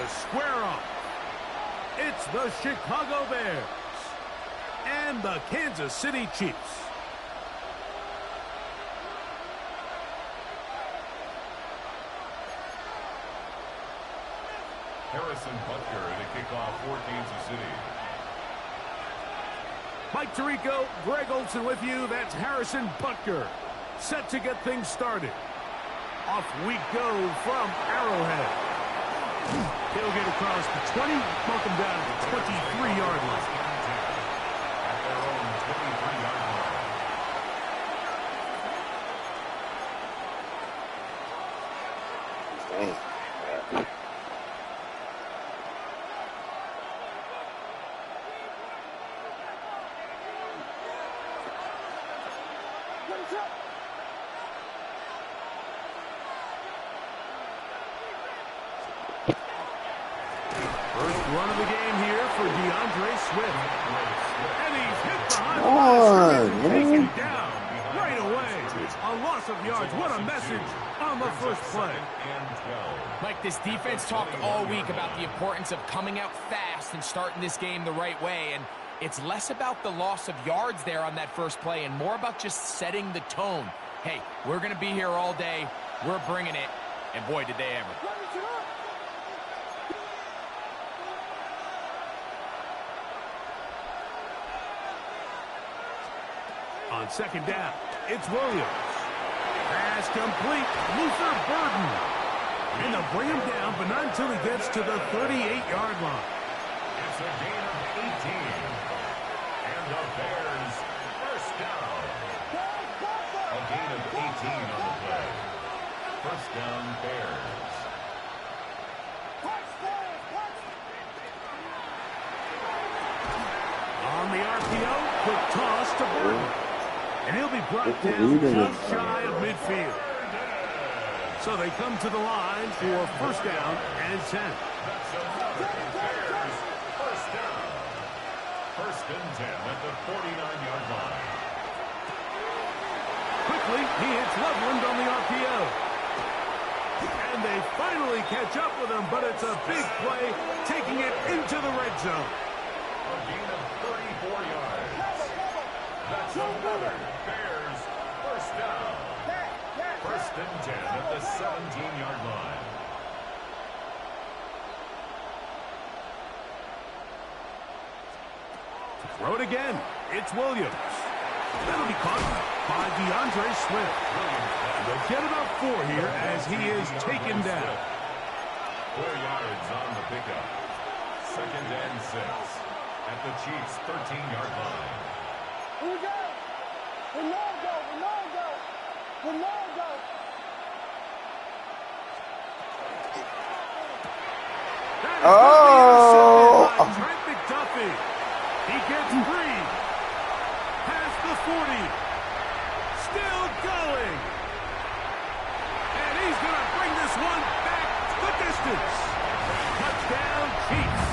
to square off. It's the Chicago Bears and the Kansas City Chiefs. Harrison Butker to kick off for Kansas City. Mike Tirico, Greg Olsen with you. That's Harrison Butker, set to get things started. Off we go from Arrowhead. He'll get across the 20, welcome down to the 23-yard line. At their own 23-yard line. Dang. First run of the game here for DeAndre Swift. And he's hit behind the Come line on, and taken man. down right away. A loss of yards. What a message on the first play. Mike, this defense talked all week about the importance of coming out fast and starting this game the right way, and it's less about the loss of yards there on that first play and more about just setting the tone. Hey, we're going to be here all day. We're bringing it, and boy, did they ever. On second down, it's Williams. Pass complete. Luther Burden. And they'll bring him down, but not until he gets to the 38-yard line. It's a gain of 18. And the Bears first down. A gain of 18 on the play. First down, Bears. On the RPO, quick toss to Burden. And he'll be brought down just shy of midfield. So they come to the line for first down and 10. That's another Bears first down. First and 10 at the 49-yard line. Quickly, he hits Loveland on the RPO. And they finally catch up with him, but it's a big play, taking it into the red zone. A gain of 34 yards. That's another Bears first down. First and 10 at the 17-yard line. Throw it again. It's Williams. That'll be caught by DeAndre Swift. They'll get about 4 here as he is taken down. 4 yards on the pickup. Second and 6 at the Chiefs' 13-yard line. Here we go. Ronaldo. Oh! Trent McDuffie. He gets free. Past the 40. Still going. And he's going to bring this one back the distance. Touchdown, Chiefs.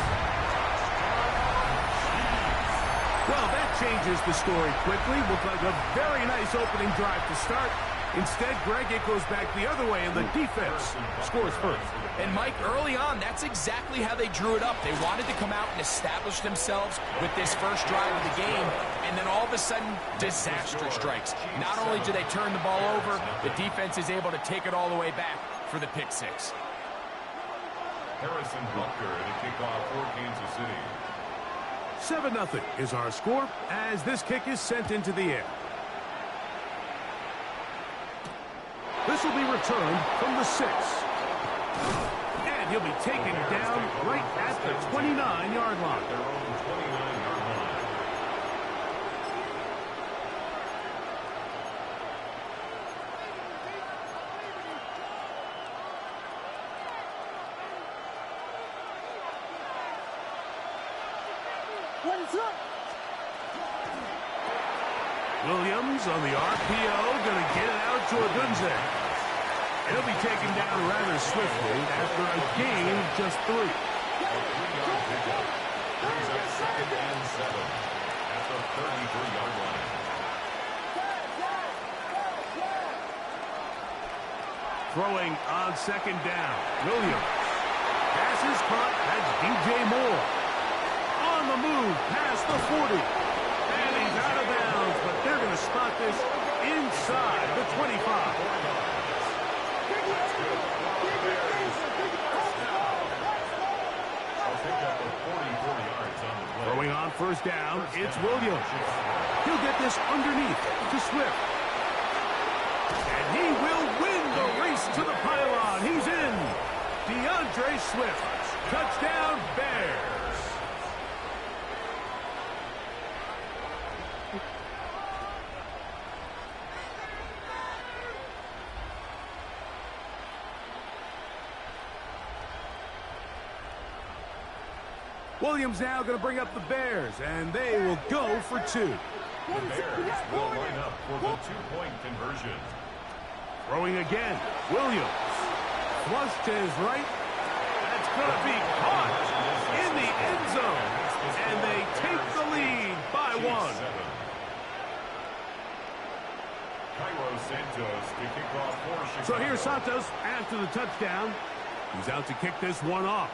Well, that changes the story quickly. Looked like a very nice opening drive to start. Instead, Greg, it goes back the other way, and the defense scores first. And, Mike, early on, that's exactly how they drew it up. They wanted to come out and establish themselves with this first drive of the game, and then all of a sudden, disaster strikes. Not only do they turn the ball over, the defense is able to take it all the way back for the pick six. Harrison Butker to kick off for Kansas City. 7-0 is our score as this kick is sent into the air. This will be returned from the 6. And he'll be taken down right at the 29-yard line. Their own 29-yard line. Williams on the RPO, going to get it out to Odunze. He'll be taken down rather swiftly after a gain of just 3. A 3-yard pickup. Brings up second and 7 at the 33-yard line. Throwing on second down. Williams. Pass is caught more. On the move, past the 40. And he's out of bounds, but they're going to spot this inside the 25. Throwing on first down, it's Williams. He'll get this underneath to Swift. And he will win the race to the pylon. He's in. DeAndre Swift. Touchdown, Bears. Williams now going to bring up the Bears, and they will go for 2. The Bears will line up for the 2-point conversion. Throwing again, Williams. Flush to his right. That's going to be caught in the end zone. And they take the lead by 1. Cairo Santos to kick off for Chicago. So here's Santos after the touchdown. He's out to kick this one off.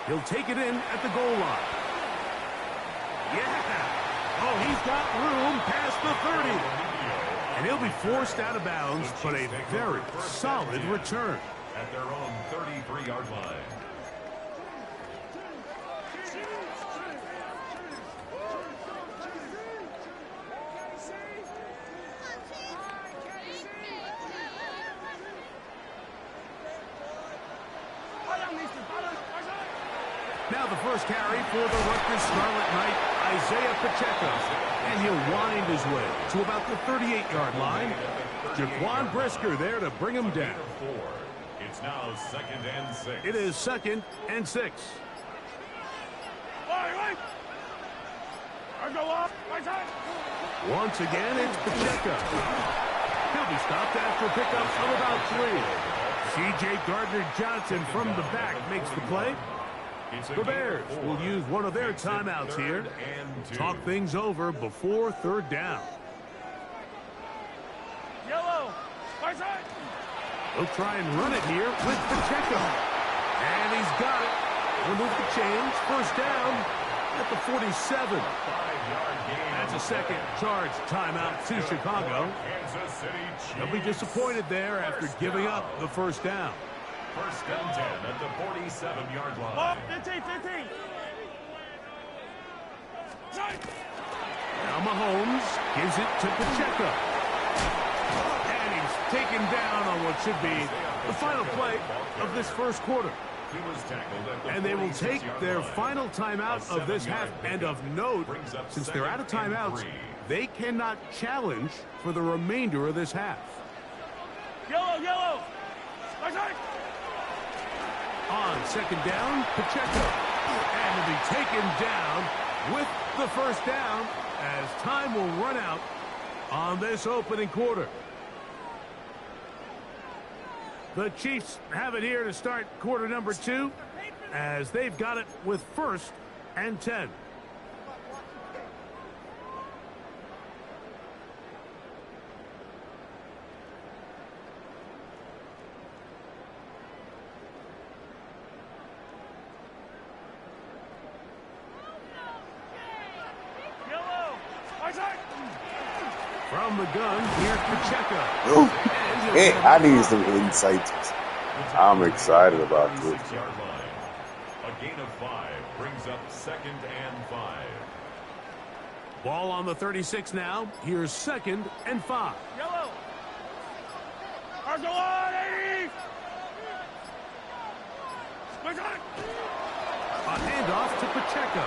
He'll take it in at the goal line. Yeah. Oh, he's got room past the 30. And he'll be forced out of bounds, but a very solid return. At their own 33-yard line. Now the first carry for the Rutgers Scarlet Knight, Isaiah Pacheco. And he'll wind his way to about the 38-yard line. Jaquan Brisker there to bring him down. It's now 2nd and 6. It is 2nd and 6. Once again, it's Pacheco. He'll be stopped after a pickup of about 3. C.J. Gardner-Johnson from the back makes the play. The Bears will use one of their timeouts here. Talk things over before 3rd down. Yellow. They'll try and run it here with Pacheco. And he's got it. We'll move the chains. First down at the 47. That's a second charge timeout to Chicago. They'll be disappointed there after giving up the first down. 1st and 10 at the 47-yard line. 15. Now Mahomes gives it to Pacheco. And he's taken down on what should be the final play of this first quarter. He was tackled at the And they will take 46-yard their line. final timeout of this half. And of note, since they're out of timeouts, they cannot challenge for the remainder of this half. Yellow. On 2nd down, Pacheco. And will be taken down with the first down as time will run out on this opening quarter. The Chiefs have it here to start quarter number 2 as they've got it with 1st and 10. From the gun, here's Pacheco. Hey, I need some insights. I'm excited about this. 6-yard line. A gain of 5 brings up 2nd and 5. Ball on the 36 now. Here's 2nd and 5. Yellow. A handoff to Pacheco.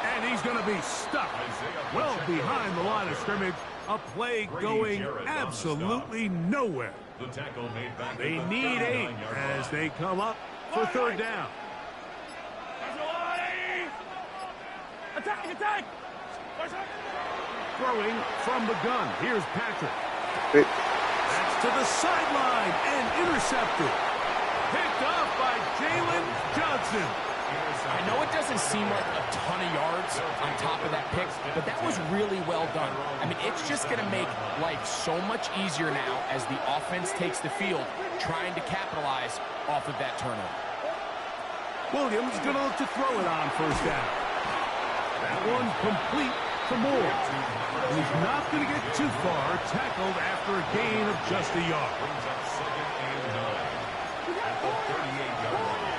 And he's going to be stuck well behind the line of scrimmage. A play going absolutely nowhere. The tackle made back. They need 8 as they come up for 3rd down. Attack! Throwing from the gun. Here's Patrick. Hey, That's to the sideline and intercepted. Picked off by Jalen Johnson. I know it doesn't seem like a ton of yards on top of that pick, but that was really well done. I mean, it's just going to make life so much easier now as the offense takes the field, trying to capitalize off of that turnover. Williams going to look to throw it on first down. That one complete to Moore. He's not going to get too far, tackled after a gain of just a yard. Brings up second and 9 at the 38-yard line.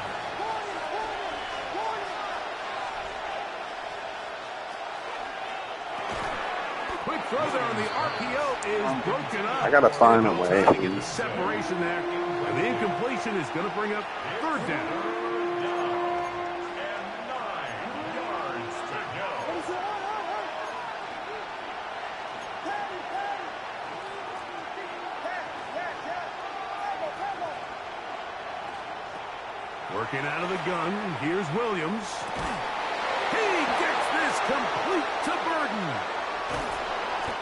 Quick throw there on the RPO is broken up. I gotta find a way. Trying to get the separation there. And the incompletion is going to bring up third down. Working out of the gun, here's Williams. He gets this complete to Burden.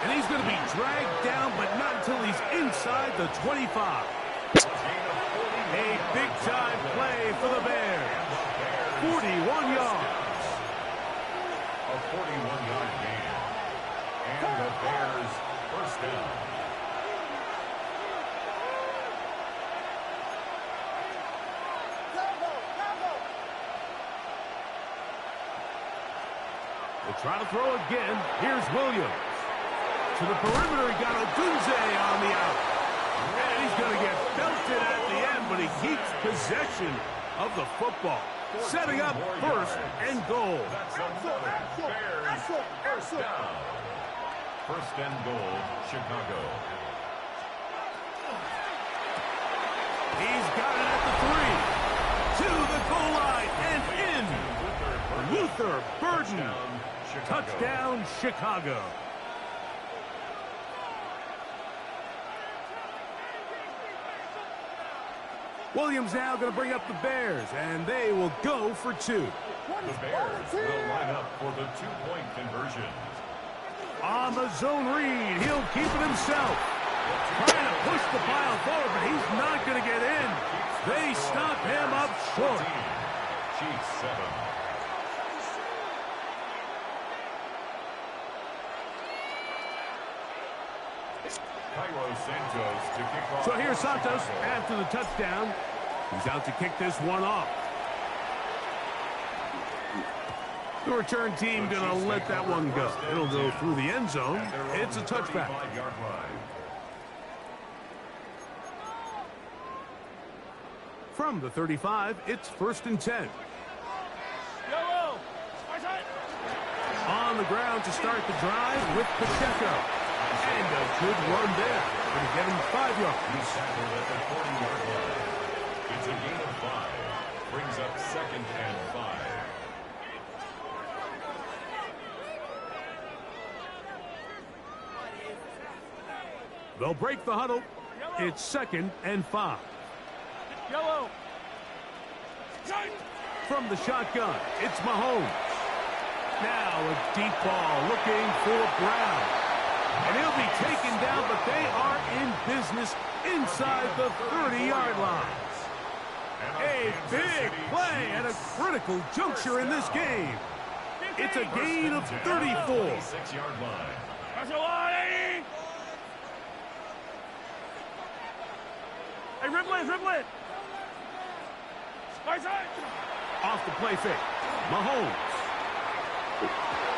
And he's going to be dragged down, but not until he's inside the 25. A big-time play for the Bears. 41 yards. A 41-yard gain. And the Bears first down. We'll try to throw again. Here's Williams. To the perimeter, he got Odunze on the out. And he's going to get belted at the end, but he keeps possession of the football. Setting up first and goal. That's another Bears first down. First and goal, Chicago. He's got it at the 3. To the goal line and in. Luther Burden. Touchdown, Chicago. Williams now going to bring up the Bears, and they will go for 2. The Bears will line up for the two-point conversion. On the zone read, he'll keep it himself. Trying to push the pile forward, but he's not going to get in. They stop him up short. Chiefs 7. Cairo Santos to kick off. So here's Santos after the touchdown. He's out to kick this one off. The return team going to let that one go. It'll go through the end zone. It's a touchback. From the 35, it's 1st and 10. Yellow. On the ground to start the drive with Pacheco. And a good run there. Going to get him 5 yards. He's tackled at the 40-yard line. It's a gain of 5. Brings up second and 5. They'll break the huddle. It's 2nd and 5. Yellow. From the shotgun, it's Mahomes. Now a deep ball looking for Brown. And he'll be taken down, but they are in business inside the 30-yard line. A big play at a critical juncture in this game. It's a gain of 34. 6-yard line. Hey, Ripley, Ripley. Off the play fake. Mahomes.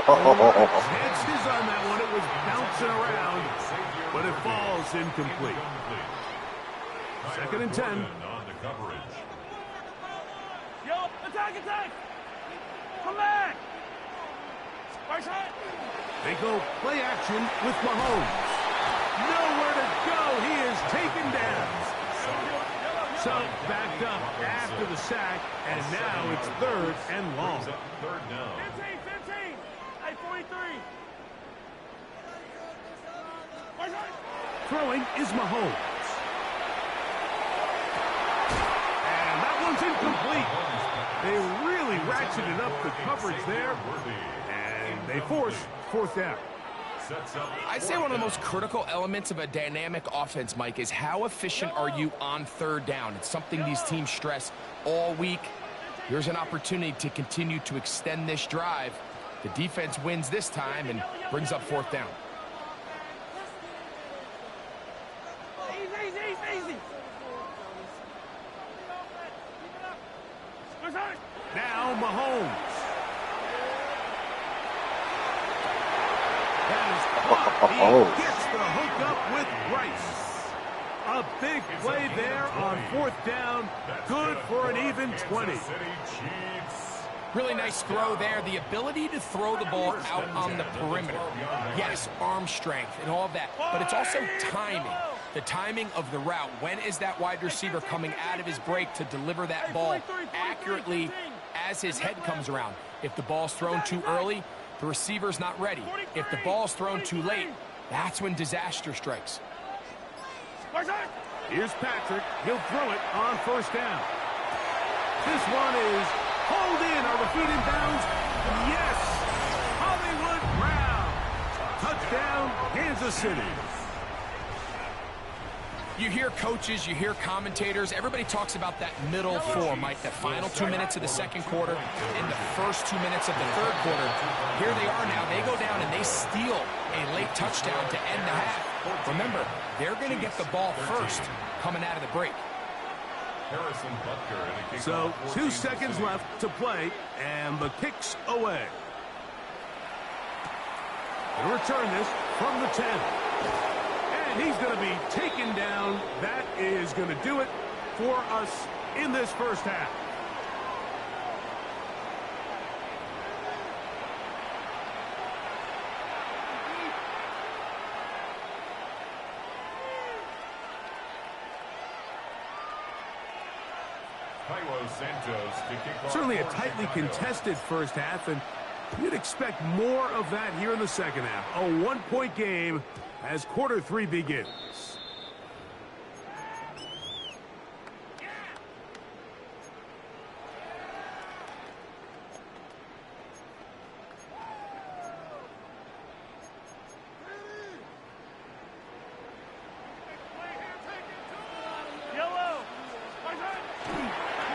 Chances on that one. It was bouncing around, but it falls incomplete. 2nd and 10. On the coverage. Yo, attack. Come back. They go play action with Mahomes. Nowhere to go. He is taken down. So backed up after the sack, and now it's 3rd and long. Third down. 15. Hey, 43. Throwing is Mahomes. And that one's incomplete. They really ratcheted up the coverage there, and they force 4th down. I'd say one of the most critical elements of a dynamic offense, Mike, is how efficient are you on 3rd down. It's something these teams stress all week. Here's an opportunity to continue to extend this drive. The defense wins this time and brings up 4th down. Easy. Now Mahomes. That is caught. He gets the hook up with Rice. A big play there on 4th down. Good for an even 20. Really nice throw there. The ability to throw the ball out on the perimeter. Yes, arm strength and all of that, but it's also timing. The timing of the route. When is that wide receiver coming out of his break to deliver that ball accurately as his head comes around? If the ball's thrown too early, the receiver's not ready. If the ball's thrown too late, that's when disaster strikes. Here's Patrick. He'll throw it on 1st down. This one is hauled in. Are the feet in bounds? Yes! Hollywood Brown. Touchdown, Kansas City. You hear coaches, you hear commentators, everybody talks about that middle four, Mike, the final 2 minutes of the second quarter and the first 2 minutes of the third quarter. Here they are now. They go down and they steal a late touchdown to end the half. Remember, they're going to get the ball first coming out of the break. So 2 seconds left to play, and the kick's away. He'll return this from the 10. And he's going to be taken down. That is going to do it for us in this first half. Certainly a tightly contested first half, and you'd expect more of that here in the second half. A 1-point game as quarter 3 begins.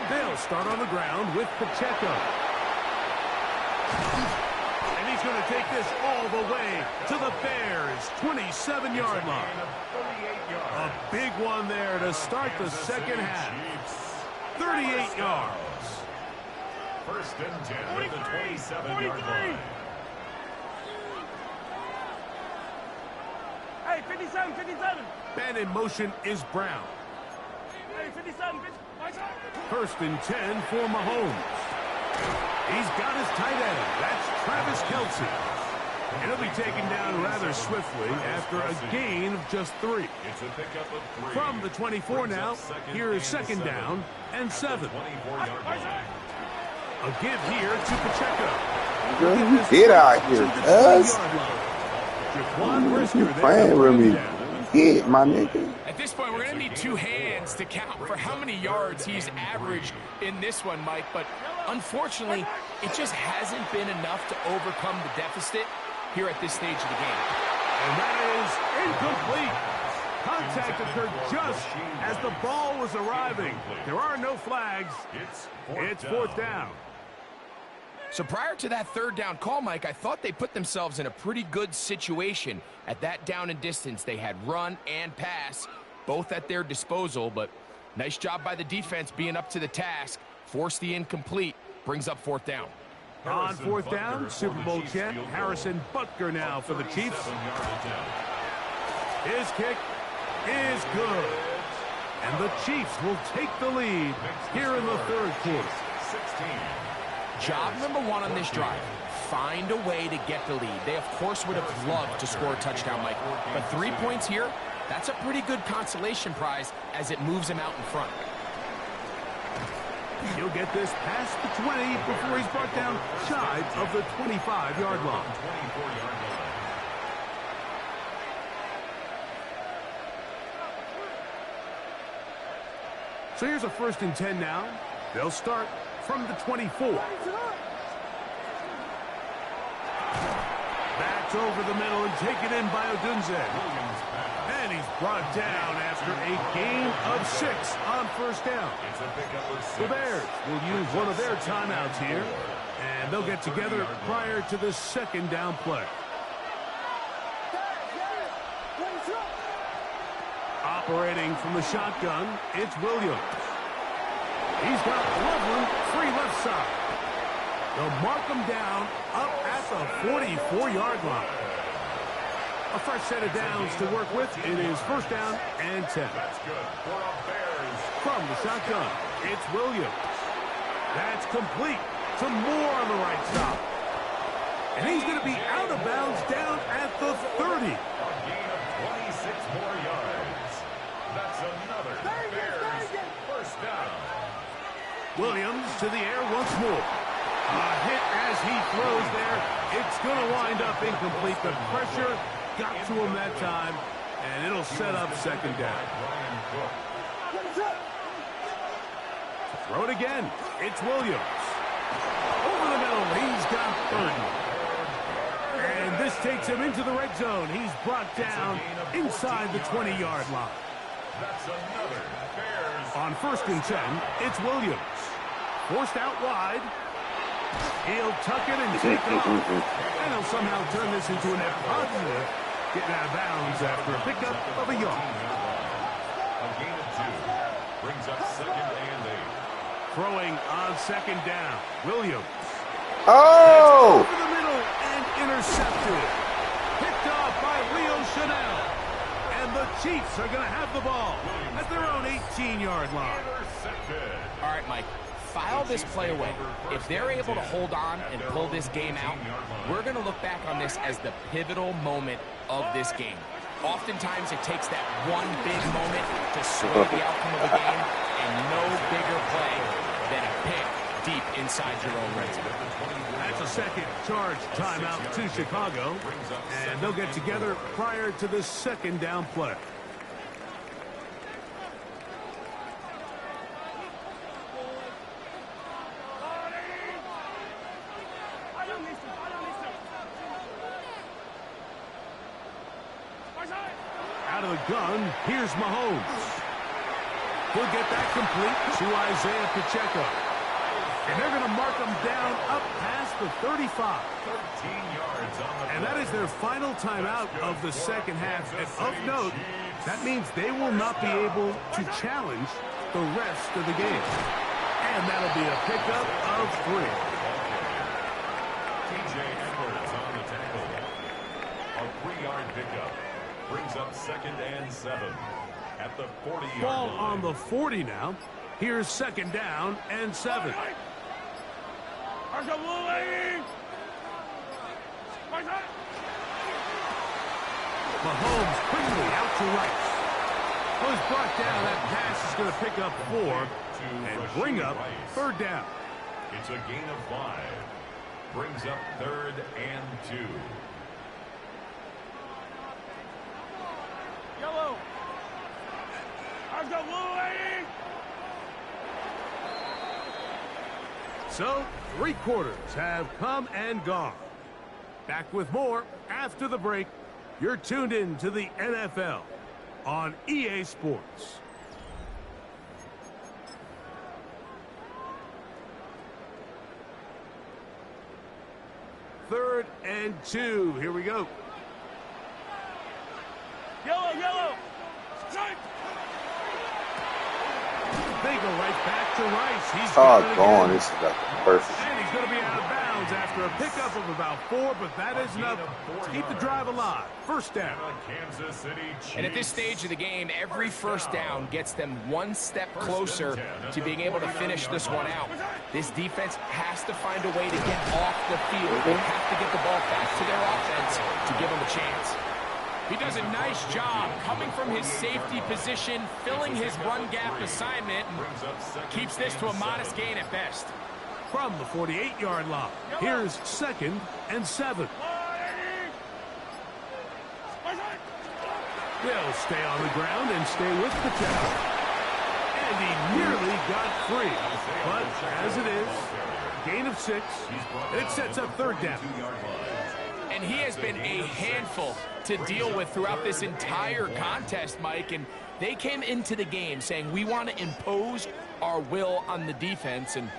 They'll start on the ground with Pacheco. And he's going to take this all the way to the Bears' 27-yard line. A big one there to start the second half. 38 yards. 1st and 10 at the 27-yard line. Hey, 57, 57. Man in motion is Brown. Hey, 57, 1st and 10 for Mahomes. He's got his tight end. That's Travis Kelce. And he'll be taken down rather swiftly after a gain of just 3. It's a pickup of 3. From the 24 now, here is 2nd down and 7. A give here to Pacheco. Girl, you get out here, cuz. You playing with me. Get, my nigga. At this point, we're going to need 2 hands to count for how many yards he's averaged in this one, Mike. But unfortunately, it just hasn't been enough to overcome the deficit here at this stage of the game. And that is incomplete. Contact occurred just as the ball was arriving. There are no flags. It's 4th down. So prior to that 3rd down call, Mike, I thought they put themselves in a pretty good situation at that down and distance. They had run and pass, both at their disposal, but nice job by the defense being up to the task. Forced the incomplete, brings up 4th down. On 4th down, Super Bowl champ Harrison Butker now for the Chiefs. His kick is good. And the Chiefs will take the lead here in the 3rd quarter. Job number 1 on this drive, find a way to get the lead. They, of course, would have loved to score a touchdown, Mike. But 3 points here, that's a pretty good consolation prize as it moves him out in front. He'll get this past the 20 before he's brought down shy of the 25-yard line. So here's a 1st and 10 now. They'll start from the 24. That's over the middle and taken in by Odunze. And he's brought down after a gain of 6 on 1st down. The Bears will use one of their timeouts here, and they'll get together prior to the 2nd down play. Operating from the shotgun, it's Williams. He's got Loveland free left side. They'll mark him down up at the 44-yard line. A fresh set of downs to work with. It is first down and 10. That's good for the Bears. From the shotgun, it's Williams. That's complete. Some more on the right side. And he's going to be out of bounds down at the 30. A gain of 26 more yards. That's another Bears first down. Williams to the air once more. A hit as he throws there. It's going to wind up incomplete. The pressure got to him that time, and it'll set up second down. Brian Cook. Throw it again. It's Williams. Over the middle, he's got 30. And this takes him into the red zone. He's brought down inside the 20-yard line. That's another Bears. On first and 10, it's Williams. Forced out wide. He'll tuck it and take off. And he'll somehow turn this into a net positive, getting out of bounds after a pickup of a yard. A gain of 2. Brings up second and 8. Throwing on second down. Williams. Oh! Over the middle and intercepted. Picked off by Leo Chanel. And the Chiefs are going to have the ball at their own 18-yard line. Intercepted. All right, Mike, file this play away. If they're able to hold on and pull this game out, we're going to look back on this as the pivotal moment of this game. Oftentimes, it takes that one big moment to sway the outcome of a game, and no bigger play than a pick deep inside your own red zone. That's a second charge timeout to Chicago. And they'll get together prior to the second down play. Out of the gun, here's Mahomes. He'll get that complete to Isaiah Pacheco. And they're going to mark him down up past the 35. 13 yards on the And that is their final timeout of the second half. And of note, that means they will not be able to challenge the rest of the game. And that'll be a pickup of 3. TJ Edwards on the tackle. A 3-yard pickup. Brings up second and 7 at the 40-yard Ball line. on the 40 now. Here's second down and 7. Mahomes quickly out to Rice. Was brought down. That pass is going to pick up 4 and bring up third down. It's a gain of 5. Brings up third and 2. Yellow. I've got Louie. So, 3 quarters have come and gone. Back with more after the break. You're tuned in to the NFL on EA Sports. Third and 2. Here we go. Yellow, yellow. Strike. They go right back to Rice. He's Oh, got it gone. again. This is like perfect. And he's going to be out of bounds after a pickup of about 4, but that is enough to keep the drive alive. First down. Kansas City Chiefs. And at this stage of the game, every first down gets them one step closer to being able to finish this one out. This defense has to find a way to get off the field. They have to get the ball back to their offense to give them a chance. He does a nice job coming from his safety position, filling his run gap assignment, and keeps this to a modest gain at best. From the 48-yard line, here's second and 7. They'll stay on the ground and stay with Pacheco. And he nearly got free. But as it is, gain of 6, and it sets up third down. And he has been a handful to deal with throughout this entire contest, Mike. And they came into the game saying, we want to impose our will on the defense. And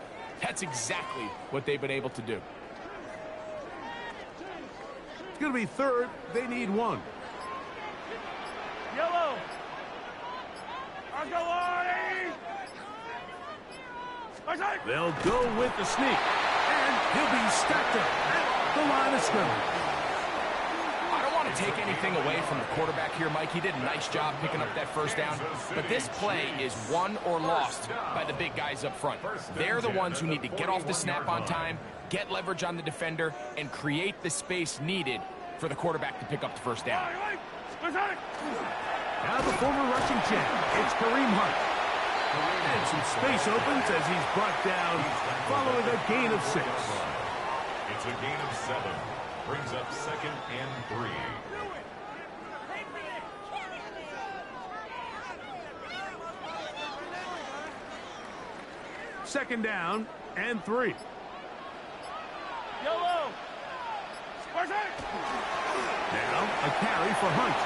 that's exactly what they've been able to do. It's going to be third. They need 1. Yellow. I've got Louie. They'll go with the sneak. And he'll be stacked up at the line of scrimmage. I don't want to take anything away from the quarterback here, Mike. He did a nice job picking up that first down. But this play is won or lost by the big guys up front. They're the ones who need to get off the snap on time, get leverage on the defender, and create the space needed for the quarterback to pick up the first down. Now the former rushing champ, it's Kareem Hunt. And some space opens as he's brought down following a gain of 6. It's a gain of 7. Brings up 2nd and 3. Second down and 3. Yellow. Now a carry for Hunt.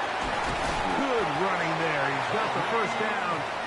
Good running there. He's got the first down.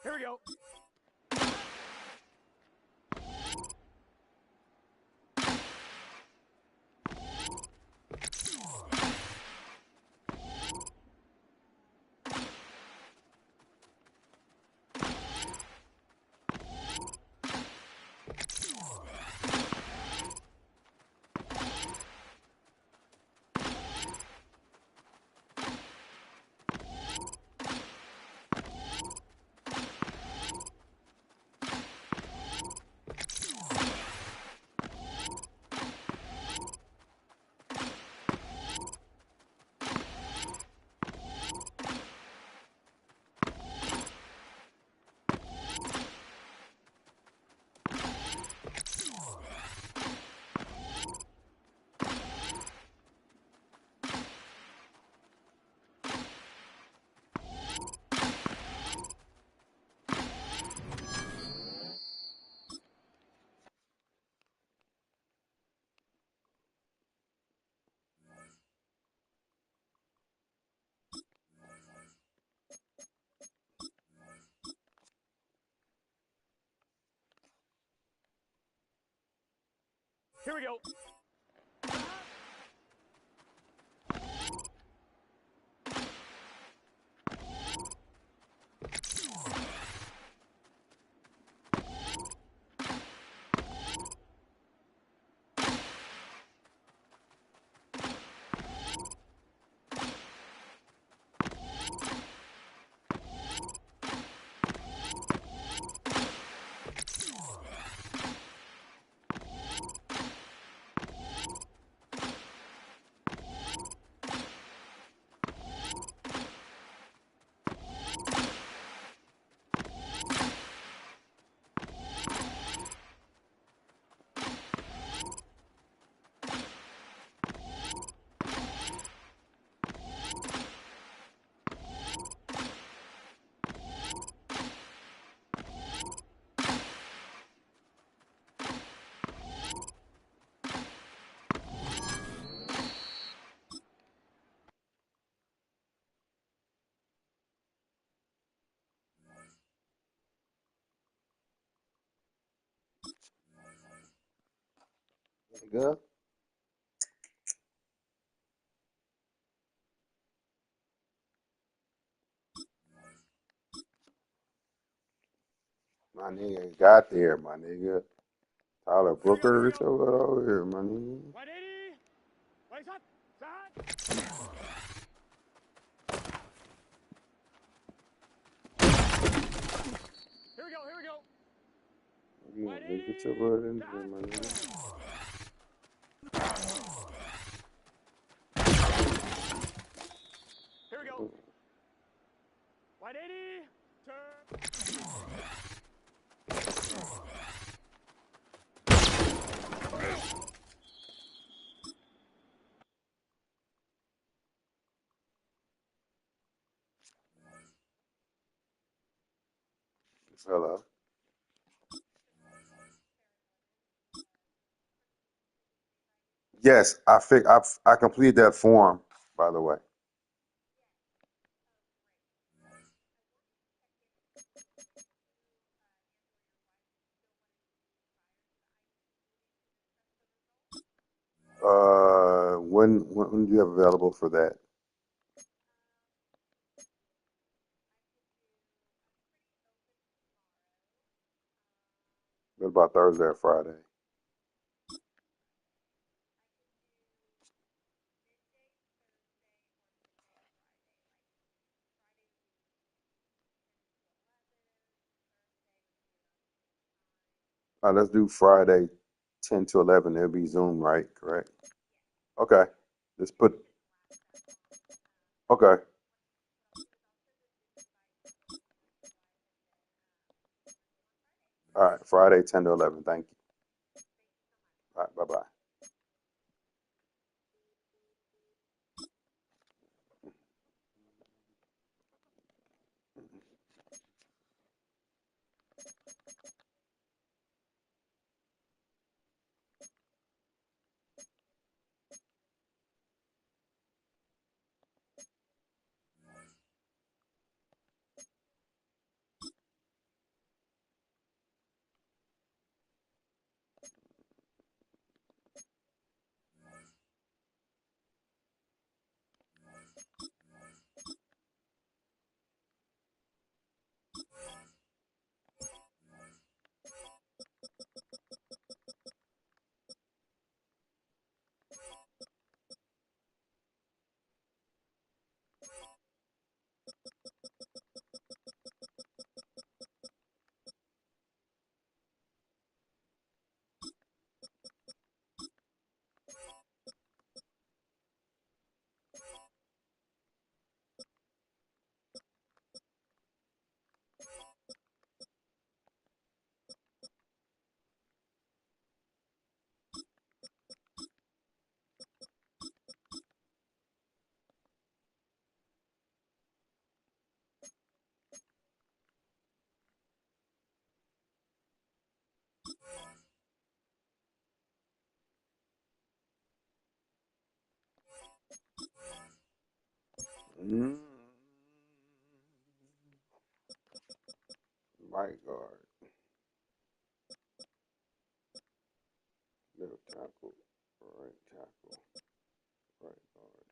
Here we go. Here we go. Good. My nigga got there, my nigga. Tyler Booker, it's over here, my nigga. 180. Right shot. Side. Here we go. Here we go. Come on, nigga, get your butt in here, my nigga. Here we go. 180. Turn. Hello. Yes, I completed that form, by the way. When do you have available for that? What about Thursday or Friday? Let's do Friday, 10 to 11. It'll be Zoom, right? Correct. Okay. Just put. Okay. All right. Friday, 10 to 11. Thank you. All right. Bye bye. Mm. My God. Little tackle, right tackle, right guard.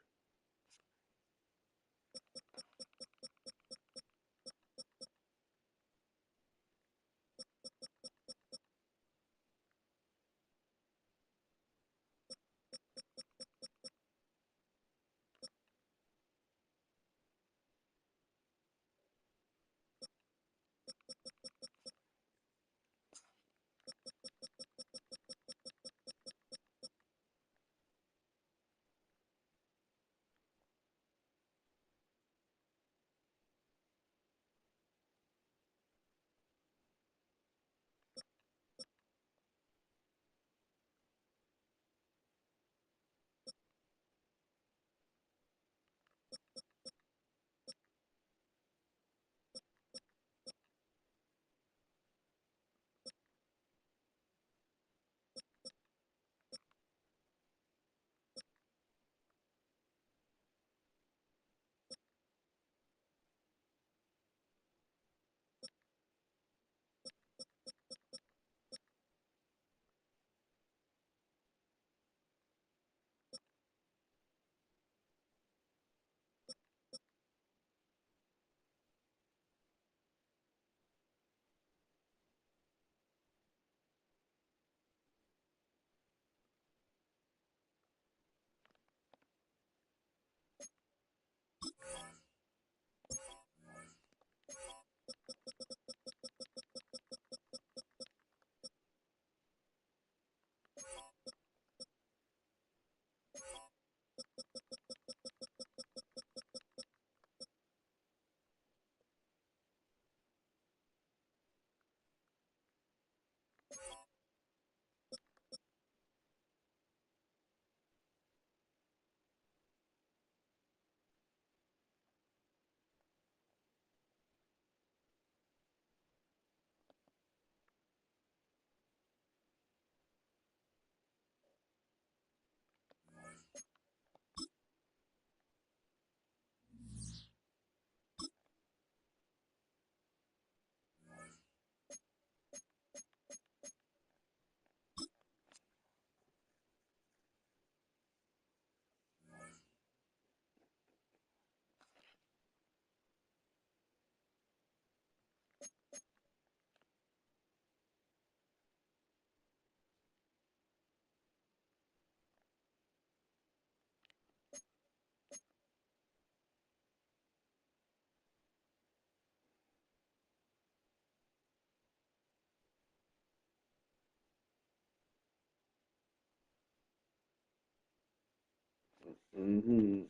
Mm-hmm.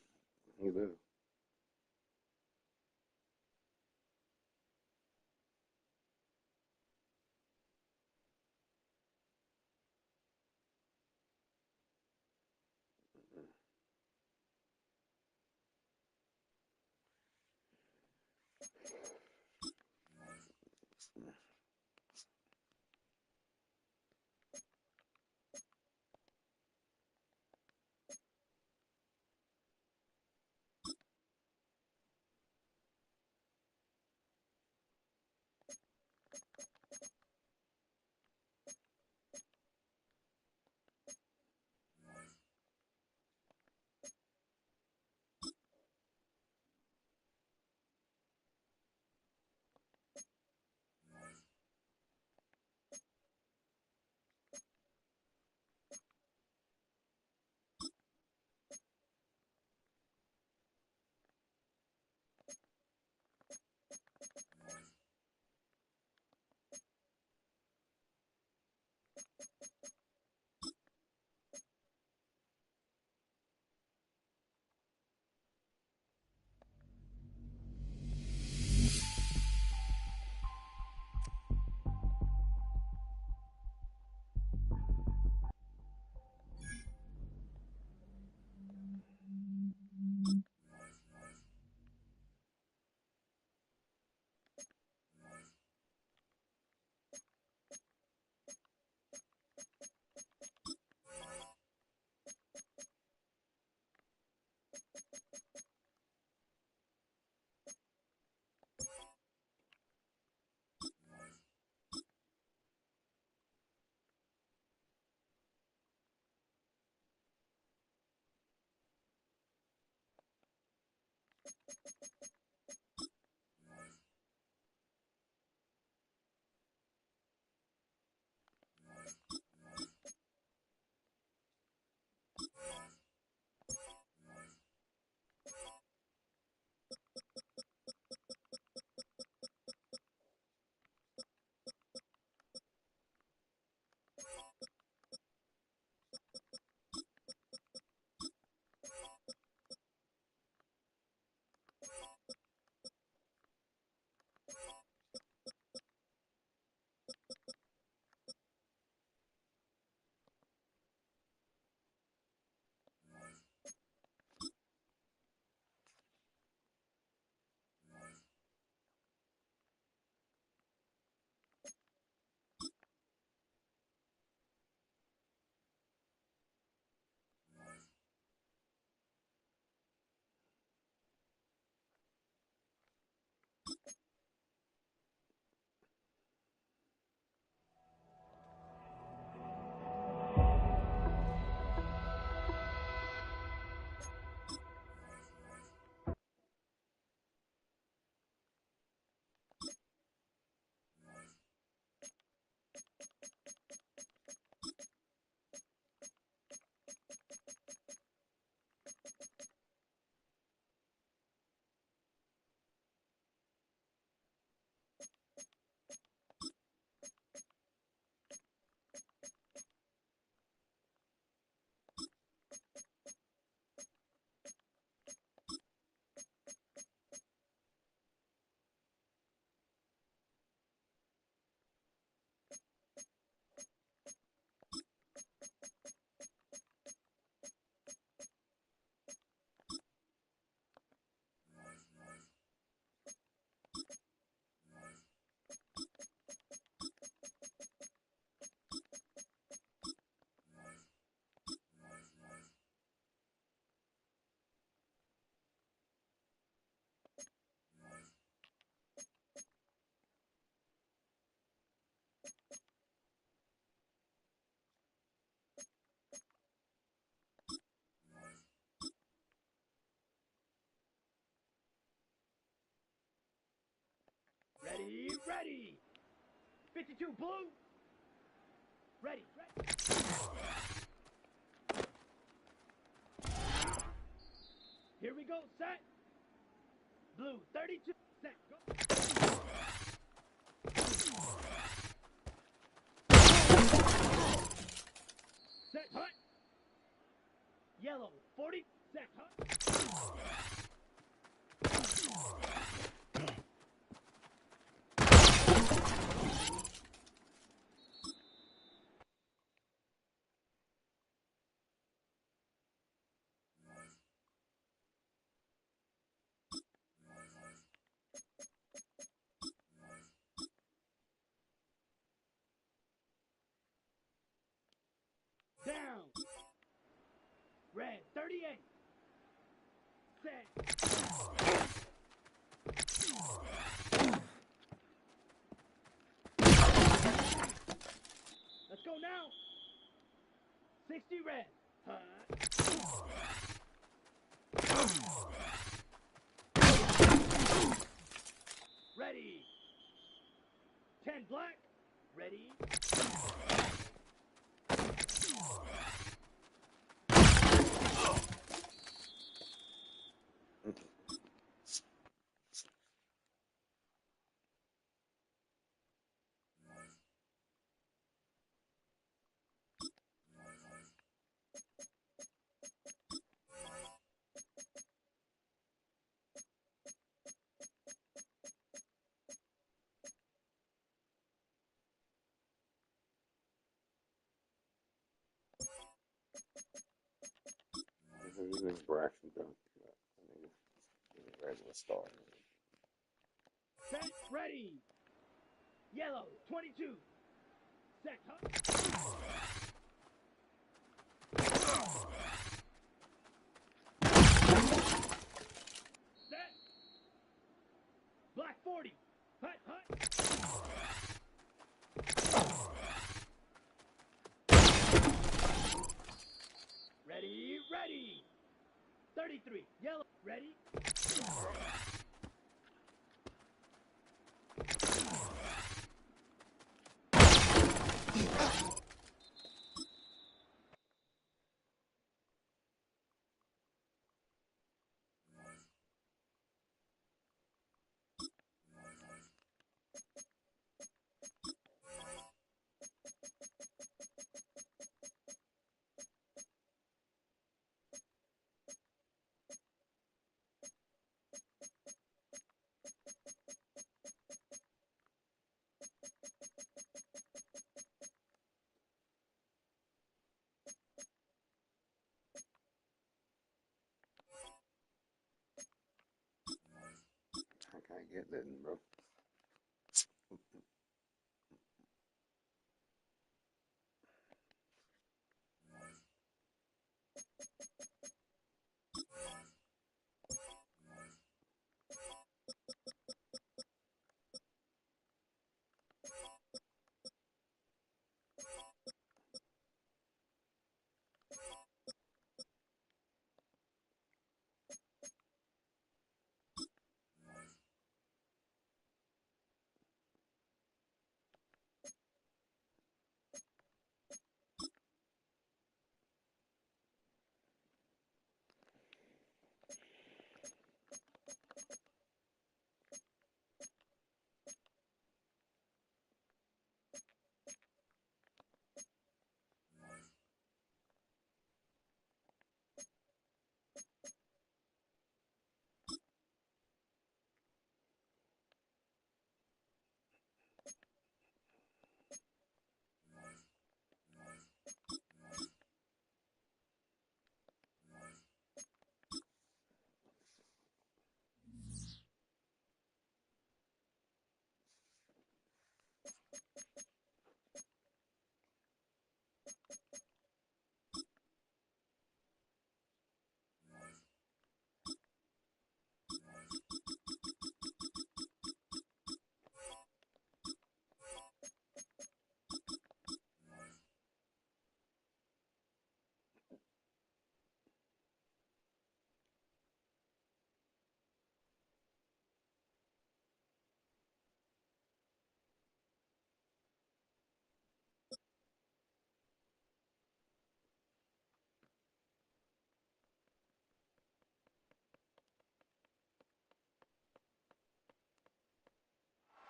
He do. ready. 52 blue. Ready. Here we go, set. Blue, 32, set, go. Set, hut. Yellow, 40, set, hut. Down. Red, 38. Set. Let's go now. 60 red. Ready. 10 black. Ready. This is Braxton done. Regular start. Set, ready. Yellow, 22. Set, huh? Set. Black, 40. Hut, hut. Ready, ready. 33. Yellow, ready. I can't get nothing, bro.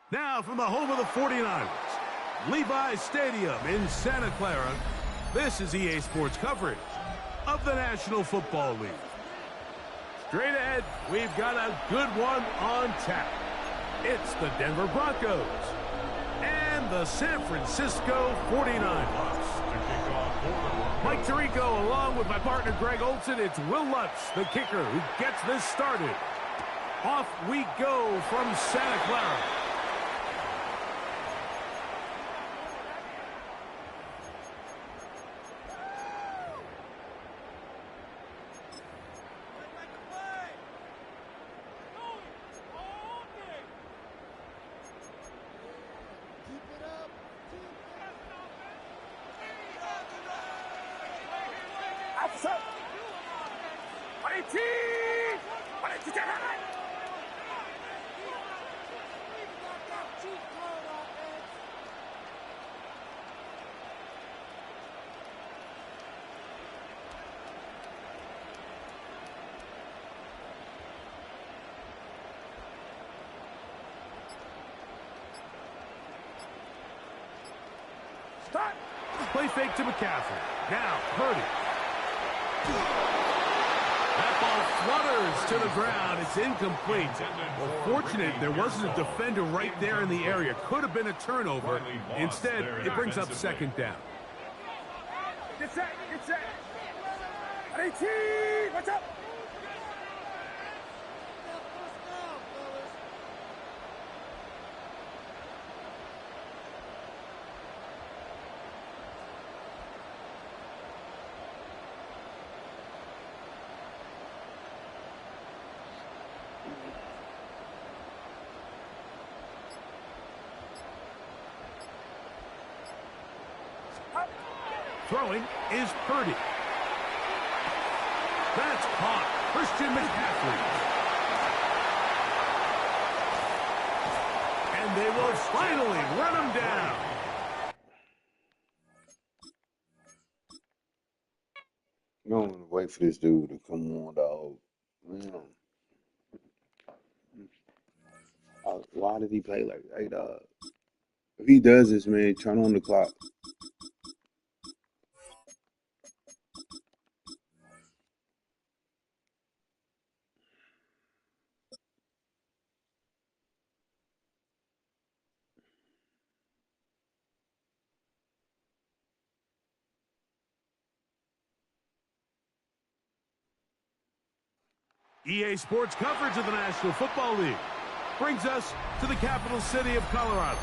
Now from the home of the 49ers, Levi's Stadium in Santa Clara, this is EA Sports coverage of the National Football League. Straight ahead, we've got a good one on tap. It's the Denver Broncos and the San Francisco 49ers. Mike Tirico along with my partner Greg Olson. It's Will Lutz, the kicker, who gets this started. Off we go from Santa Clara. Play fake to McCaffrey. Now, Purdy. That ball flutters to the ground. It's incomplete. Well, fortunate there wasn't a defender right there in the area. Could have been a turnover. Instead, it brings up second down. Get set, get set. 18, watch out. Throwing is Purdy. That's caught. Christian McCaffrey. And they will finally run him down. You don't want to wait for this dude to come on, dog. Man. Why did he play like that? Hey, dog. If he does this, man, turn on the clock. EA Sports coverage of the National Football League brings us to the capital city of Colorado.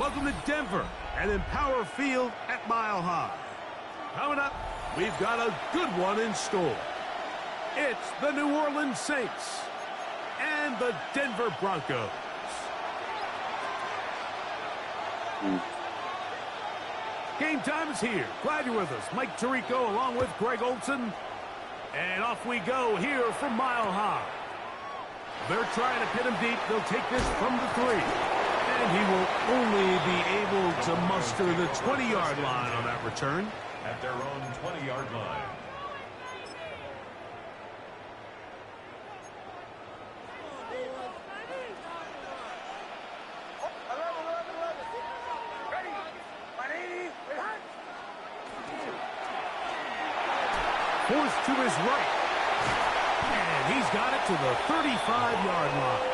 Welcome to Denver and Empower Field at Mile High. Coming up, we've got a good one in store. It's the New Orleans Saints and the Denver Broncos. Game time is here. Glad you're with us. Mike Tirico along with Greg Olson. And off we go here from Mile High. They're trying to pit him deep. They'll take this from the 3. And he will only be able to muster the 20-yard line on that return. At their own 20-yard line. Forced to his right. And he's got it to the 35-yard line.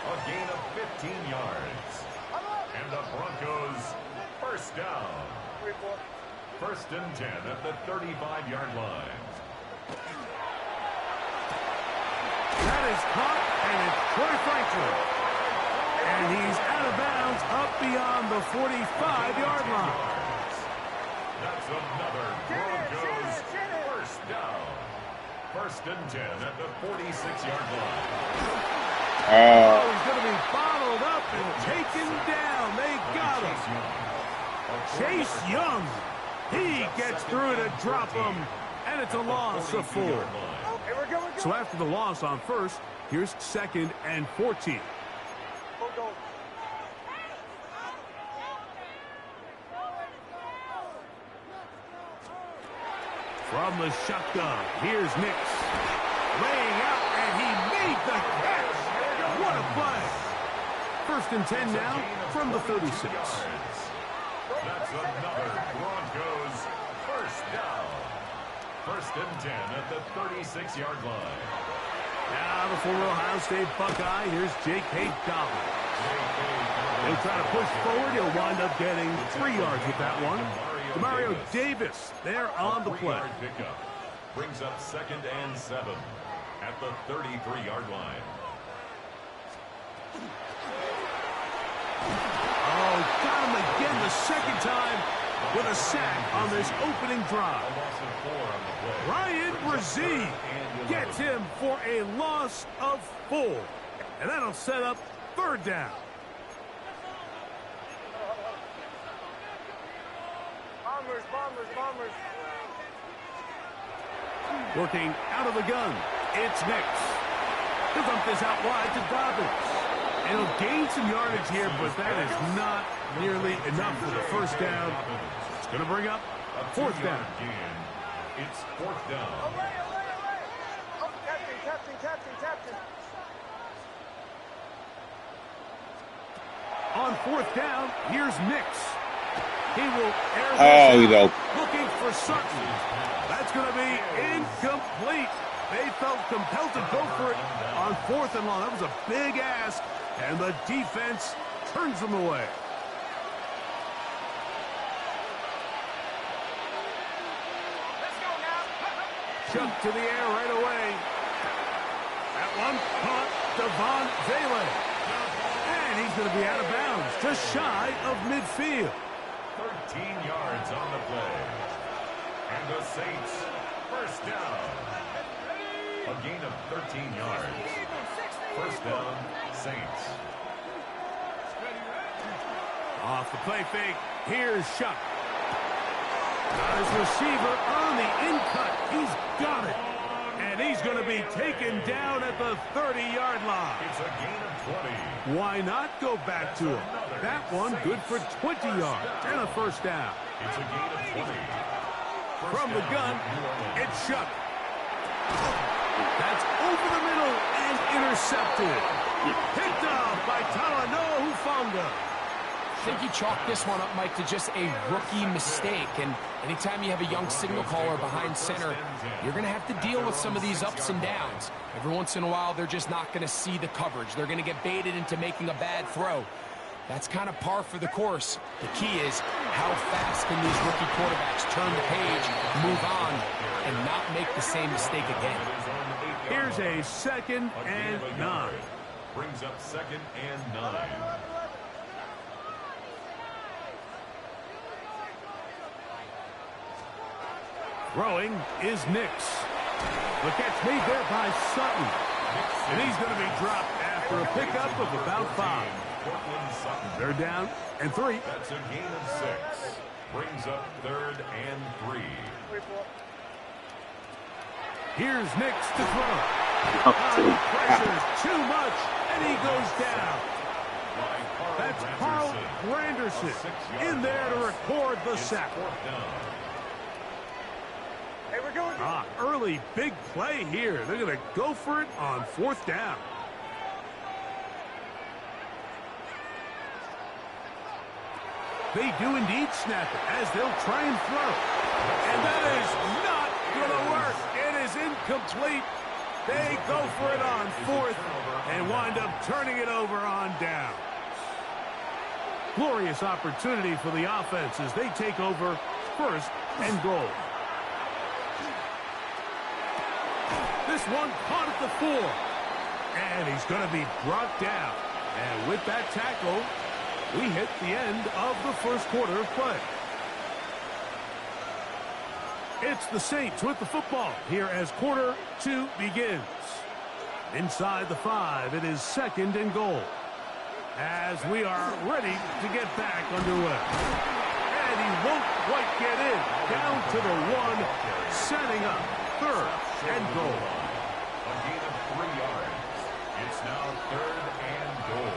A gain of 15 yards. And the Broncos first down. First and 10 at the 35-yard line. That is caught, and it's Troy Franklin. And he's out of bounds up beyond the 45-yard line. That's another Broncos first down. First and 10 at the 46-yard line. Oh, he's going to be bottled up and taken down. They got him. Chase Young. He gets through to drop him, and it's a loss of 4. So after the loss on first, here's second and 14. From the shotgun, here's Nix. Laying out, and he made the catch. play. 1st and 10 now from the 36. That's another Broncos first down. 1st and 10 at the 36-yard line. Now the former Ohio State Buckeye. Here's J.K. Dobbins. He'll try to push forward. He'll wind up getting 3 yards with that one. Demario Davis there on the play. Pickup brings up 2nd and 7 at the 33-yard line. Oh, got him again the 2nd time with a sack on this opening drive. Ryan Brzee gets him for a loss of 4. And that'll set up 3rd down. Bombers. Working out of the gun, it's Nix. He'll dump this out wide to Dobbins. And he'll gain some yardage here, but that is not nearly enough for the 1st down. It's going to bring up 4th down. It's 4th down. Oh, captain. On 4th down, here's Nix. He will air you this know. out, looking for Sutton. That's going to be incomplete. They felt compelled to go for it on 4th and long. That was a big ask, and the defense turns them away. Chuck to the air right away. That one caught Devon Vele. And he's going to be out of bounds, just shy of midfield. 13 yards on the play. And the Saints, 1st down. A gain of 13 yards. 1st down, Saints. Off the play fake, here's Shuck. Got his receiver on the in-cut. He's got it. And he's going to be taken down at the 30-yard line. It's a gain of 20. Why not go back to him? That one good for 20 yards and a 1st down. It's a gain of 20. From the gun, it's Shuck. That's over the middle and intercepted. Picked up by Talanoa Hufanga. I think he chalked this one up, Mike, to just a rookie mistake. And anytime you have a young signal caller behind center, you're going to have to deal with some of these ups and downs. Every once in a while, they're just not going to see the coverage. They're going to get baited into making a bad throw. That's kind of par for the course. The key is how fast can these rookie quarterbacks turn the page, move on, and not make the same mistake again. Here's a 2nd and 9. Brings up 2nd and 9. Throwing is Nix. The catch made there by Sutton. And he's going to be dropped after a pickup of about 5. 3rd down and 3. That's a gain of 6. Brings up 3rd and 3. Here's Nix to throw. Pressure's too much, and he goes down. That's Carl Granderson in there to record the sack. Early big play here. They're going to go for it on 4th down. They do indeed snap it as they'll try and throw. And that is not going to work. It is incomplete. They go for it on 4th and wind up turning it over on down. Glorious opportunity for the offense as they take over 1st and goal. This one caught at the 4. And he's going to be brought down. And with that tackle, we hit the end of the 1st quarter of play. It's the Saints with the football here as quarter 2 begins. Inside the 5, it is 2nd and goal. As we are ready to get back underway. And he won't quite get in. Down to the 1, setting up 3rd and goal. A gain of 3 yards. It's now 3rd and goal.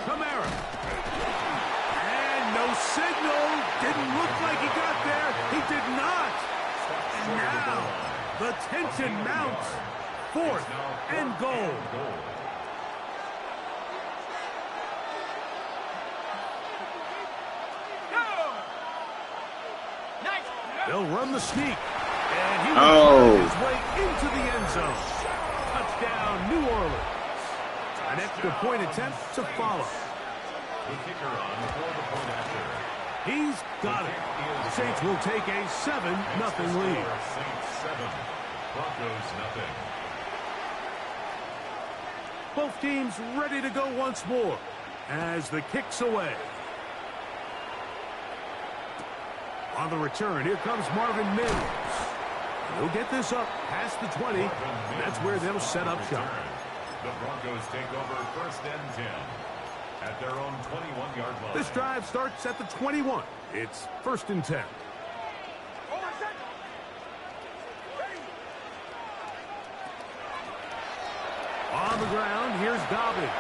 Kamara. And no signal. Didn't look like he got there. He did not. And now the tension mounts. 4th and goal. They'll run the sneak. And he will find his way into the end zone. Touchdown, New Orleans. An extra point attempt to follow. The kicker on for the point after. He's got it. The Saints will take a 7-0 lead. Saints 7, Broncos nothing. Both teams ready to go once more as the kick's away. On the return, here comes Marvin Mims. He'll get this up past the 20. That's where they'll set up shop. The Broncos take over 1st and 10 at their own 21-yard line. This drive starts at the 21. It's 1st and 10. On the ground, here's Dobbins.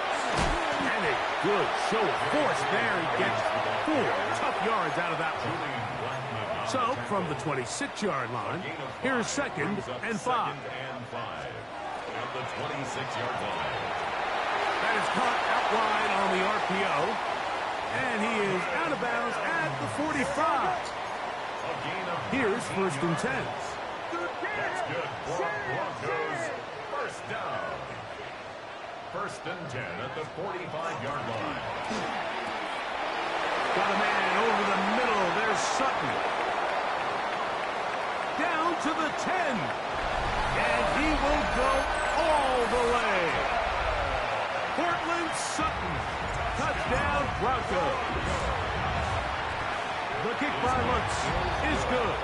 And a good show of force there. He gets 4 tough yards out of that one. So, from the 26-yard line, here's 2nd and 5. At the 26-yard line. That is caught out wide on the RPO. And he is out of bounds at the 45. Here's 1st and 10. That's good for Broncos. 1st down. 1st and 10 at the 45-yard line. Got a man over the middle. There's Sutton. Down to the 10. And he will go all the way. Cortland Sutton. Touchdown, Broncos. The kick by Lutz is good.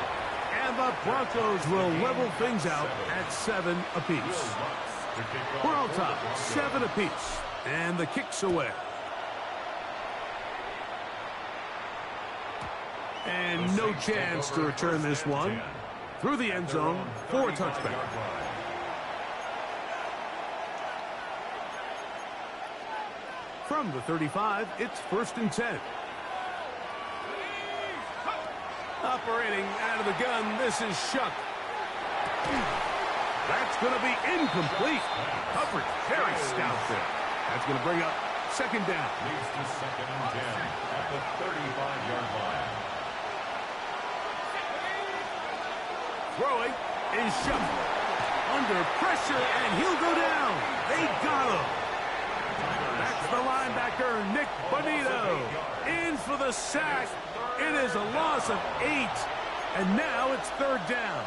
And the Broncos will level things out at 7 apiece. We're on top, 7 apiece. And the kick's away. And no chance to return this one. Through the end zone for a touchback. From the 35, it's 1st and 10. Operating out of the gun, this is Shuck. That's going to be incomplete. Coverage very stout there. That's going to bring up 2nd down. Leads to 2nd and 10 at the 35-yard line. Throwing is Shuck. Under pressure, and he'll go down. They got him. That's the linebacker, Nick Bonito. In for the sack. It is a loss of 8. And now it's 3rd down.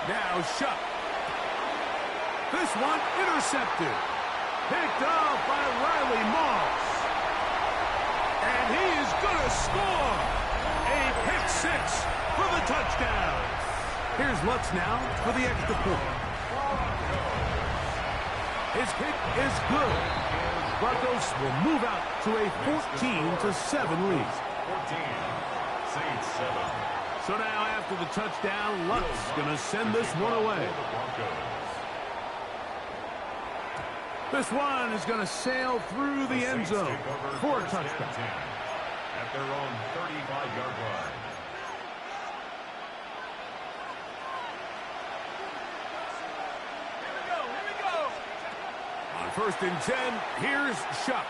Now Shuck. This one intercepted. Picked off by Riley Moss. And he is going to score. A pick 6 for the touchdown. Here's Lutz now for the extra point. His kick is good. Broncos will move out to a 14-7 lead. 14, Saints 7. So now after the touchdown, Lutz going to send this one away. This one is going to sail through the end zone for a touchdown. At their own 35-yard line. On 1st and 10, here's Shuck.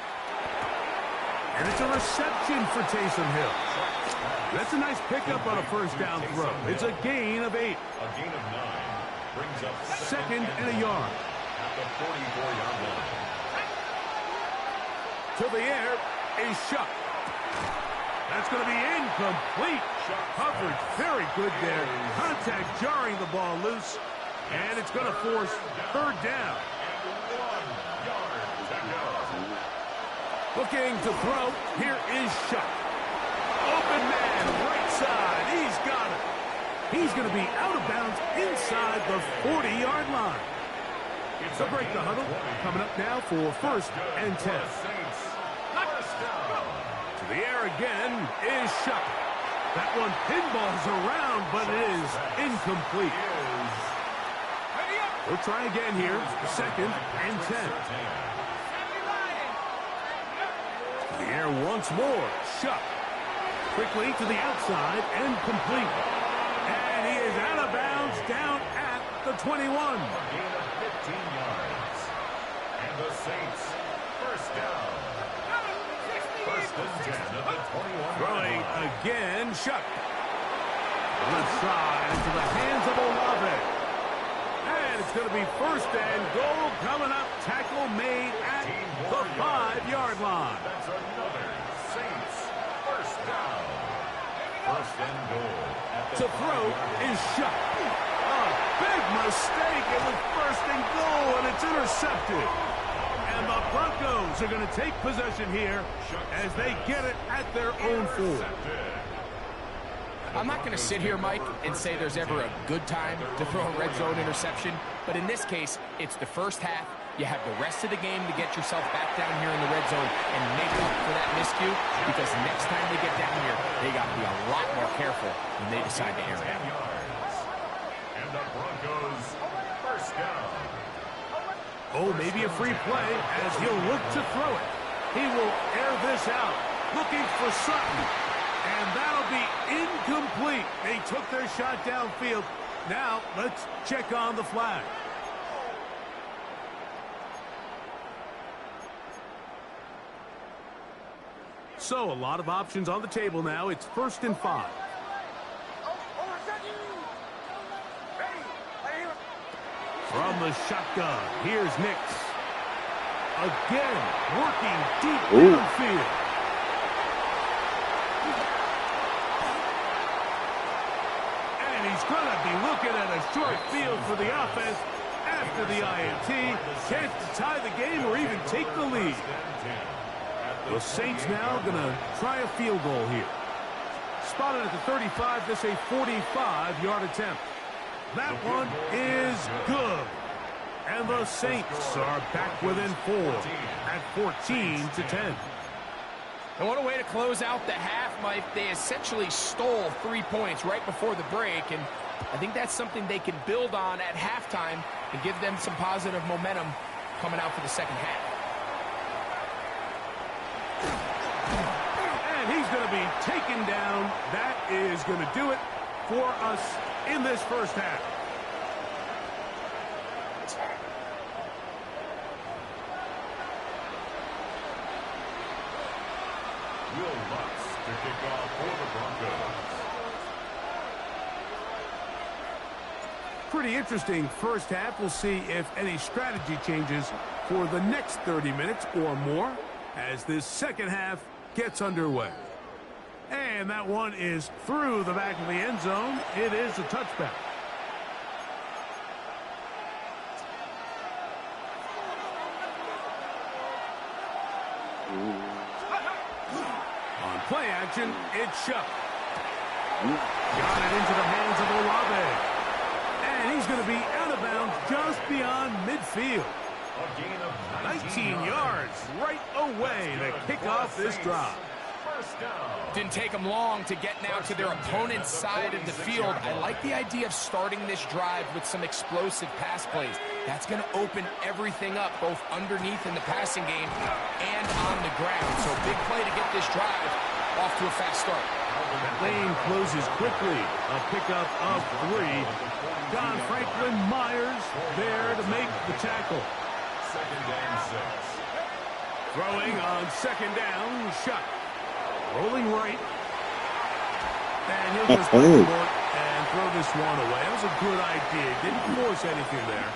And it's a reception for Taysom Hill. That's a nice pickup on a 1st down throw. It's a gain of 8. A gain of 9 brings up 2nd and a yard. At the 44-yard line. To the air is Shuck. That's going to be incomplete. Coverage very good there. Contact jarring the ball loose. And it's going to force 3rd down. Looking to throw. Here is Shuck. Open man, right side. He's got it. He's going to be out of bounds inside the 40-yard line. So break the huddle. Coming up now for 1st and 10. To the air again is Shuck. That one pinballs around, but it is incomplete. We'll try again here. 2nd and 10. To the air once more. Shuck. Quickly to the outside and complete. And he is out of bounds down at the 21. A gain of 15 yards. And the Saints, first down. First and 10 at the 21. Throwing again, Shuck. Left side into the hands of Olave. And it's going to be first and goal coming up. Tackle made at the 5-yard line. That's another Saints first down. First and goal. To throw is Shuck. A big mistake. It was first and goal, and it's intercepted. And the Broncos are going to take possession here as they get it at their own 4. I'm not going to sit here, Mike, and say there's ever a good time to throw a red zone interception, but in this case, it's the first half. You have the rest of the game to get yourself back down here in the red zone and make up for that miscue, because next time they get down here, they got to be a lot more careful when they decide to air it out. And the Broncos first down. Oh, maybe a free play as he'll look to throw it. He will air this out, looking for Sutton. And that'll be incomplete. They took their shot downfield. Now, let's check on the flag. So, a lot of options on the table now. It's first and 5. From the shotgun, here's Nix. Again, working deep downfield. And he's going to be looking at a short field for the offense after the INT. Chance to tie the game or even take the lead. The Saints now going to try a field goal here. Spotted at the 35, this a 45-yard attempt. That one is good. And the Saints are back within 4 at 14-10. And what a way to close out the half, Mike. They essentially stole 3 points right before the break, and I think that's something they can build on at halftime and give them some positive momentum coming out for the second half. And he's going to be taken down. That is going to do it for us in this first half. Will Lutz to kick off for the Broncos. Pretty interesting first half. We'll see if any strategy changes for the next 30 minutes or more as this second half gets underway. And that one is through the back of the end zone. It is a touchback. On play action, it's Shuck. Got it into the hands of Olave. And he's going to be out of bounds just beyond midfield. A gain of 19 yards right away to kick off this drive. First down. Didn't take them long to get now to their opponent's side of the field. I like the idea of starting this drive with some explosive pass plays. That's going to open everything up, both underneath in the passing game and on the ground. So big play to get this drive off to a fast start. That lane closes quickly. A pickup of 3. Don Franklin Myers there to make the tackle. Second and 6. Throwing on second down, Shuck. Rolling right. And he'll just and throw this one away. That was a good idea. Didn't force anything there.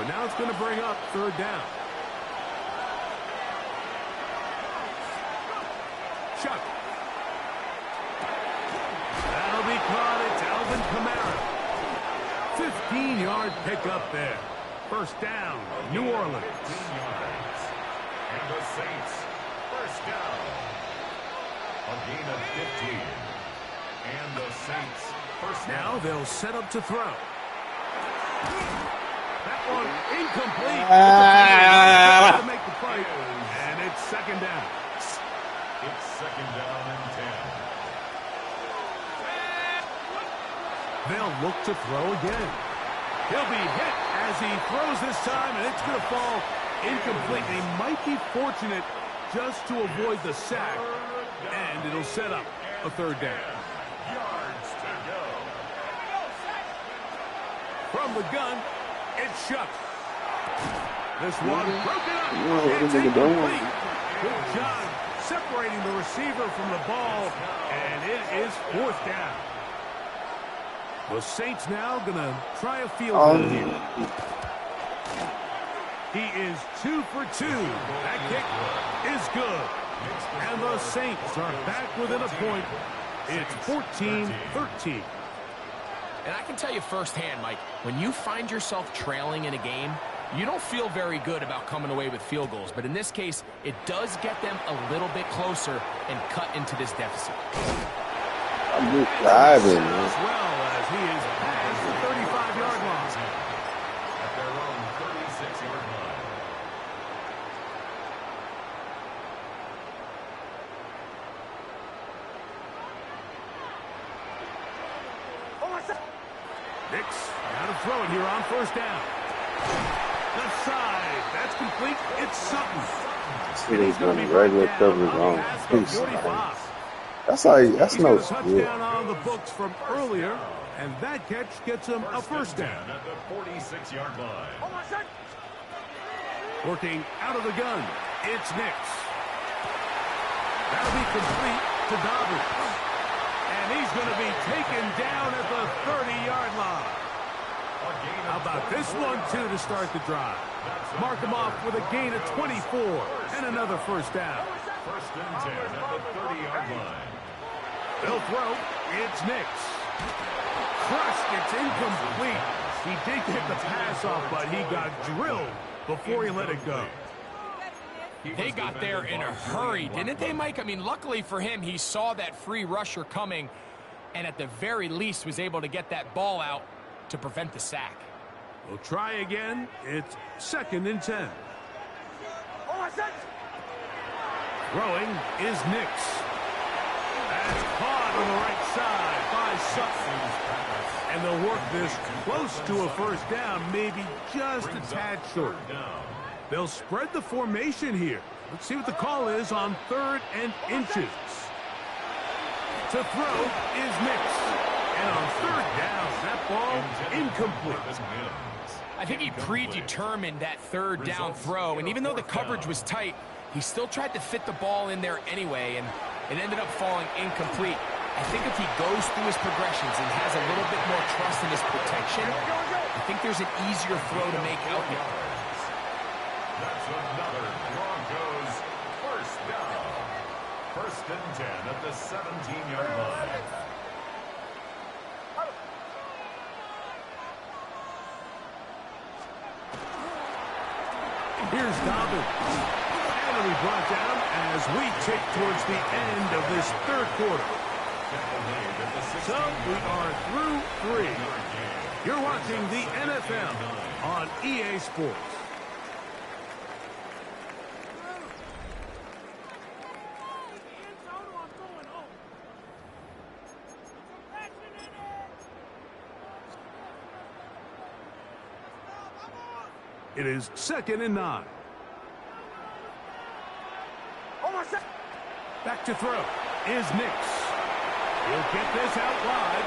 But now it's going to bring up third down. Shuck. That'll be caught. It's Alvin Kamara. 15-yard pickup there. First down, New Orleans. 15 yards. And the Saints, first down. A gain of 15. And the Saints, first down. Now they'll set up to throw. That one incomplete. To make the play. And it's second down. It's second down and 10. They'll look to throw again. He'll be hit as he throws this time, and it's going to fall incomplete. They might be fortunate just to avoid the sack, and it'll set up a third down. Yards to go. From the gun, it's Shuck. This one broken up. what It's is it doing? incomplete. Good job separating the receiver from the ball, and it is fourth down. The Saints now going to try a field goal here. He is 2 for 2. That kick is good. And the Saints are back within a point. It's 14-13. And I can tell you firsthand, Mike, when you find yourself trailing in a game, you don't feel very good about coming away with field goals. But in this case, it does get them a little bit closer and cut into this deficit. I'm just driving, man. As well as he is past the 35-yard line. At their own 36-yard line. Nix, now to throw it here on first down. Left side, that's complete. It's Sutton. See, they doing regular coverage on. That's He's no got a good. touchdown on the books from earlier, and that catch gets him a first down. At the 46-yard line. Working out of the gun, it's Nix. That'll be complete to Dobbins. And he's going to be taken down at the 30-yard line. How about this one, too, to start the drive? Mark him off with a gain of 24 and another first down. First and 10 at the 30-yard line. They'll throw. It's Nix. Crushed. It's incomplete. He did get the pass off, but he got drilled before he let it go. They got there in a hurry, didn't they, Mike? I mean, luckily for him, he saw that free rusher coming and at the very least was able to get that ball out to prevent the sack. We'll try again. It's 2nd and 10. Throwing is Nix. That's caught on the right side by Sutton. And they'll work this close to a first down, maybe just a tad short. They'll spread the formation here. Let's see what the call is on 3rd and inches. To throw is Nix. And on 3rd down, that ball incomplete. I think he predetermined that 3rd down throw, and even though the coverage was tight, he still tried to fit the ball in there anyway, and it ended up falling incomplete. I think if he goes through his progressions and has a little bit more trust in his protection, I think there's an easier throw to make out there. That's another Broncos first down. First and 10 at the 17-yard line. Here's Dobbins. And he'll be brought down as we tick towards the end of this 3rd quarter. So we are through 3. You're watching the NFL on EA Sports. It is 2nd and 9. Back to throw is Nix. He'll get this out wide.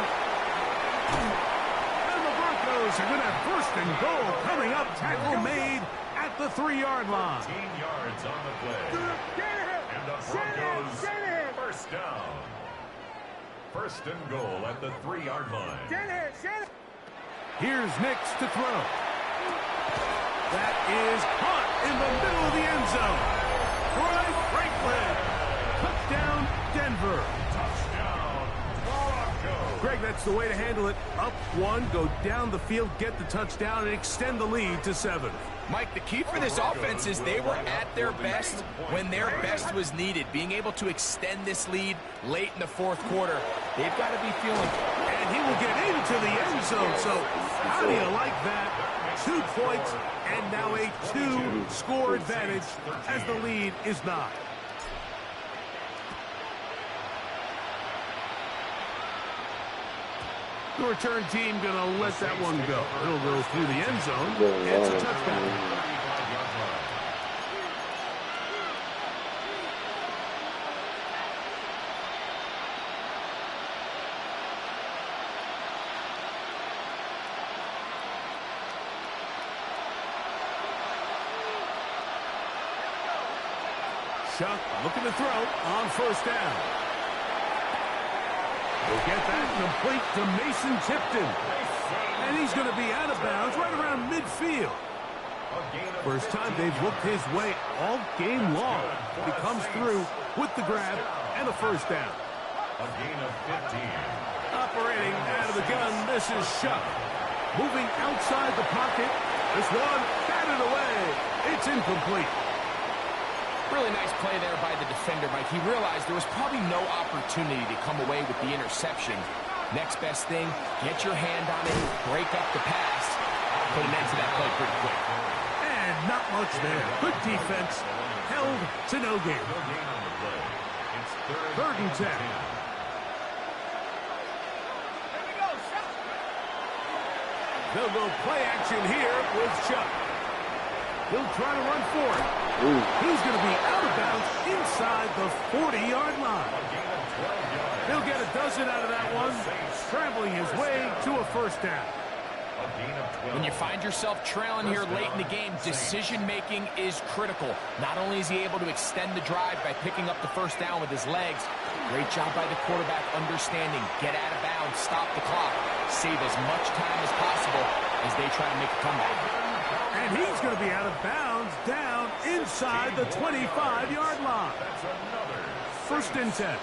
And the Broncos are going to have 1st and goal coming up. Tackle made at the 3-yard line. 15 yards on the play. And the Broncos first down. 1st and goal at the 3-yard line. Here's Nix to throw. That is caught in the middle of the end zone. Troy Franklin. Touchdown, Denver. Touchdown, Broncos. Greg, that's the way to handle it. Up 1, go down the field, get the touchdown, and extend the lead to 7. Mike, the key for this offense is they were at their best when their best was needed. Being able to extend this lead late in the 4th quarter, they've got to be feeling it. And he will get into the end zone. So how do you like that? 2 points and now a 2-score advantage as the lead is 9. The return team going to let that one go. It'll go through the end zone. It's a touchdown. Chuck looking to throw on first down. We'll get that complete to Mason Tipton. And he's going to be out of bounds right around midfield. First time they've looked his way all game long. He comes through with the grab and a first down. A gain of 15. Operating out of the gun, this is Shuck. Moving outside the pocket. This one batted away. It's incomplete. Really nice play there by the defender, Mike. He realized there was probably no opportunity to come away with the interception. Next best thing, get your hand on it, break up the pass, put an end to that play pretty quick. And not much there. Good defense. Held to no gain. It's Third and 10. They'll go play action here with Chuck. He'll try to run for it. He's going to be out of bounds inside the 40-yard line. He'll get a dozen out of that one, scrambling his way to a first down. When you find yourself trailing here late in the game, decision-making is critical. Not only is he able to extend the drive by picking up the first down with his legs, great job by the quarterback understanding, get out of bounds, stop the clock, save as much time as possible as they try to make a comeback. And he's going to be out of bounds down inside the 25-yard line. First and 10.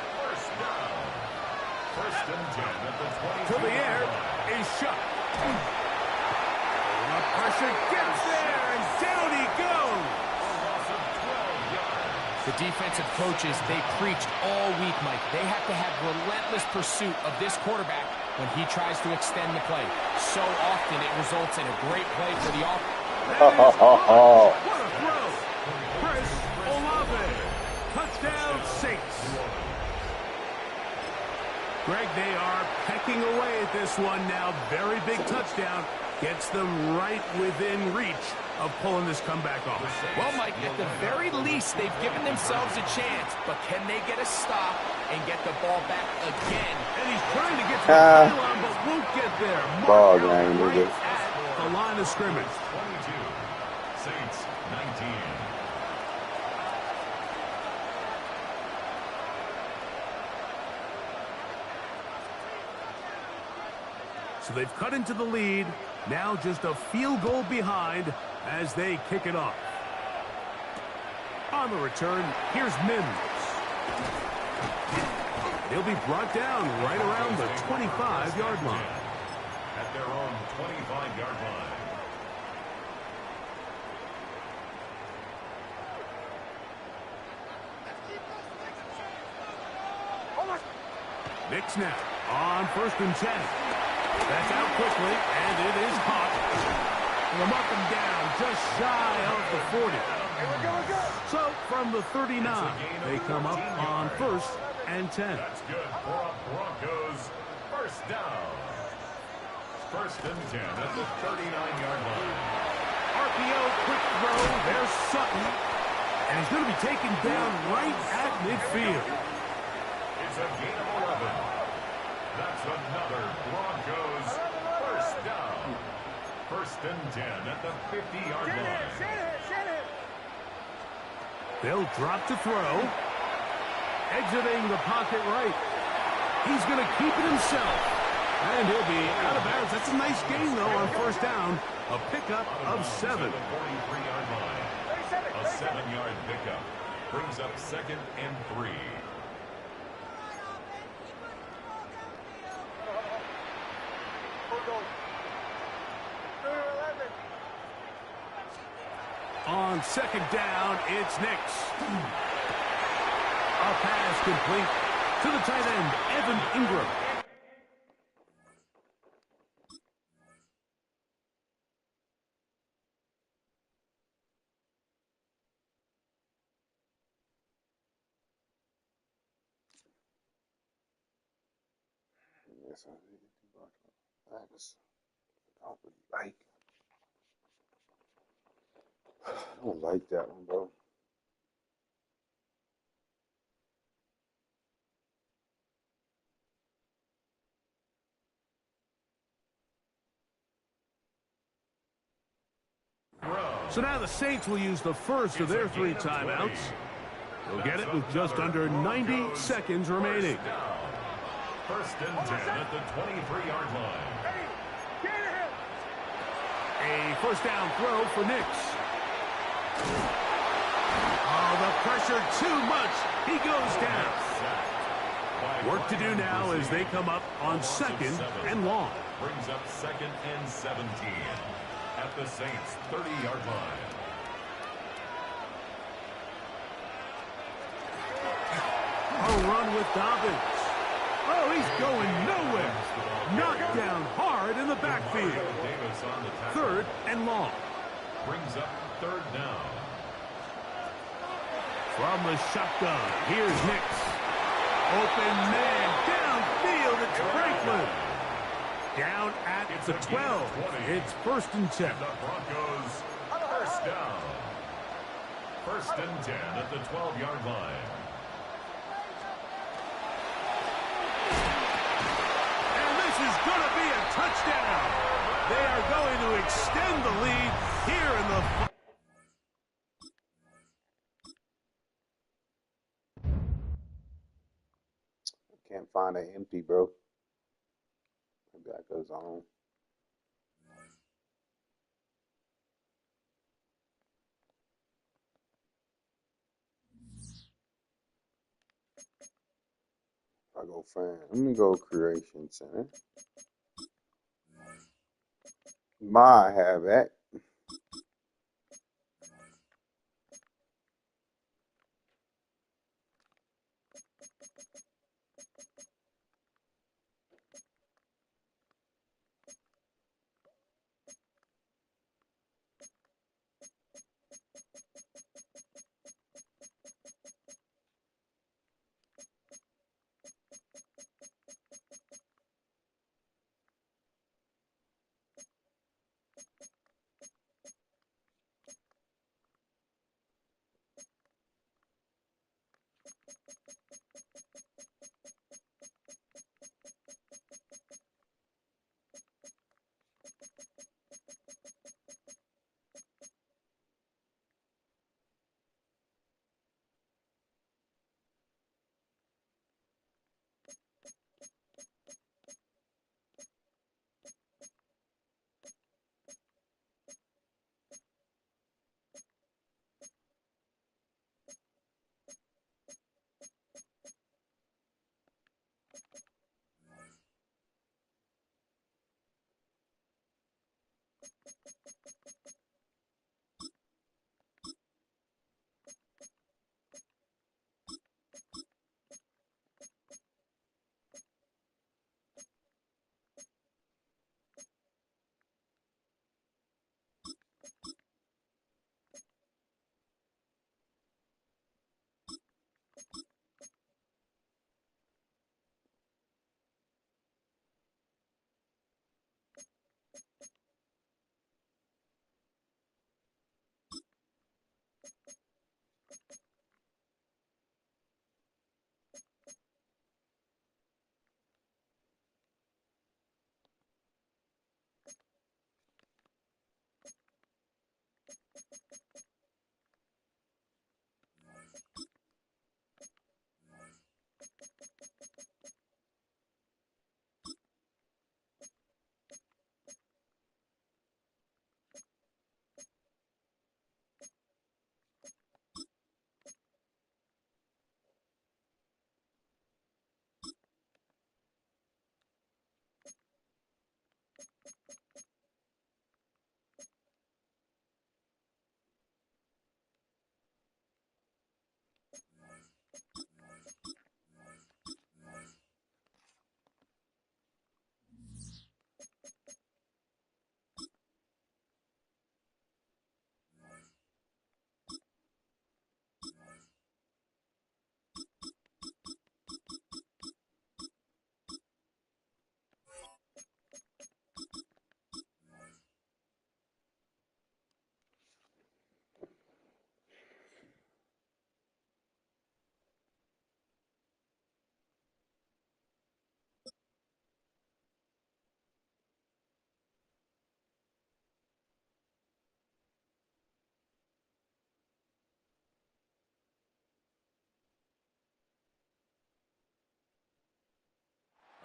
First and 10 at the 20. To the air is Shuck. The pressure gets there, and down he goes. The defensive coaches, they preached all week, Mike. They have to have relentless pursuit of this quarterback when he tries to extend the play. So often it results in a great play for the offense. What a throw. Chris Olave. Touchdown, Saints. Greg, they are pecking away at this one now. Very big touchdown. Gets them right within reach of pulling this comeback off. Well, Mike, at the very least, they've given themselves a chance. But can they get a stop and get the ball back again? And he's trying to get to the pylon, but won't get there. Ball Marked out game, right nigga. at the line of scrimmage. 22. Saints 19. So they've cut into the lead. Now just a field goal behind as they kick it off. On the return, here's Mims. He'll be brought down right around the 25-yard line. At their own 25-yard line. Nick snap on first and 10. That's out quickly, and it is caught. They'll mark him down just shy of the 40. So from the 39, they come up on first and 10. That's good for a Broncos first down. First and 10 at the 39-yard line. RPO, quick throw. There's Sutton. And he's going to be taken down right at midfield. It's a gain of 11. That's another Broncos first down. First and 10 at the 50-yard line. They'll drop to throw. Exiting the pocket right. He's going to keep it himself. And he'll be out of bounds. That's a nice gain, though, on first down. A pickup of 7. The 43-yard line. A 7-yard pickup. Brings up second and 3. On second down, it's Nix. A pass complete to the tight end, Evan Ingram. Yes, I need to do Thanks. I don't really like. I don't like that one, bro. So now the Saints will use the first of their 3 timeouts. He'll get it with just under 90 seconds remaining. First and 10 at the 23-yard line. A first down throw for Nix. Oh, the pressure too much. He goes down. Work to do now as they come up on second and long. Brings up second and 17 at the Saints' 30-yard line. A run with Dobbins. Oh, he's going nowhere. Knocked down hard in the backfield. Third and long. Brings up third down. From the shotgun, here's Nix. Open man, downfield, it's Franklin. Down at the 12. It's first and 10. The Broncos, first down. First and 10 at the 12-yard line. Is going to be a touchdown. They are going to extend the lead here in the... Can't find an empty, bro. Maybe that goes on. I go fan. Let me go Creation Center. Might have that.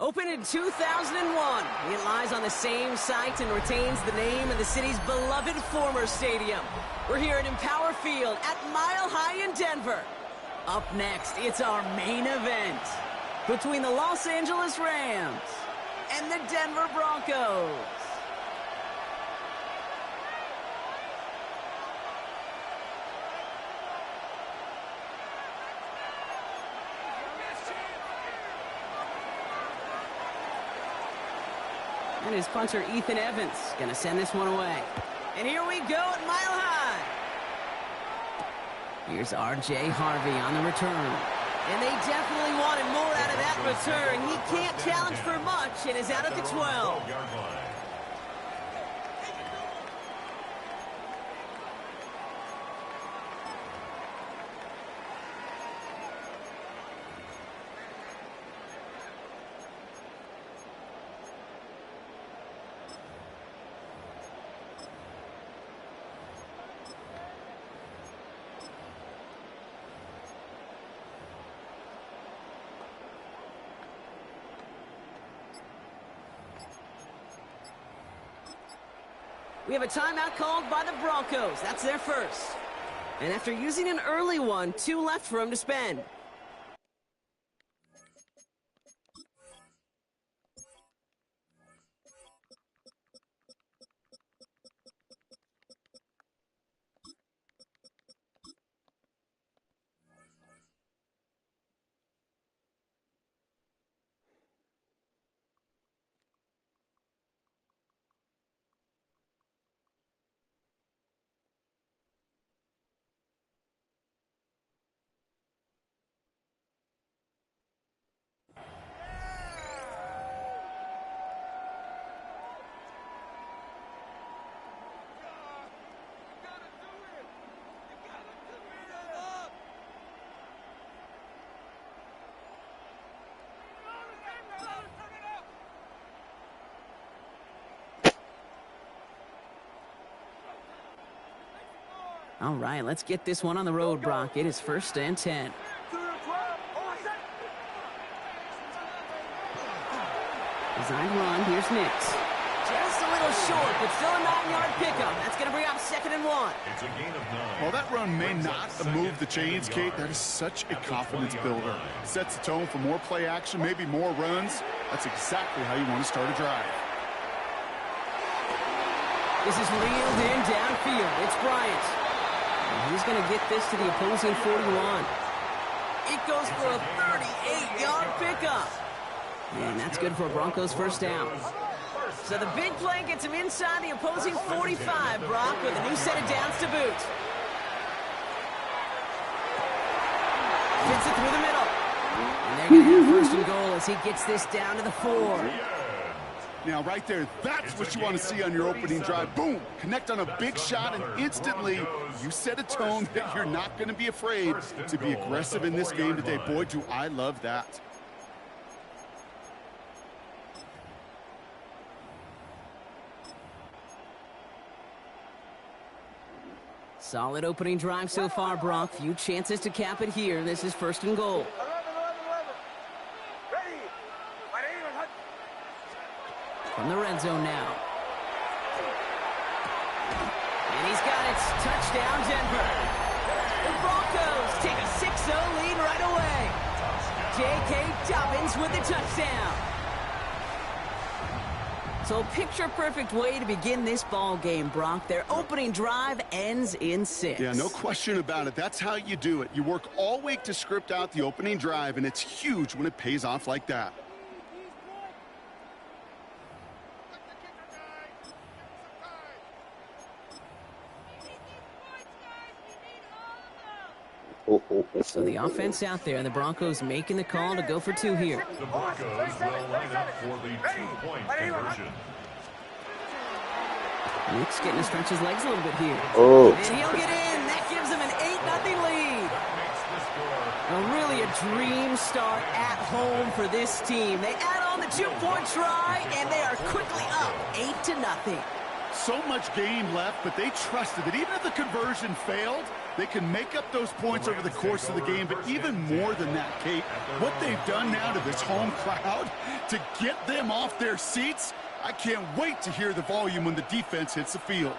Opened in 2001, it lies on the same site and retains the name of the city's beloved former stadium. We're here at Empower Field at Mile High in Denver. Up next, it's our main event between the Los Angeles Rams and the Denver Broncos. And his punter, Ethan Evans, going to send this one away. And here we go at Mile High. Here's R.J. Harvey on the return. And they definitely wanted more out of that return. He can't challenge for much and is out at the 12. We have a timeout called by the Broncos. That's their first. And after using an early one, 2 left for him to spend. All right, let's get this one on the road, Brock. It is 1st and 10. Design run, here's Nix. Just a little short, but still a 9-yard pickup. That's going to bring up 2nd and 1. It's a gain of 9. While that run may not move the chains, Kate, that is such a confidence builder. Sets the tone for more play action, maybe more runs. That's exactly how you want to start a drive. This is reeled in downfield. It's Bryant. And he's going to get this to the opposing 41. It goes for a 38-yard pickup. And that's good for a Broncos 1st down. So the big play gets him inside the opposing 45, Brock, with a new set of downs to boot. Fits it through the middle. And they're going to have 1st and goal as he gets this down to the 4. Now, right there, that's what you want to see on your opening drive. Boom! Connect on a big shot, and instantly you set a tone that you're not going to be afraid to be aggressive in this game today. Boy, do I love that. Solid opening drive so far, Brock. Few chances to cap it here. This is 1st and goal. 11. Ready. From the red zone now. And he's got it. Touchdown, Denver. The Broncos take a 6-0 lead right away. J.K. Dobbins with the touchdown. So a picture-perfect way to begin this ball game, Brock. Their opening drive ends in 6. Yeah, no question about it. That's how you do it. You work all week to script out the opening drive, and it's huge when it pays off like that. So the offense out there, and the Broncos making the call to go for 2 here. The Broncos will line up for the 2-point conversion. Nick's getting to stretch his legs a little bit here. Oh. And he'll get in. That gives him an 8-0 lead. Really a dream start at home for this team. They add on the 2-point try, and they are quickly up 8-0. So much game left, but they trusted that even if the conversion failed, They can make up those points over the course of the game, but even more than that, Kate, what they've done now to this home crowd to get them off their seats, I can't wait to hear the volume when the defense hits the field.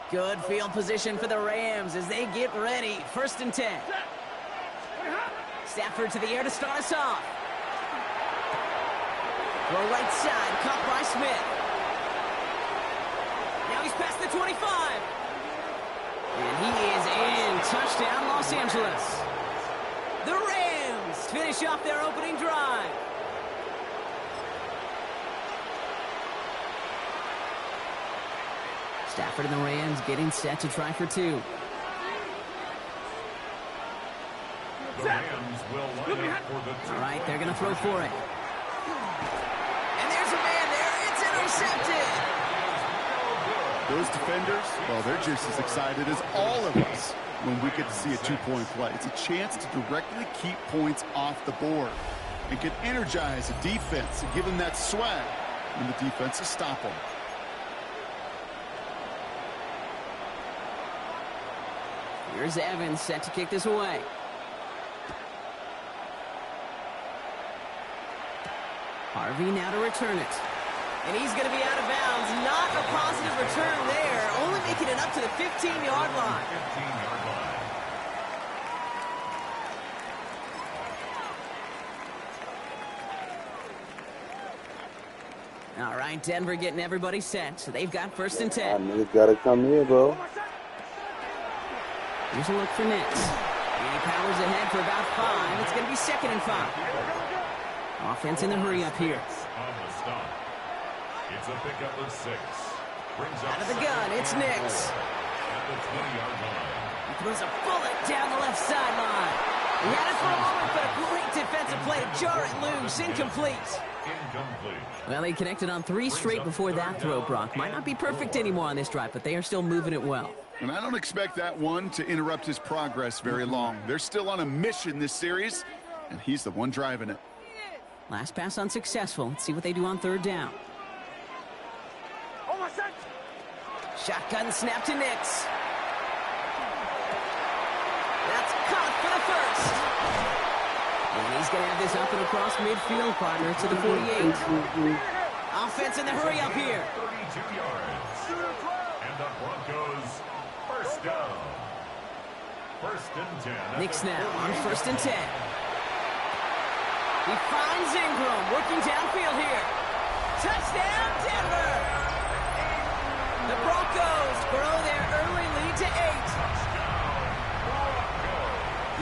Good field position for the Rams as they get ready. 1st and 10. Stafford to the air to start us off. Throw right side, caught by Smith. Now he's past the 25. And he is in. Touchdown, Los Angeles. The Rams finish off their opening drive. Stafford and the Rams getting set to try for 2. The Rams will line up for the 2. All right, they're going to throw for it. And there's a man there. It's intercepted. Those defenders, well, they're just as excited as all of us when we get to see a 2-point play. It's a chance to directly keep points off the board and can energize the defense and give them that swag when the defense is stop them. Here's Evans set to kick this away. Harvey now to return it. And he's going to be out of bounds. Not a positive return there. Only making it up to the 15-yard line. 15-yard line. All right, Denver getting everybody set. So they've got 1st and 10. Niggas gotta come here, bro. Here's a look for Nix. And he powers ahead for about 5. It's going to be 2nd and 5. Offense in the hurry up here. On the stop. It's a pickup of 6. Brings up Out of the gun, it's Nix. at the 20-yard line. He throws a bullet down the left sideline. He had it for a moment, but a great defensive play to jar it loose. Incomplete. Incomplete. Well, he connected on 3 straight before that throw, Brock. Might not be perfect anymore on this drive, but they are still moving it well. And I don't expect that one to interrupt his progress very long. They're still on a mission this series, and he's the one driving it. Last pass unsuccessful. Let's see what they do on 3rd down. Shotgun snap to Nix. That's caught for the 1st. And he's going to have this up and across midfield, partner, to the 48. Offense in the hurry up here. 32 yards. And the Broncos, 1st down. 1st and 10. Nix now on 1st and 10. He finds Ingram working downfield here. Touchdown, Denver! The Broncos grow their early lead to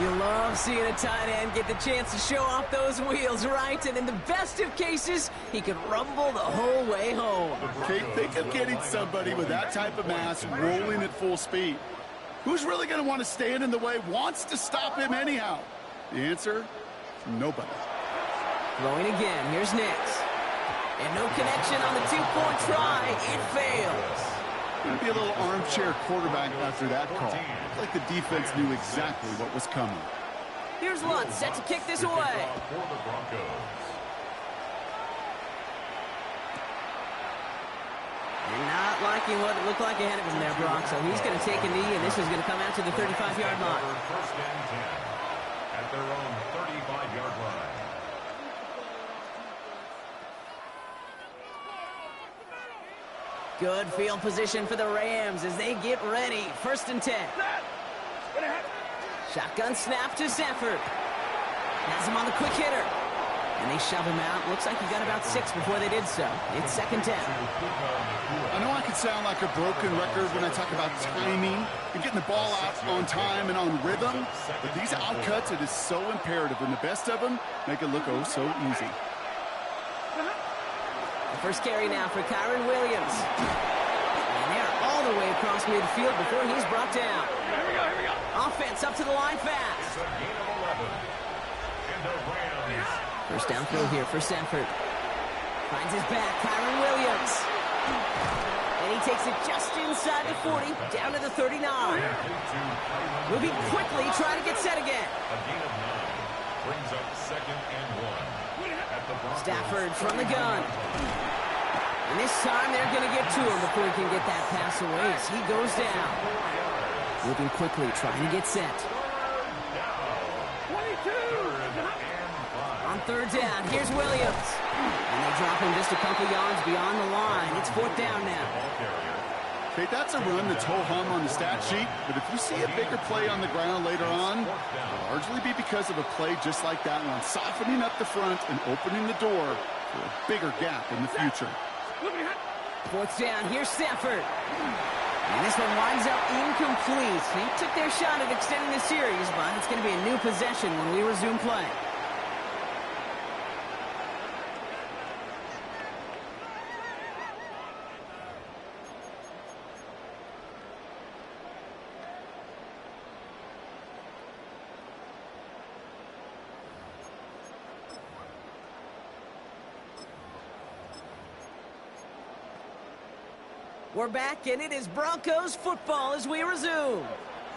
8. You love seeing a tight end get the chance to show off those wheels, right? And in the best of cases, he could rumble the whole way home. Kate, think of getting somebody with that type of mass rolling at full speed. Who's really going to want to stand in the way, wants to stop him anyhow? The answer, nobody. Throwing again, here's Nix. And no connection on the 2-point try. It fails. Going to be a little armchair quarterback after that call. It's like the defense knew exactly what was coming. Here's Lutz set to kick this away. For the Broncos. And not liking what it looked like ahead of him there, Brock. So he's going to take a knee, and this is going to come out to the 35-yard line. 1st and 10 at their own 35-yard line. Good field position for the Rams as they get ready. 1st and 10. Shotgun snap to Stafford. Has him on the quick hitter. And they shove him out. Looks like he got about 6 before they did so. It's 2nd 10. I know I could sound like a broken record when I talk about timing and getting the ball out on time and on rhythm, but these outcuts, it is so imperative, and the best of them make it look oh so easy. The first carry now for Kyren Williams. And they're all the way across midfield before he's brought down. Here we go. Offense up to the line fast. First down throw here for Stafford. Finds his back, Kyren Williams. And he takes it just inside the 40, down to the 39. Moving quickly, trying to get set again. A gain of 9 brings up 2nd and 1 at Stafford from the gun. And this time they're going to get to him before he can get that pass away as he goes down. Moving quickly, trying to get set. On third down, here's Williams. And they drop him just a couple yards beyond the line. It's fourth down now. Okay, that's a run that's ho-hum on the stat sheet, but if you see a bigger play on the ground later on, it'll largely be because of a play just like that one, softening up the front and opening the door for a bigger gap in the future. Fourth down, here's Stafford. And this one winds up incomplete. He took their shot at extending the series, but it's going to be a new possession when we resume play. We're back, and it is Broncos football as we resume.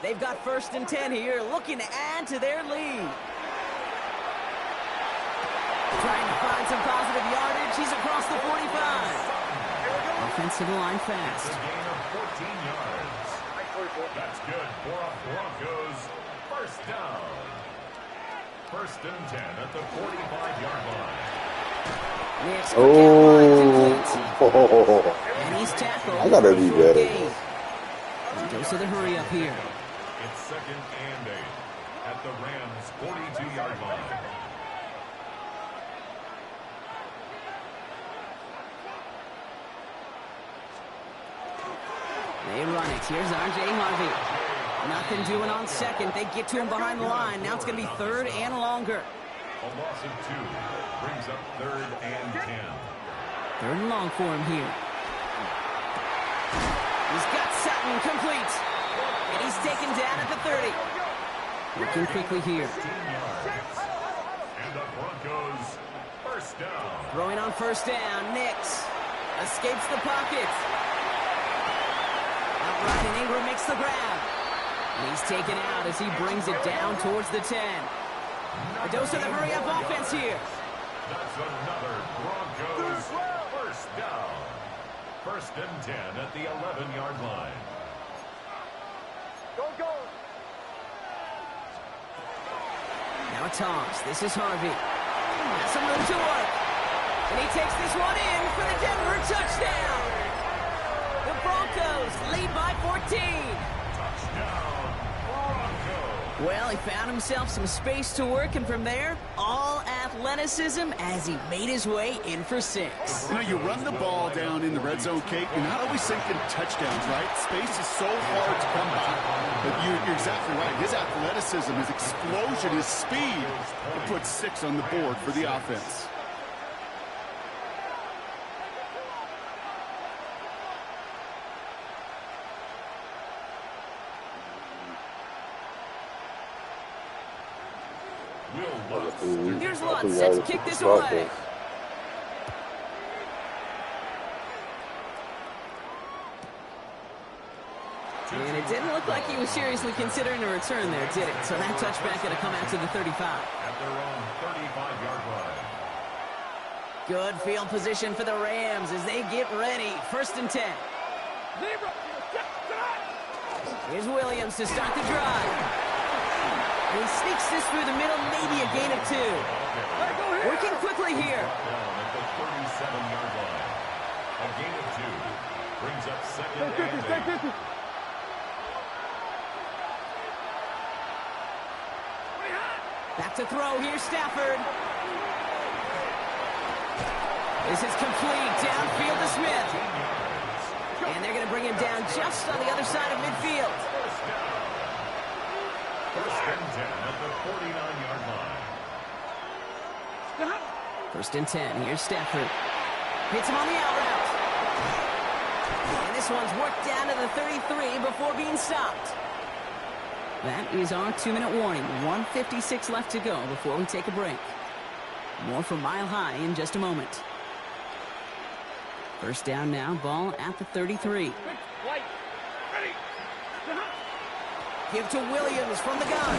They've got 1st and 10 here, looking to add to their lead. Trying to find some positive yardage. He's across the 45. Offensive line fast. Gain of 14 yards. That's good for a Broncos first down. 1st and 10 at the 45-yard line. Next, Oh, and he's tackled. I gotta be better. And goes to the hurry up here. It's 2nd and 8 at the Rams' 42-yard line. They run it. Here's R.J. Harvey. Nothing doing on second. They get to him behind the line. Now it's going to be 3rd and longer. A loss of 2 brings up 3rd and 10. 3rd and long for him here. He's got Sutton complete. And he's taken down at the 30. Looking quickly here. 15 yards. And the Broncos first down. Throwing on 1st down. Nix escapes the pocket. Outright, and Ingram makes the grab. And he's taken out as he brings it down towards the 10. A dose of the hurry-up offense here. That's another Broncos first down. 1st and 10 at the 11-yard line. Go, go. Now a toss. This is Harvey. Has some room to work. And he takes this one in for the Denver touchdown. The Broncos lead by 14. Touchdown, Broncos. Well, he found himself some space to work, and from there, all athleticism as he made his way in for 6. You know, you run the ball down in the red zone, Kate, you're not always thinking touchdowns, right? Space is so hard to come by. But you're exactly right. His athleticism, his explosion, his speed, he puts 6 on the board for the offense. Here's Lutz set to kick this away. And it didn't look like he was seriously considering a return there, did it? So that touchback going to come out to the 35. At their own 35-yard line. Good field position for the Rams as they get ready. 1st and 10. Here's Williams to start the drive. And he sneaks this through the middle, maybe a gain of 2. Working quickly here. Down at the 37-yard line. A gain of 2 brings up 2nd and 8. Back to throw. Here's Stafford. This is complete. Downfield to Smith. And they're going to bring him down just on the other side of midfield. First and 10 at the 49-yard line. 1st and 10. Here's Stafford. Hits him on the out route. And this one's worked down to the 33 before being stopped. That is our 2-minute warning. 1:56 left to go before we take a break. More from Mile High in just a moment. 1st down now. Ball at the 33. Give to Williams from the gun.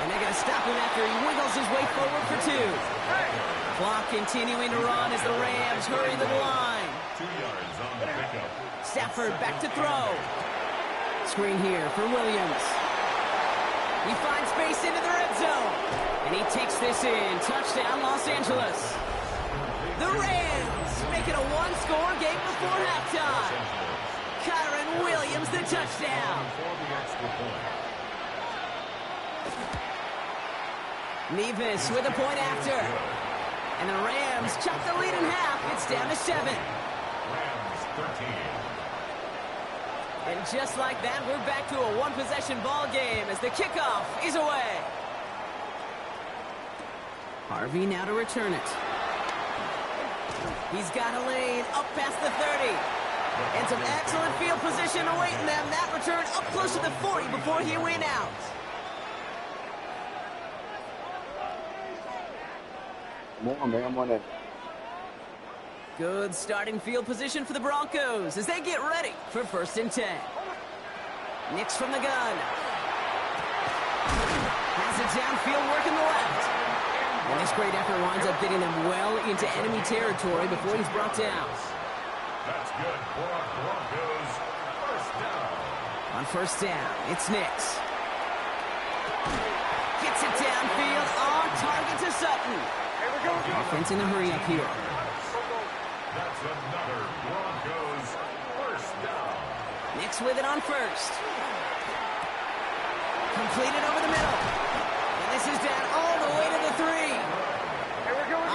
And they're going to stop him after he wiggles his way forward for 2. Clock continuing to run as the Rams hurry to the line. 2 yards on the pickup. Stafford back to throw. Screen here for Williams. He finds space into the red zone. And he takes this in. Touchdown, Los Angeles. The Rams make it a one-score game before halftime. Kyron Williams, the touchdown. For the extra point. Nevis with a point after. And the Rams chop the lead in half. It's down to 7. Rams 13. And just like that, we're back to a one-possession ball game as the kickoff is away. Harvey now to return it. He's got a lane up past the 30. And some excellent field position awaiting them. That return up close to the 40 before he went out. Come on, man. Want to Good starting field position for the Broncos as they get ready for 1st and 10. Nix from the gun. Has it downfield working the left. And this great effort winds up getting them well into enemy territory before he's brought down. That's good for Broncos. 1st down. On 1st down, it's Nix. Gets it downfield on target to Sutton. Offense in a hurry up here. That's another Broncos 1st down. Nix with it on 1st. Completed over the middle. And this is down all the way to the 3.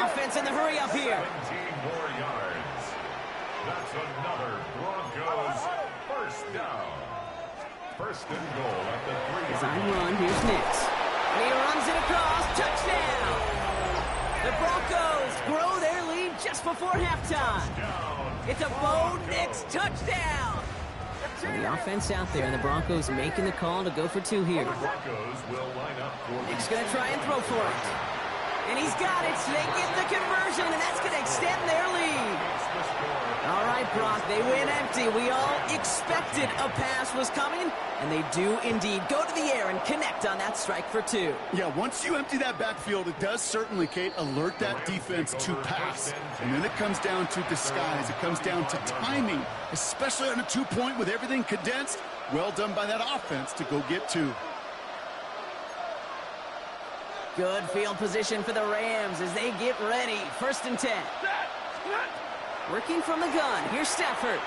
Offense in the hurry up here. 17 more yards. That's another Broncos 1st down. 1st and goal at the 3. Design run, here's Nix. And he runs it across, touchdown! The Broncos grow their lead just before halftime. It's a Bo Nix touchdown! So the offense out there, and the Broncos making the call to go for 2 here. Broncos will line up for Nick's going to try and throw for it. And he's got it. They get the conversion, and that's going to extend their lead. All right, Brock, they win empty. We all expected a pass was coming, and they do indeed go to the air and connect on that strike for 2. Yeah, once you empty that backfield, it does certainly, Kate, alert that defense to pass. And then it comes down to disguise. It comes down to timing, especially on a 2-point with everything condensed. Well done by that offense to go get 2. Good field position for the Rams as they get ready. 1st and 10. Working from the gun. Here's Stafford.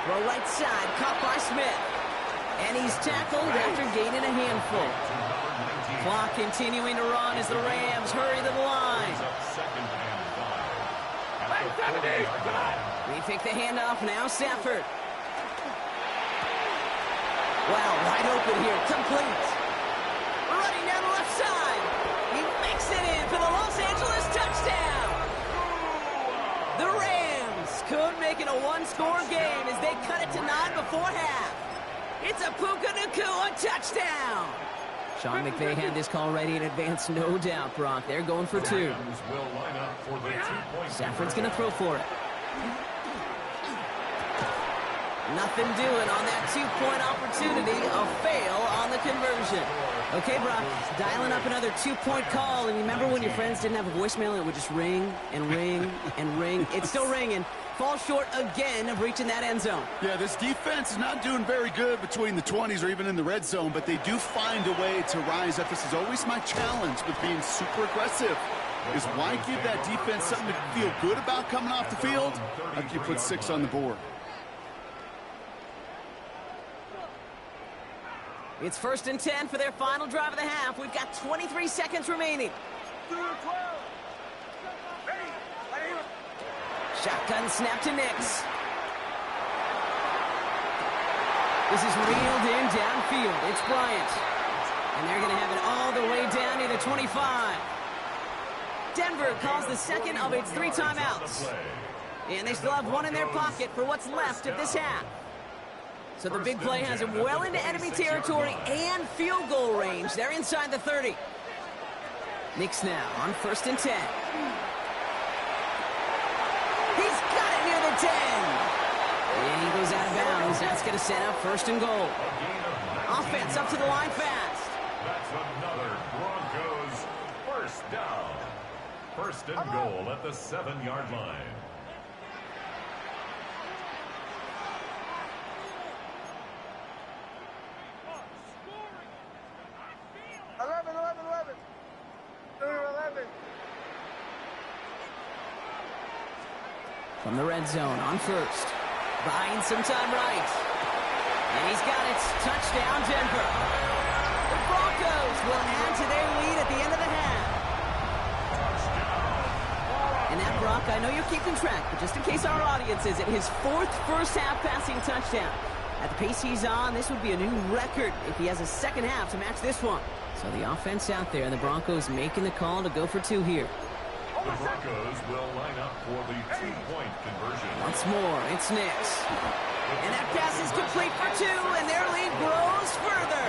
Throw right side, caught by Smith. And he's tackled after gaining a handful. Clock continuing to run as the Rams hurry to the line. We take the handoff now, Stafford. Wow, wide open here, complete. Running down the left side. He makes it in for the Los Angeles touchdown. The Rams could make it a one-score game as they cut it to 9 before half. It's a Puka Nacua touchdown. Sean McVay had this call ready in advance, no doubt, Brock. They're going for 2. Stafford's going to throw for it. Nothing doing on that 2-point opportunity. A fail on the conversion. Okay, Brock, dialing up another 2-point call. And remember when your friends didn't have a voicemail and it would just ring and ring and ring? It's still ringing. Fall short again of reaching that end zone. Yeah, this defense is not doing very good between the 20s or even in the red zone, but they do find a way to rise up. This is always my challenge with being super aggressive, is why give that defense something to feel good about coming off the field after you put 6 on the board. It's 1st and 10 for their final drive of the half. We've got 23 seconds remaining. Shotgun snap to Nix. This is reeled in downfield. It's Bryant. And they're going to have it all the way down near the 25. Denver calls the second of its 3 timeouts. And they still have 1 in their pocket for what's left of this half. So the big play has him well into enemy territory and field goal range. They're inside the 30. Nix now on 1st and 10. He's got it near the 10. And he goes out of bounds. That's going to set up 1st and goal. Offense up to the line fast. That's another Broncos 1st down. First and goal at the 7-yard line. From the red zone on first. Buying some time right. And he's got it. Touchdown, Denver. The Broncos will add to their lead at the end of the half. And that, Brock, I know you're keeping track, but just in case our audience isn't, his 4th first-half passing touchdown. At the pace he's on, this would be a new record if he has a second half to match this one. So the offense out there, and the Broncos making the call to go for 2 here. The Broncos will line up for the 2-point conversion. Once more, it's Nix. And that pass is complete for 2, and their lead grows further.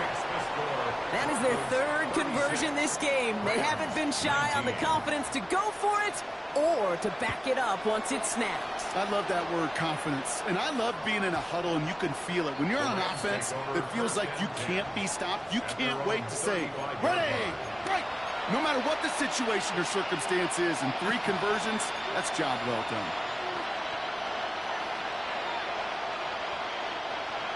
That is their 3rd conversion this game. They haven't been shy on the confidence to go for it or to back it up once it's snapped. I love that word, confidence. And I love being in a huddle and you can feel it. When you're on offense, it feels like you can't be stopped. You can't wait to say, ready, break. No matter what the situation or circumstance is, in 3 conversions, that's job well done.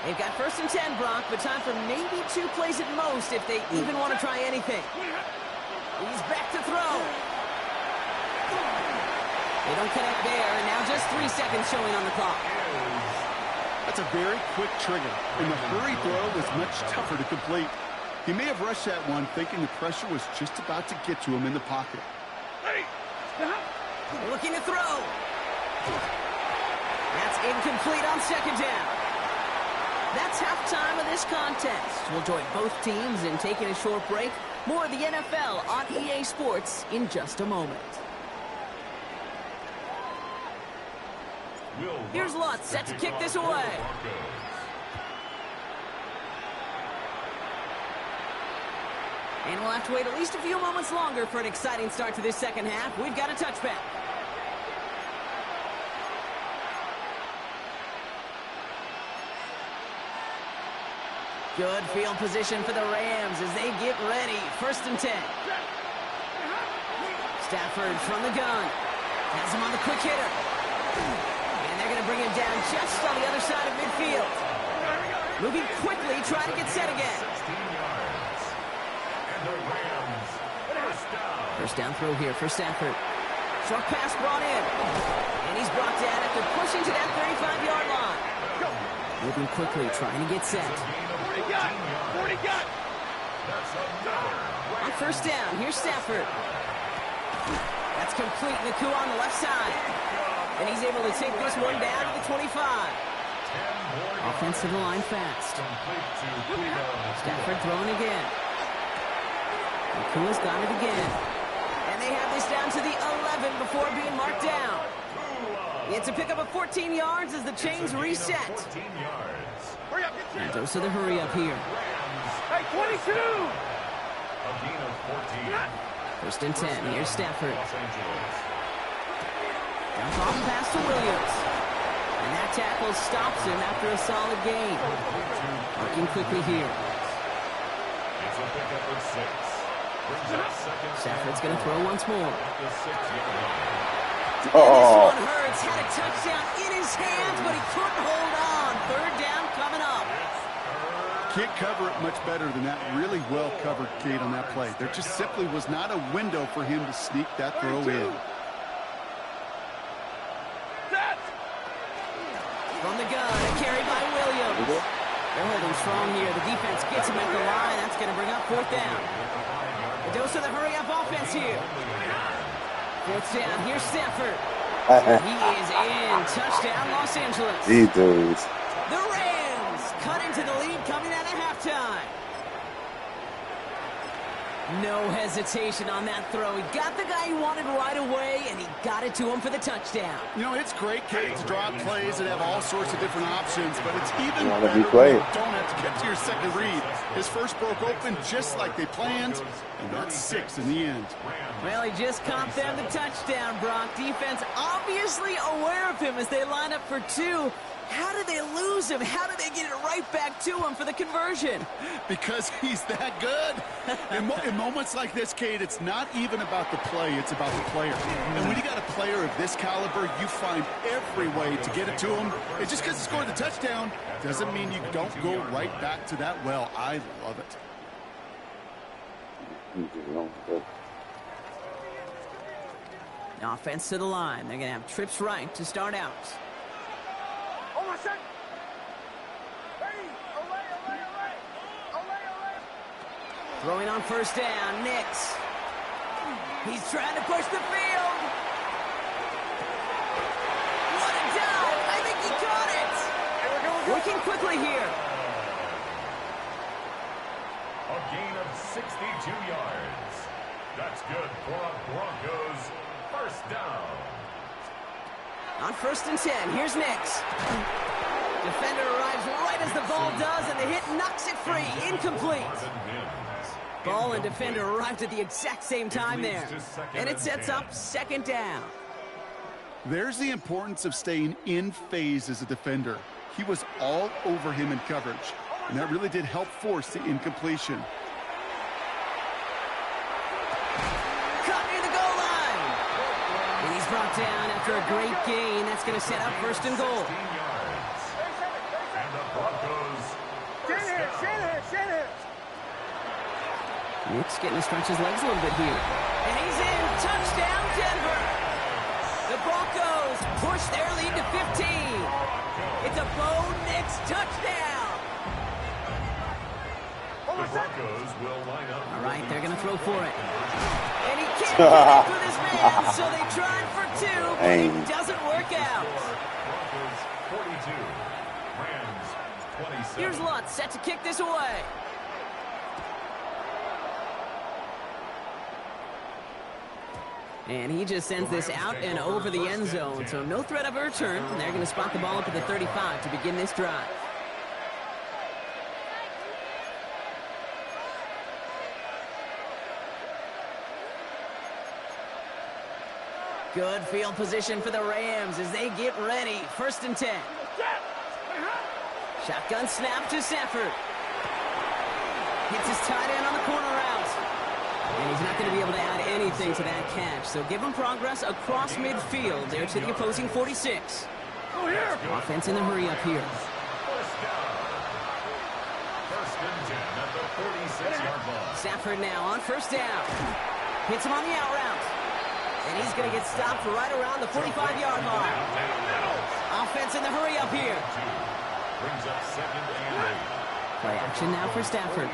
They've got 1st and 10, Brock, but time for maybe 2 plays at most if they even want to try anything. He's back to throw. They don't connect there, and now just 3 seconds showing on the clock. That's a very quick trigger, and the hurry throw was much tougher to complete. He may have rushed that one thinking the pressure was just about to get to him in the pocket. Looking to throw. That's incomplete on 2nd down. That's halftime of this contest. We'll join both teams in taking a short break. More of the NFL on EA Sports in just a moment. Here's Lutz set to kick this away. And we'll have to wait at least a few moments longer for an exciting start to this second half. We've got a touchback. Good field position for the Rams as they get ready. 1st and 10. Stafford from the gun. Has him on the quick hitter. And they're going to bring him down just on the other side of midfield. Moving quickly, trying to get set again. First down throw here for Stafford. Short pass brought in. And he's brought down after pushing to that 35-yard line. Moving quickly, trying to get set. 40 got. On 1st down, here's Stafford. That's complete. Naku on the left side. And he's able to take this one down to the 25. Offense to the line fast. Stafford throwing again. Nakua's got it again. And they have this down to the 11 before being marked down. It's a pickup of 14 yards as the chains reset. And dose of the hurry up here. Hey, 22! 1st and 10. Here's Stafford. Dump off pass to Williams. And that tackle stops him after a solid gain. Working quickly here. It's a pickup of 6. Stafford's going to throw once more. Oh. And this one hurts. Had a touchdown in his hands, but he couldn't hold on. 3rd down coming up. Can't cover it much better than that really well covered Kate on that play. There just simply was not a window for him to sneak that throw in. From the gun, a carry by Williams. They're holding strong here. The defense gets him at the line. That's going to bring up 4th down. A dose of the hurry-up offense here. 4th down. Here's Stafford. He is in. Touchdown, Los Angeles. These dudes. The Rams cut into the lead coming out of halftime. No hesitation on that throw. He got the guy he wanted right away, and he got it to him for the touchdown. You know, it's great, Kate, to draw plays and have all sorts of different options, but it's even Wanna better be when played. you don't have to get to your second read. His first broke open just like they planned, and that's 6 in the end. Well, he just comped them the touchdown, Brock. Defense obviously aware of him as they line up for two. How did they lose him? How did they get it right back to him for the conversion? Because he's that good. In moments like this, Kate, it's not even about the play, it's about the player. And when you got a player of this caliber, you find every way to get it to him. And just because he scored the touchdown doesn't mean you don't go right back to that well. I love it. The offense to the line. They're going to have trips right to start out. Throwing on first down, Nix. He's trying to push the field. What a dive! I think he caught it. Working quickly here. A gain of 62 yards. That's good for a Broncos first down. On first and 10, here's Nix. Defender arrives right as the ball does, and the hit knocks it free. Incomplete. Ball and defender arrived at the exact same time there. And it sets up second down. There's the importance of staying in phase as a defender. He was all over him in coverage, and that really did help force the incompletion. Caught near the goal line. And he's brought down after a great gain. That's going to set up first and goal. And the Broncos Shanahan. Nix getting to stretch his legs a little bit here. And he's in. Touchdown, Denver. The Broncos push their lead to 15. It's a Bo Nix touchdown. The Broncos will line up. All right, they're going to throw for it. And he can't connect with his man, so they tried for two, but it doesn't work out. Broncos 42. Rams 27. Here's Lutz set to kick this away. And he just sends this out and over the end zone, so no threat of a return. And they're going to spot the ball up at the 35 to begin this drive. Good field position for the Rams as they get ready. First and 10. Shotgun snap to Stafford. Hits his tight end on the corner route. And he's not going to be able to add anything to that catch. So give him progress across midfield there to the opposing 46. Go here. Offense in the hurry up here. First down. First and 10 at the 46-yard line. Stafford now on first down. Hits him on the out route. And he's going to get stopped right around the 45-yard line. Offense in the hurry up here. Brings up second and 8. Play action now for Stafford.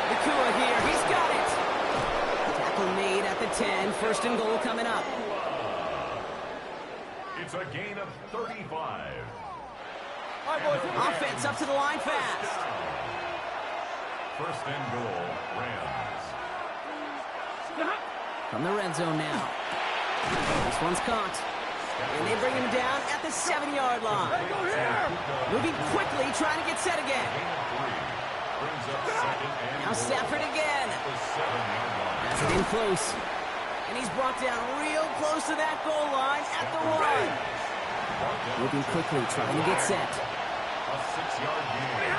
Nakua here, he's got it. Tackle made at the 10, first and goal coming up. It's a gain of 35. Offense up to the line fast. First and goal, Rams. From the red zone now. This one's caught. And they bring him down at the 7-yard line. Moving quickly, trying to get set again. Now Stafford again. Has it in close. And he's brought down real close to that goal line at the 1. Moving quickly, trying to get set. A 6-yard gain.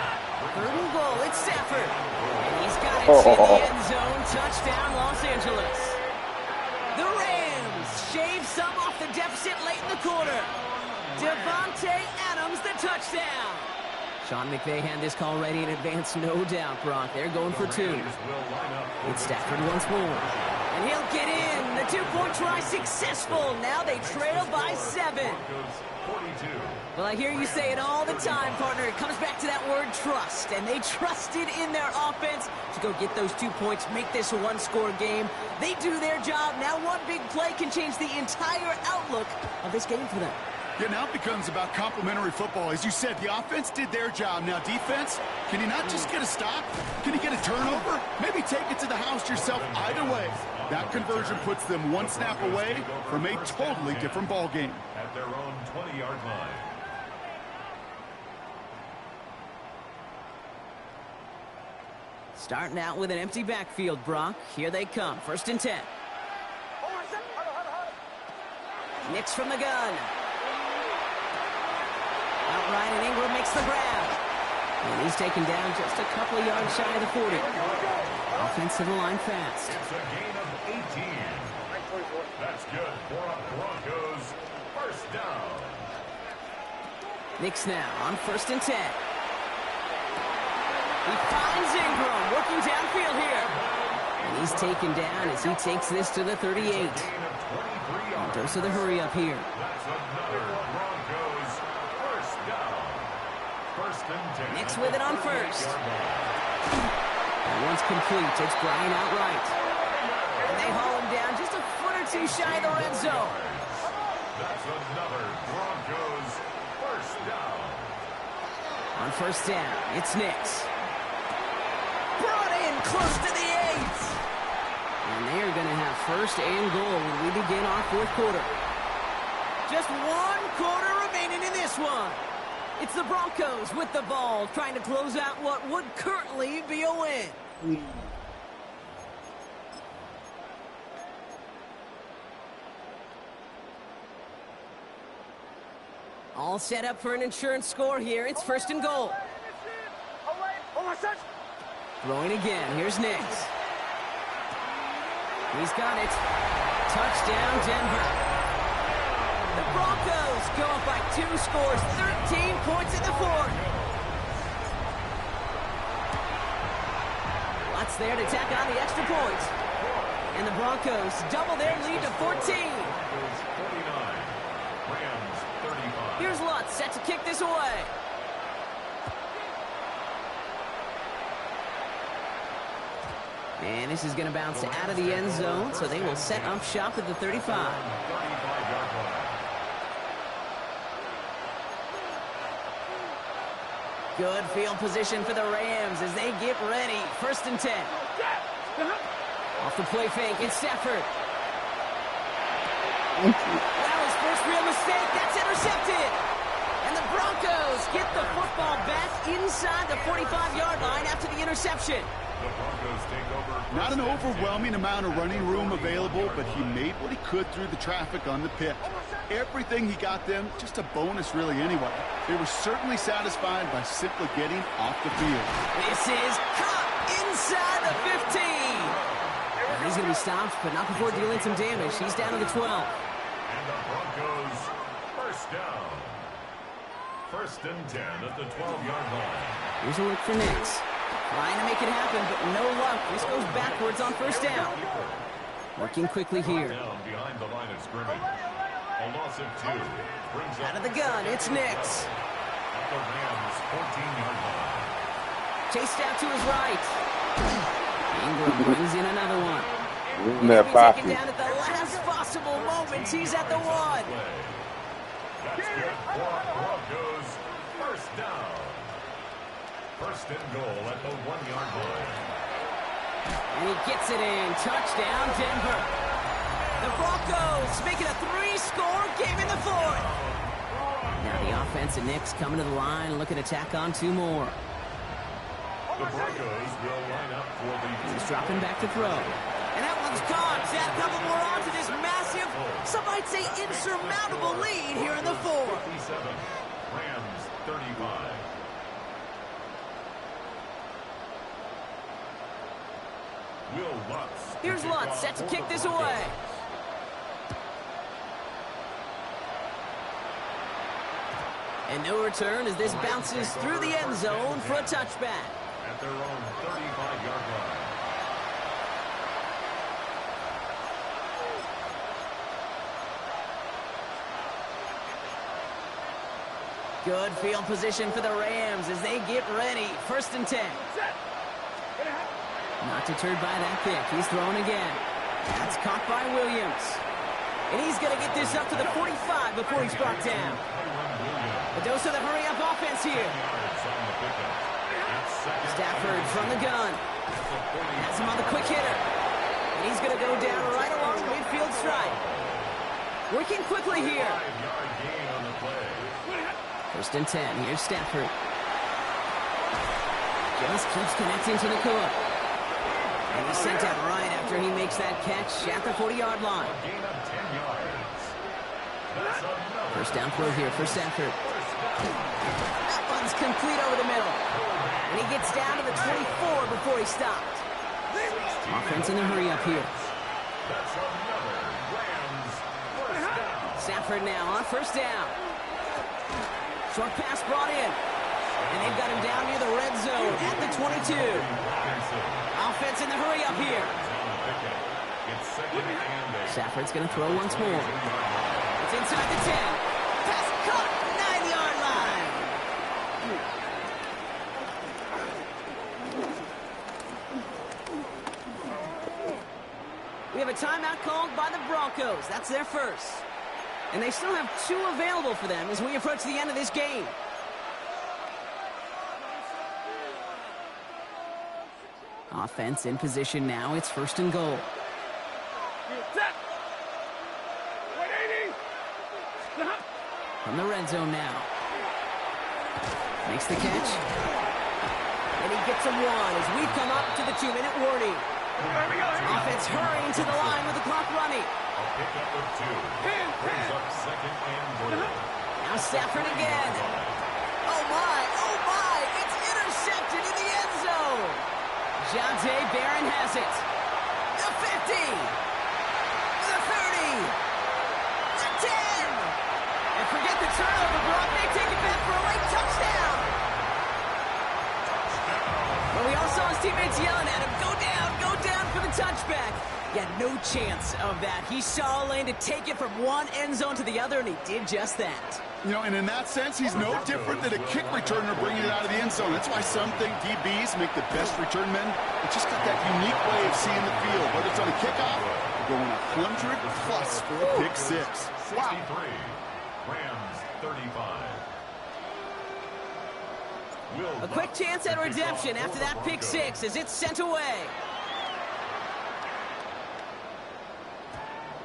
Third and goal, it's Stafford. And he's got it to the end zone. Touchdown, Los Angeles. The Rams shave some off the deficit late in the quarter. Devontae Adams, the touchdown. Sean McVay had this call ready in advance, no doubt, Brock. They're going for two. It's Stafford once more. And he'll get in. The two-point try successful. Now they trail by 7. Well, I hear you say it all the time, partner. It comes back to that word trust. And they trusted in their offense to go get those 2 points, make this a one-score game. They do their job. Now one big play can change the entire outlook of this game for them. Yeah, now it becomes about complementary football. As you said, the offense did their job. Now defense, can you not just get a stop? Can you get a turnover? Maybe take it to the house yourself. Either way, that conversion puts them one snap away from a totally different ball game. At their own 20-yard line. Starting out with an empty backfield, Brock. Here they come. 1st and 10. Nix from the gun. Outright, and Ingram makes the grab. And he's taken down just a couple of yards shy of the 40. Offense to the line fast. It's a gain of 18. That's good for a Broncos first down. Nix now on 1st and 10. He finds Ingram working downfield here. And he's taken down as he takes this to the 38. Dose of the hurry up here. That's another Broncos first down. 1st and 10. Nix with it on 1st. And once complete, it's Bryant outright. And they haul him down just a foot or two shy of the red zone. That's another Broncos first down. On 1st down, it's Nix. Brought in close to the 8. And they're going to have 1st and goal when we begin our 4th quarter. Just 1 quarter remaining in this one. It's the Broncos with the ball, trying to close out what would currently be a win. All set up for an insurance score here. It's 1st and goal. Throwing again. Here's Nix. He's got it. Touchdown, Denver. The Broncos go up by 2 scores, 13 points in the 4th. Watts there to tack on the extra point. And the Broncos double their lead to 14. 49. Rams 35. Here's Lutz set to kick this away. And this is going to bounce out of the end zone, so they will set up shop at the 35. 35-yard line. Good field position for the Rams as they get ready. 1st and 10. Off the play fake, it's Stafford. Well, his first real mistake, that's intercepted. And the Broncos get the football back inside the 45-yard line after the interception. The Broncos take over. Not an overwhelming amount of running room available, but he made what he could through the traffic on the pick. Everything he got them, just a bonus really anyway. They were certainly satisfied by simply getting off the field. This is caught inside the 15. And he's going to be stopped, but not before dealing some damage. He's down to the 12. And the Broncos first down. 1st and 10 at the 12-yard line. Here's a look for Nix. Trying to make it happen, but no luck. This goes backwards on 1st down. Working quickly here. Down behind the line of scrimmage. A loss of 2. Brings Out of the gun, it's Nix. At the Rams 14-yard line. Chased out to his right. Ingram brings in another one. In that Taken pocket. down at the last possible moment. He's at the 1. That's good for Broncos. First down. 1st and goal at the 1-yard line. And he gets it in. Touchdown, Denver. The Broncos make it a 3-score game in the 4th. Now the offense and Nix coming to the line, looking to tack on 2 more. The Broncos will line up for the... He's dropping back to throw. And that one's gone. Add a couple more on to this massive, some might say insurmountable lead here in the 4th. 57. Rams 35. Will Lutz. Here's Lutz set to kick this away. And no return as this bounces through the end zone for a touchback. At their own 35-yard line. Good field position for the Rams as they get ready. 1st and 10. Not deterred by that pick. He's throwing again. That's caught by Williams. And he's going to get this up to the 45 before he's brought down. A dose of the hurry-up offense here. Stafford from the gun. Has him on the quick hitter. And he's going to go down right along the midfield stripe. Working quickly here. 1st and 10. Here's Stafford. Just keeps connecting to the Cook. And he's sent out right after he makes that catch at the 40-yard line. Gain of 10 yards. That's another First down throw here for Stafford. That one's complete over the middle. And he gets down to the 24 before he stopped. Offense in a hurry up here. That's another Rams first down. Stafford now on first down. Short pass brought in. And they've got him down near the red zone at the 22. Offense in the hurry up here. It's second and 8. Stafford's going to throw once more. It's inside the 10. Pass caught, 9-yard line. We have a timeout called by the Broncos. That's their first. And they still have 2 available for them as we approach the end of this game. Offense in position now. It's first and goal. Set. 180. Stop. From the red zone now. Makes the catch. And he gets a 1 as we come up to the 2-minute warning. Here we go. Offense hurrying to the line with the clock running. A pickup of 2. Brings up second and 3. Now Stafford again. Oh my, it's intercepted in the end zone. Jonte Barron has it. The 50. The 30. The 10. And forget the turnover, Brock. They take it back for a late touchdown. But we all saw his teammates yelling at him, go down for the touchback. He had no chance of that. He saw a lane to take it from one end zone to the other, and he did just that. You know, and in that sense, he's no different than a kick returner bringing it out of the end zone. That's why some think DBs make the best return men. They just got that unique way of seeing the field. Whether it's on a kickoff, they're going 100 plus for a pick 6. 63. Rams 35. A quick chance at redemption after that pick 6 as it's sent away.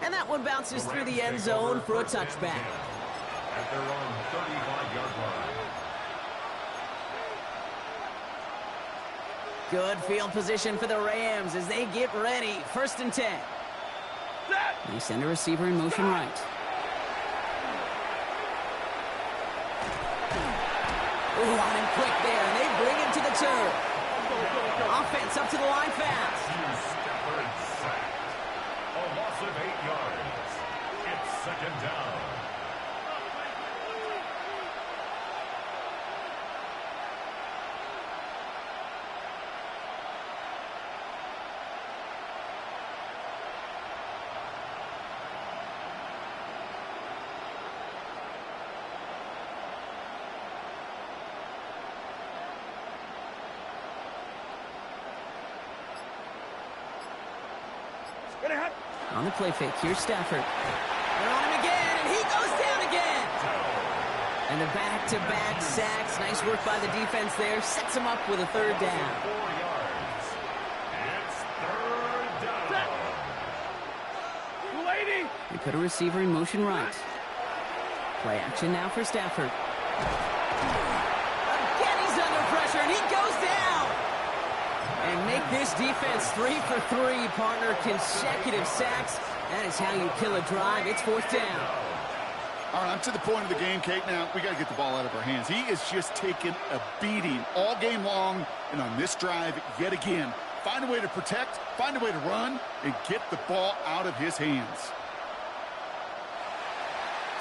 And that one bounces through the end zone for a touchback. At their own 35-yard line. Good field position for the Rams as they get ready. First and 10. They send a receiver in motion right. Ooh, on him quick there, and they bring him to the turf. Offense up to the line fast. Stafford sacked. A loss of 8 yards. It's second down. On the play fake, here's Stafford. They're on him again, and he goes down again. And the back-to-back sacks. Nice work by the defense there. Sets him up with a third down. 4 yards. It's third down. 280. They put a receiver in motion right. Play action now for Stafford. Again, he's under pressure, and he goes down. And make this defense 3 for 3, partner. Consecutive sacks. That is how you kill a drive. It's fourth down. All right, I'm to the point of the game, Kate. Now, we got to get the ball out of our hands. He is just taking a beating all game long, and on this drive, yet again, find a way to protect, find a way to run, and get the ball out of his hands.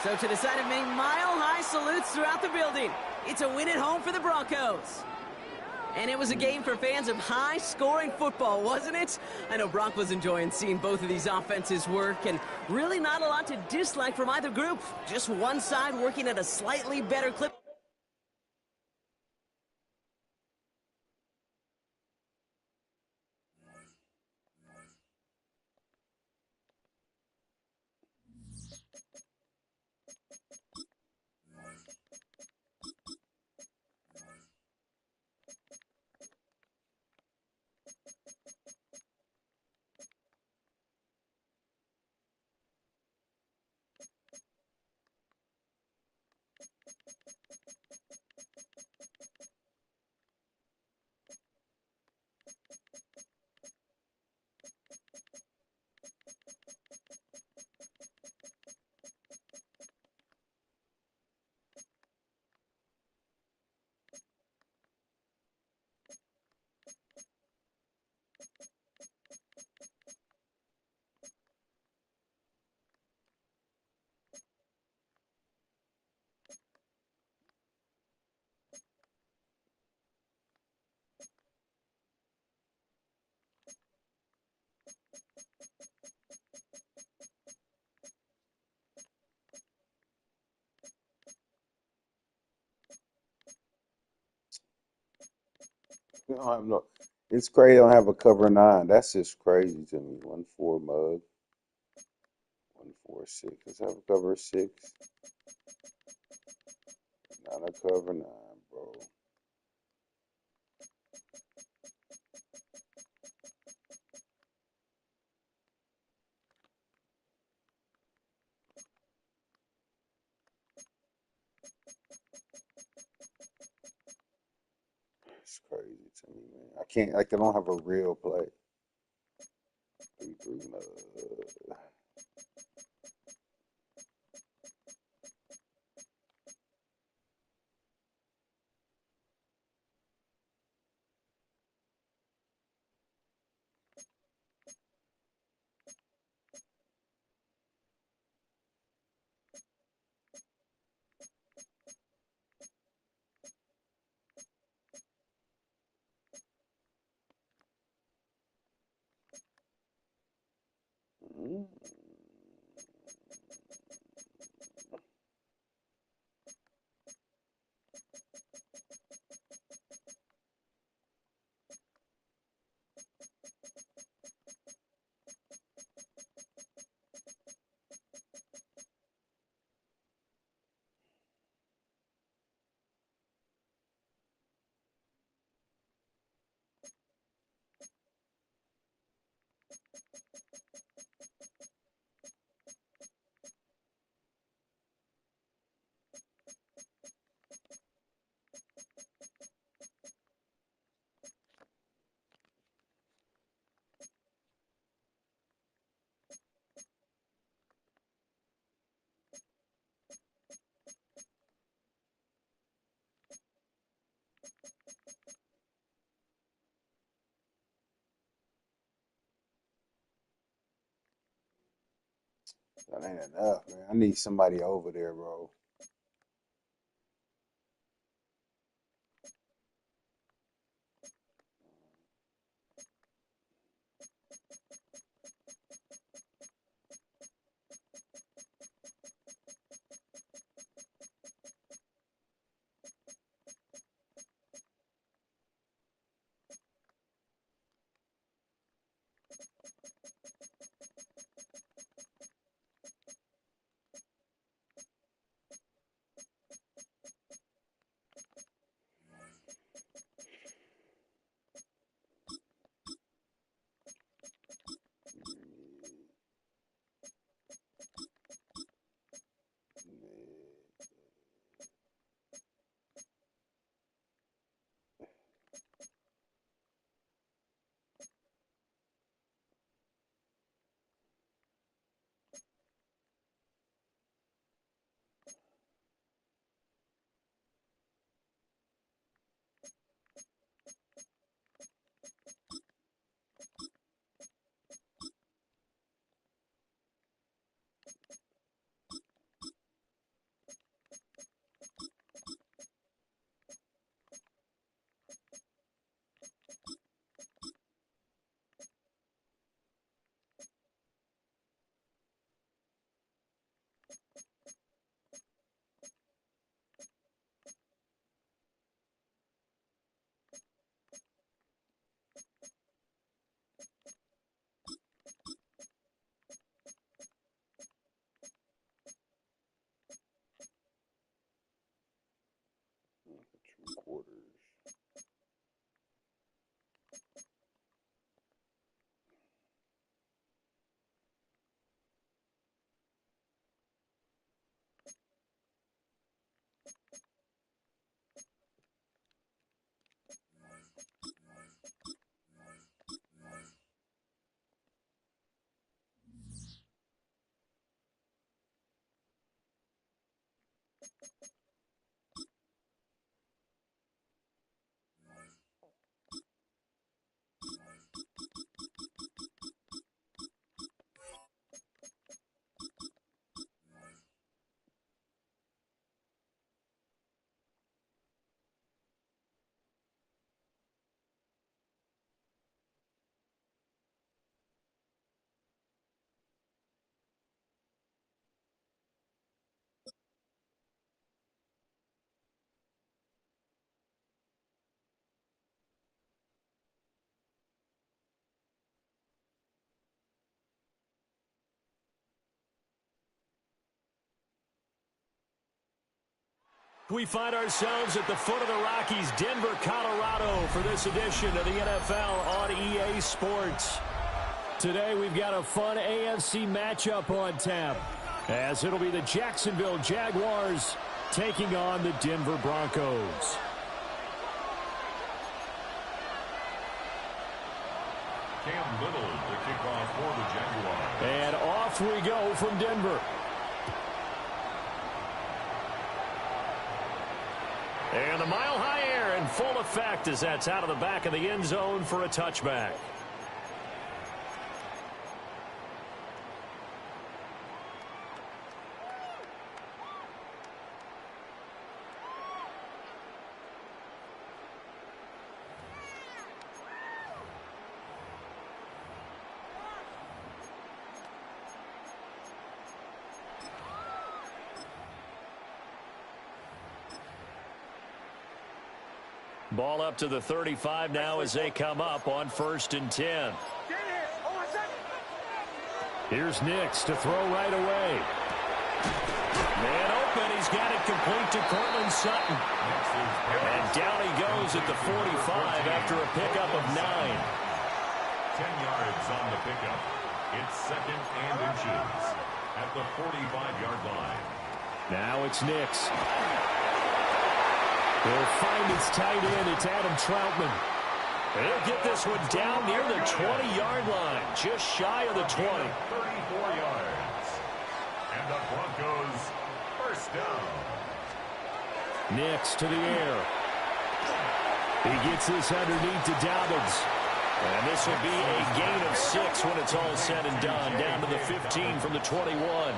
So to the side of me, mile-high salutes throughout the building. It's a win at home for the Broncos. And it was a game for fans of high-scoring football, wasn't it? I know Brock was enjoying seeing both of these offenses work, and really not a lot to dislike from either group. Just one side working at a slightly better clip. I don't have no. It's crazy. I don't have a cover 9. That's just crazy to me. 1-4 mug. 1-4-6. Let's have a cover 6. Not a cover 9, bro. It's crazy to me, man. I can't. Like, I don't have a real play. 3-3 mug. Mm. That ain't enough, man. I need somebody over there, bro. We find ourselves at the foot of the Rockies, Denver, Colorado, for this edition of the NFL on EA Sports. Today we've got a fun AFC matchup on tap, as it'll be the Jacksonville Jaguars taking on the Denver Broncos. Cam Little to kick off for the Jaguars. And off we go from Denver. And the mile-high air in full effect as that's out of the back of the end zone for a touchback. Ball up to the 35 now as they come up on 1st and 10. Here's Nix to throw right away. Man open. He's got it complete to Courtland Sutton. And down he goes at the 45 after a pickup of 9. 10 yards on the pickup. It's 2nd and inches at the 45-yard line. Now it's Nix. He'll find his tight end. It's Adam Troutman. He'll get this one down near the 20-yard line, just shy of the 20. 34 yards. And the Broncos first down. Nix to the air. He gets this underneath to Dobbins. And this will be a gain of 6 when it's all said and done, down to the 15 from the 21.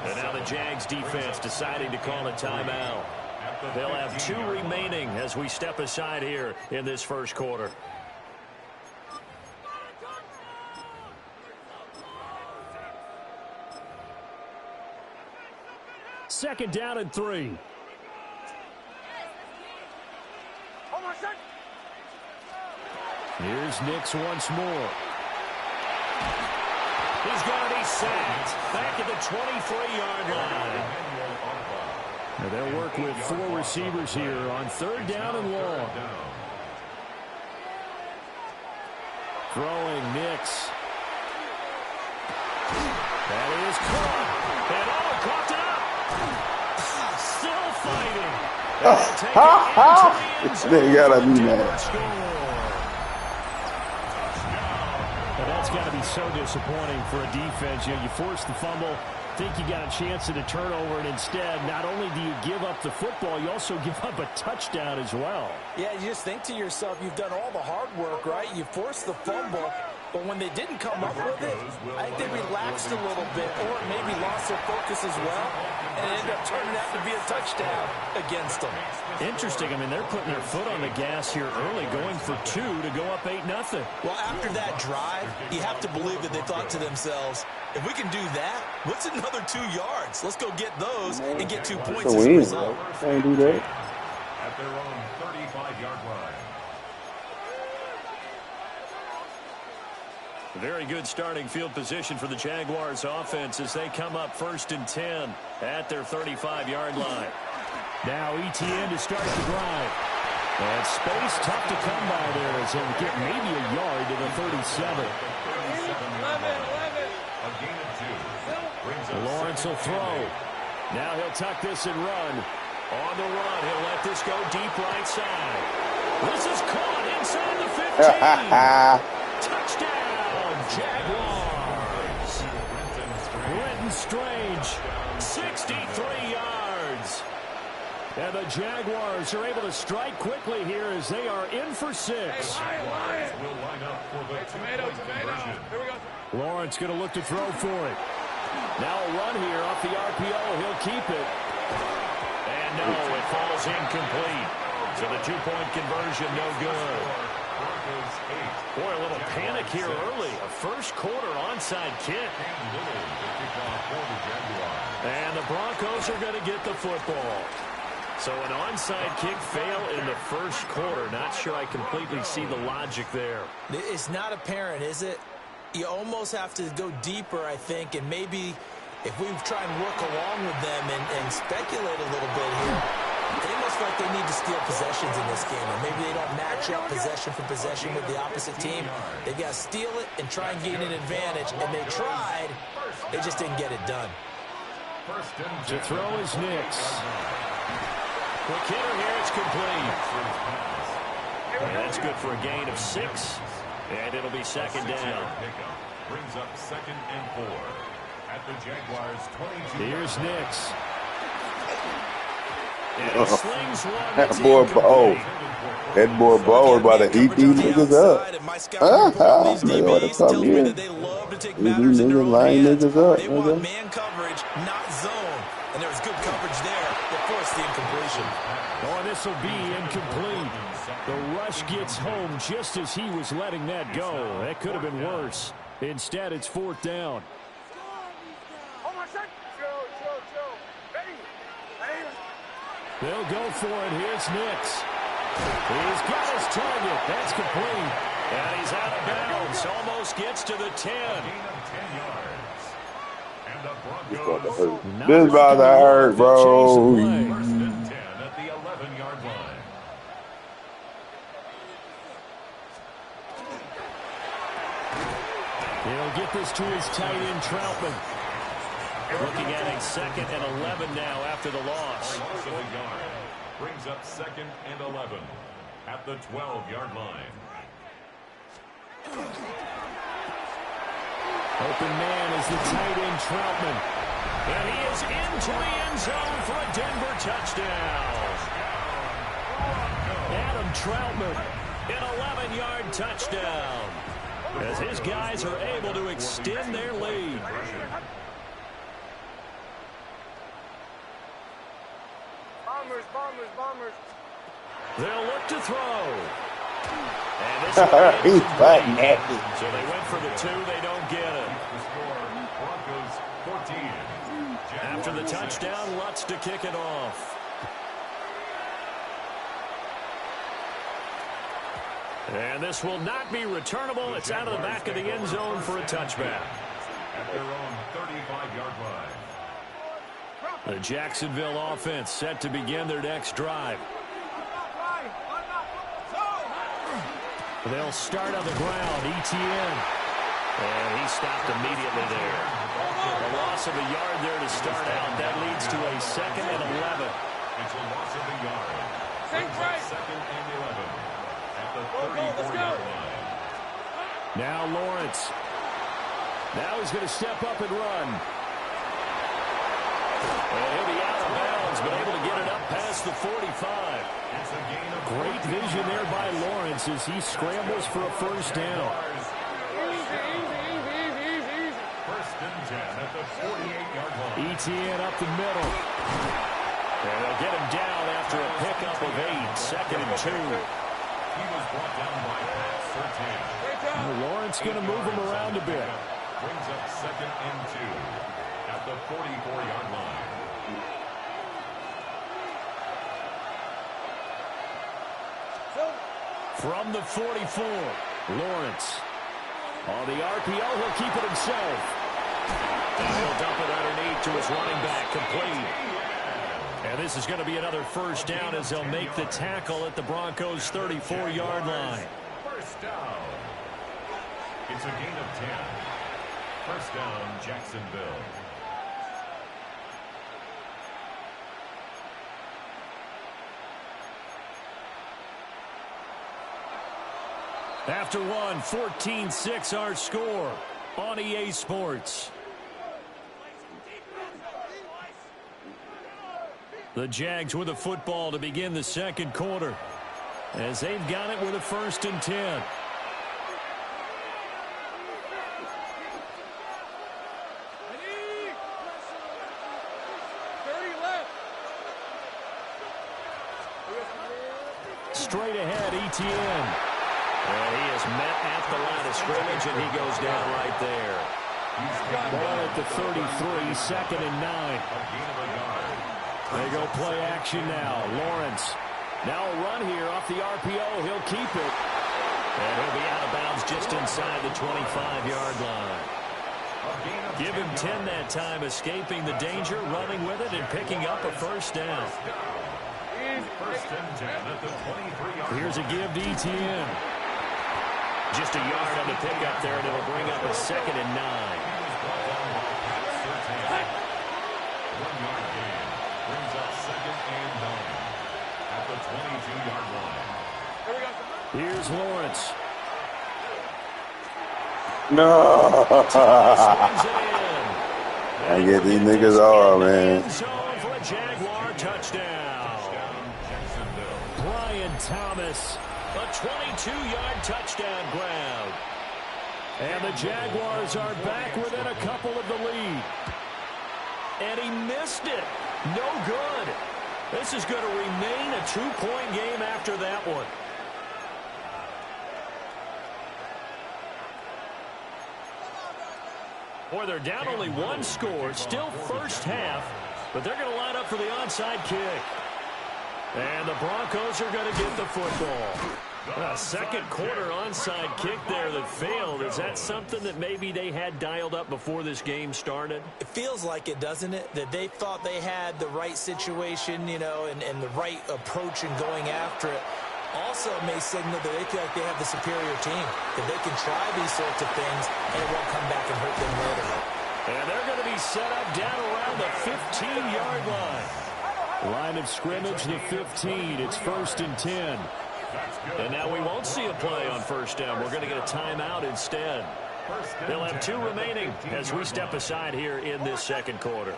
And now the Jags defense deciding to call a timeout. They'll have 2 remaining as we step aside here in this first quarter. Second down and 3. Here's Nix once more. He's going to be sacked back at the 23-yard line. Now they'll work with 4 receivers here on 3rd down and long. Throwing Nix. That is caught. And caught up. Still fighting. They gotta be mad. That's got to be so disappointing for a defense. You know, you force the fumble, think you got a chance at a turnover, and instead, not only do you give up the football, you also give up a touchdown as well. Yeah, you just think to yourself, you've done all the hard work, right? You forced the fumble, but when they didn't come up with it, I think they relaxed a little bit, or maybe lost their focus as well, and it ended up turning out to be a touchdown against them. Interesting. I mean, they're putting their foot on the gas here early, going for 2 to go up 8-0. Well, after that drive, you have to believe that they thought to themselves, if we can do that, what's another 2 yards? Let's go get those and get 2 points as a result. Can't do that. At their own 35-yard line. Very good starting field position for the Jaguars offense as they come up 1st and 10 at their 35-yard line. Now ETN to start the drive. And space tough to come by there as he'll get maybe a yard to the 37. Lawrence will throw. Now he'll tuck this and run. On the run, he'll let this go deep right side. This is caught inside the 15. Touchdown, Jaguars. Brenton Strange, 63 yards. And the Jaguars are able to strike quickly here as they are in for 6. Lawrence going to look to throw for it. Now a run here off the RPO. He'll keep it. And no, it falls incomplete. So the 2-point conversion no good. Boy, a little panic here early. A first quarter onside kick. And the Broncos are going to get the football. So an onside kick fail in the first quarter. Not sure I completely see the logic there. It's not apparent, is it? You almost have to go deeper, I think, and maybe if we try and work along with them and speculate a little bit here, They almost felt they need to steal possessions in this game, or maybe they don't match up possession for possession with the opposite team. They got to steal it and try and gain an advantage, and they tried. They just didn't get it done. To throw is Nix. Quick hitter here, it's complete. And that's good for a gain of 6, and it'll be second down. Brings up 2nd and 4 at the Jaguars 22. Here's Nix. And he slings one. That boy Bo. That boy Bo is about to eat these niggas up. They ought to come here. Eat these niggas, line niggas up. They want man coverage, not zone. And there was good coverage there that forced the incompletion. Oh, this will be incomplete. The rush gets home just as he was letting that go. That could have been worse. Instead, it's 4th down. They'll go for it. Here's Nix. He's got his target. That's complete. And he's out of bounds. Almost gets to the 10. This about to hurt. This about to hurt, bro. First and 10 at the 11-yard line. He'll get this to his tight end, Troutman. Looking at a 2nd and 11 now after the loss. Loss of a yard. Brings up 2nd and 11 at the 12-yard line. Open man is the tight end, Troutman. And he is into the end zone for a Denver touchdown. Adam Troutman, an 11-yard touchdown, as his guys are able to extend their lead. Bombers. They'll look to throw. And this He's fighting nasty. So they went for the 2. They don't get it. The score, Broncos 14. After the touchdown, Lutz to kick it off. And this will not be returnable. It's out of the back of the end zone for a touchback. At their own 35-yard line. The Jacksonville offense set to begin their next drive. They'll start on the ground. Etienne. And he stopped immediately there. A loss of a yard there to start out. That leads to a 2nd and 11. It's a loss of a yard. Brings up 2nd and 11 at the 34-yard line. Now Lawrence. Now he's going to step up and run. And he'll be out of bounds, but able to get it up past the 45. It's a gain of Great vision there by Lawrence as he scrambles for a first down. First and 10 at the 48-yard line. Etienne up the middle. And they'll get him down after a pickup of 8. 2nd and 2. He was brought down by pass Surtain. Lawrence going to move him around a bit. Brings up 2nd and 2 at the 44-yard line. From the 44, Lawrence. On the RPO, he'll keep it himself. And he'll dump it underneath to his running back, complete. And this is going to be another first down as they'll make the tackle at the Broncos' 34-yard line. First down. It's a gain of 10. First down, Jacksonville. After one, 14-6 our score on EA Sports. The Jags with the football to begin the second quarter, as they've got it with a 1st and 10. Straight ahead, Etienne. And he is met at the line of scrimmage, and he goes down right there. Ball at the 33, 2nd and 9. They go play action now. Lawrence. Now a run here off the RPO. He'll keep it. And he'll be out of bounds just inside the 25-yard line. Give him 10 that time, escaping the danger, running with it, and picking up a first down. First and 10 at the 23-yard line. Here's a give to ETN. Just a yard on the pickup there, and it'll bring up a 2nd and 9. 1 yard gain brings up 2nd and 9 at the 22-yard line. Here's Lawrence. No. I get these niggas all, man. For a Jaguar touchdown. Brian Thomas, a 22-yard touchdown grab. And the Jaguars are back within a couple of the lead. And he missed it. No good. This is going to remain a 2-point game after that one. Boy, they're down only 1 score, still first half, but they're going to line up for the onside kick. And the Broncos are going to get the football. A second quarter onside kick there that failed. Is that something that maybe they had dialed up before this game started? It feels like it, doesn't it? That they thought they had the right situation, you know, and the right approach in going after it. Also may signal that they feel like they have the superior team, that they can try these sorts of things and it won't come back and hurt them later. And they're going to be set up down around the 15-yard line. Line of scrimmage, the 15. It's 1st and 10. And now we won't see a play on first down. We're going to get a timeout instead. They'll have 2 remaining as we step aside here in this second quarter.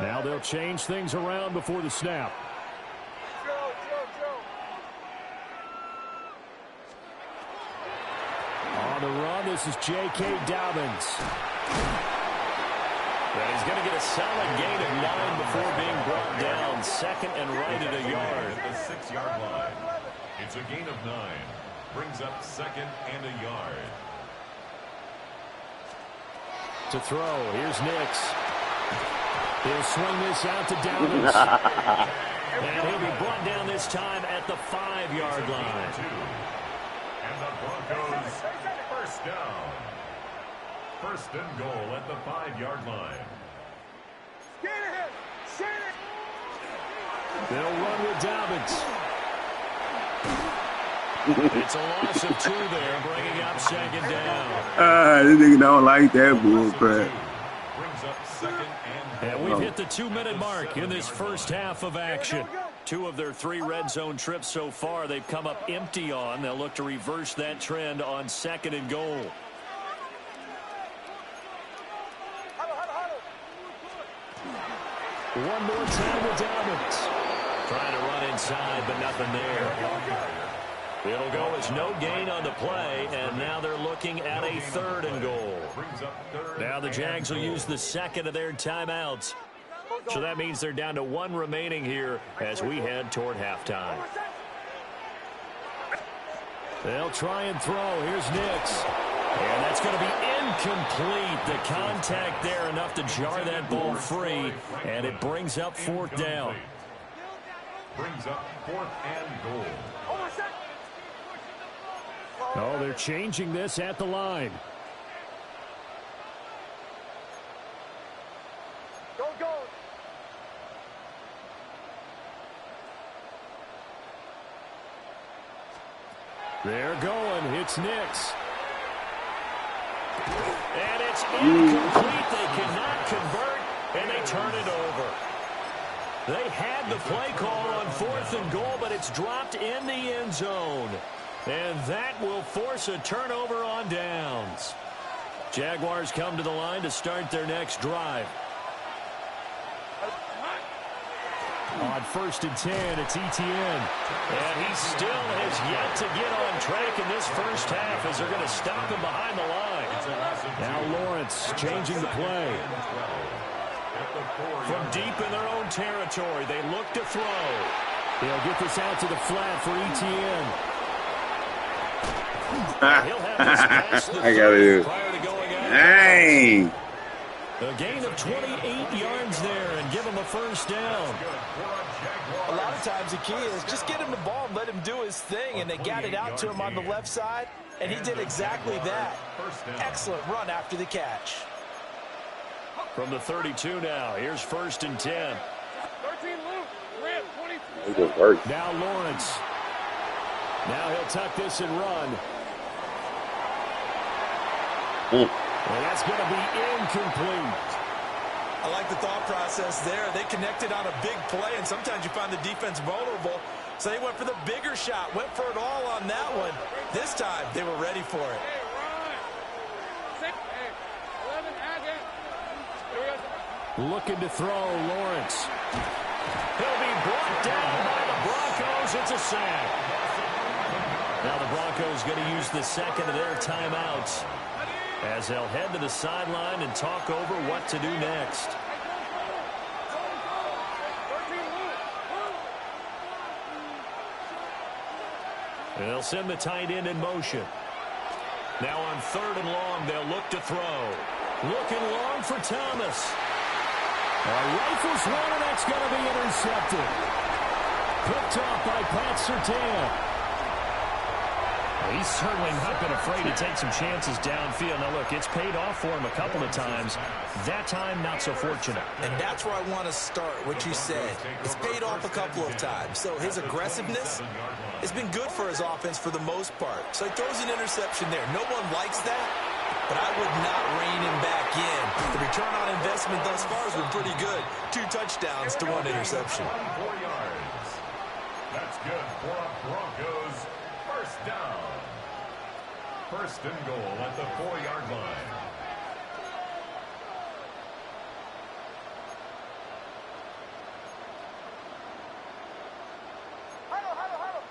Now they'll change things around before the snap. On the run, this is J.K. Dobbins. And he's going to get a solid gain of 9 before being brought down. 2nd and right at a yard. At the 6-yard line. It's a gain of 9. Brings up 2nd and a yard. To throw, here's Nix. He'll swing this out to Dobbins. And he'll be brought down this time at the 5-yard line. And the Broncos first down. 1st and goal at the 5-yard line. They'll run with Dobbins. It's a loss of 2 there, bringing up 2nd down. This nigga don't like that bull crap. Brings up 2nd and And we've hit the 2-minute mark in this first half of action. 2 of their 3 red zone trips so far, they've come up empty on. They'll look to reverse that trend on 2nd and goal. One more time with Dobbins. Trying to run inside, but nothing there. It'll go as no gain on the play, and now they're looking at a 3rd and goal. Now the Jags will use the 2nd of their timeouts. So that means they're down to 1 remaining here as we head toward halftime. They'll try and throw. Here's Nix. And that's going to be incomplete. The contact there enough to jar that ball free, and it brings up 4th down. Brings up 4th and goal. Oh, they're changing this at the line. They're going. It's Nix. And it's incomplete. They cannot convert, and they turn it over. They had the play call on 4th and goal, but it's dropped in the end zone. And that will force a turnover on downs. Jaguars come to the line to start their next drive. On 1st and 10, it's ETN. And he still has yet to get on track in this first half as they're going to stop him behind the line. Now Lawrence changing the play. From deep in their own territory, they look to throw. They'll get this out to the flat for ETN. He'll have this past the I gotta do it. prior to going out. Dang. A gain of 28 yards there and give him a first down. A lot of times the key is just get him the ball and let him do his thing, and they got it out to him on the left side, and he did exactly that. Excellent run after the catch. From the 32 now, here's 1st and 10. 13 loose. Rip. It just works. Now Lawrence. Now he'll tuck this and run. And that's going to be incomplete. I like the thought process there. They connected on a big play, and sometimes you find the defense vulnerable. So they went for the bigger shot, went for it all on that one. This time, they were ready for it. Looking to throw, Lawrence. He'll be brought down by the Broncos. It's a sack. Now the Broncos going to use the second of their timeouts as they'll head to the sideline and talk over what to do next. They'll send the tight end in motion. Now on 3rd and long, they'll look to throw. Looking long for Thomas. Rifles one, and that's going to be intercepted. Picked off by Pat Surtain. He's certainly not been afraid to take some chances downfield. Now, look, it's paid off for him a couple of times. That time, not so fortunate. And that's where I want to start, what you said. It's paid off a couple of times. So his aggressiveness has been good for his offense for the most part. So he throws an interception there. No one likes that, but I would not rein him back in. The return on investment thus far has been pretty good. 2 touchdowns to 1 interception. 4 yards. That's good for a Broncos first down. First and goal at the 4-yard line. Huddle, huddle, huddle.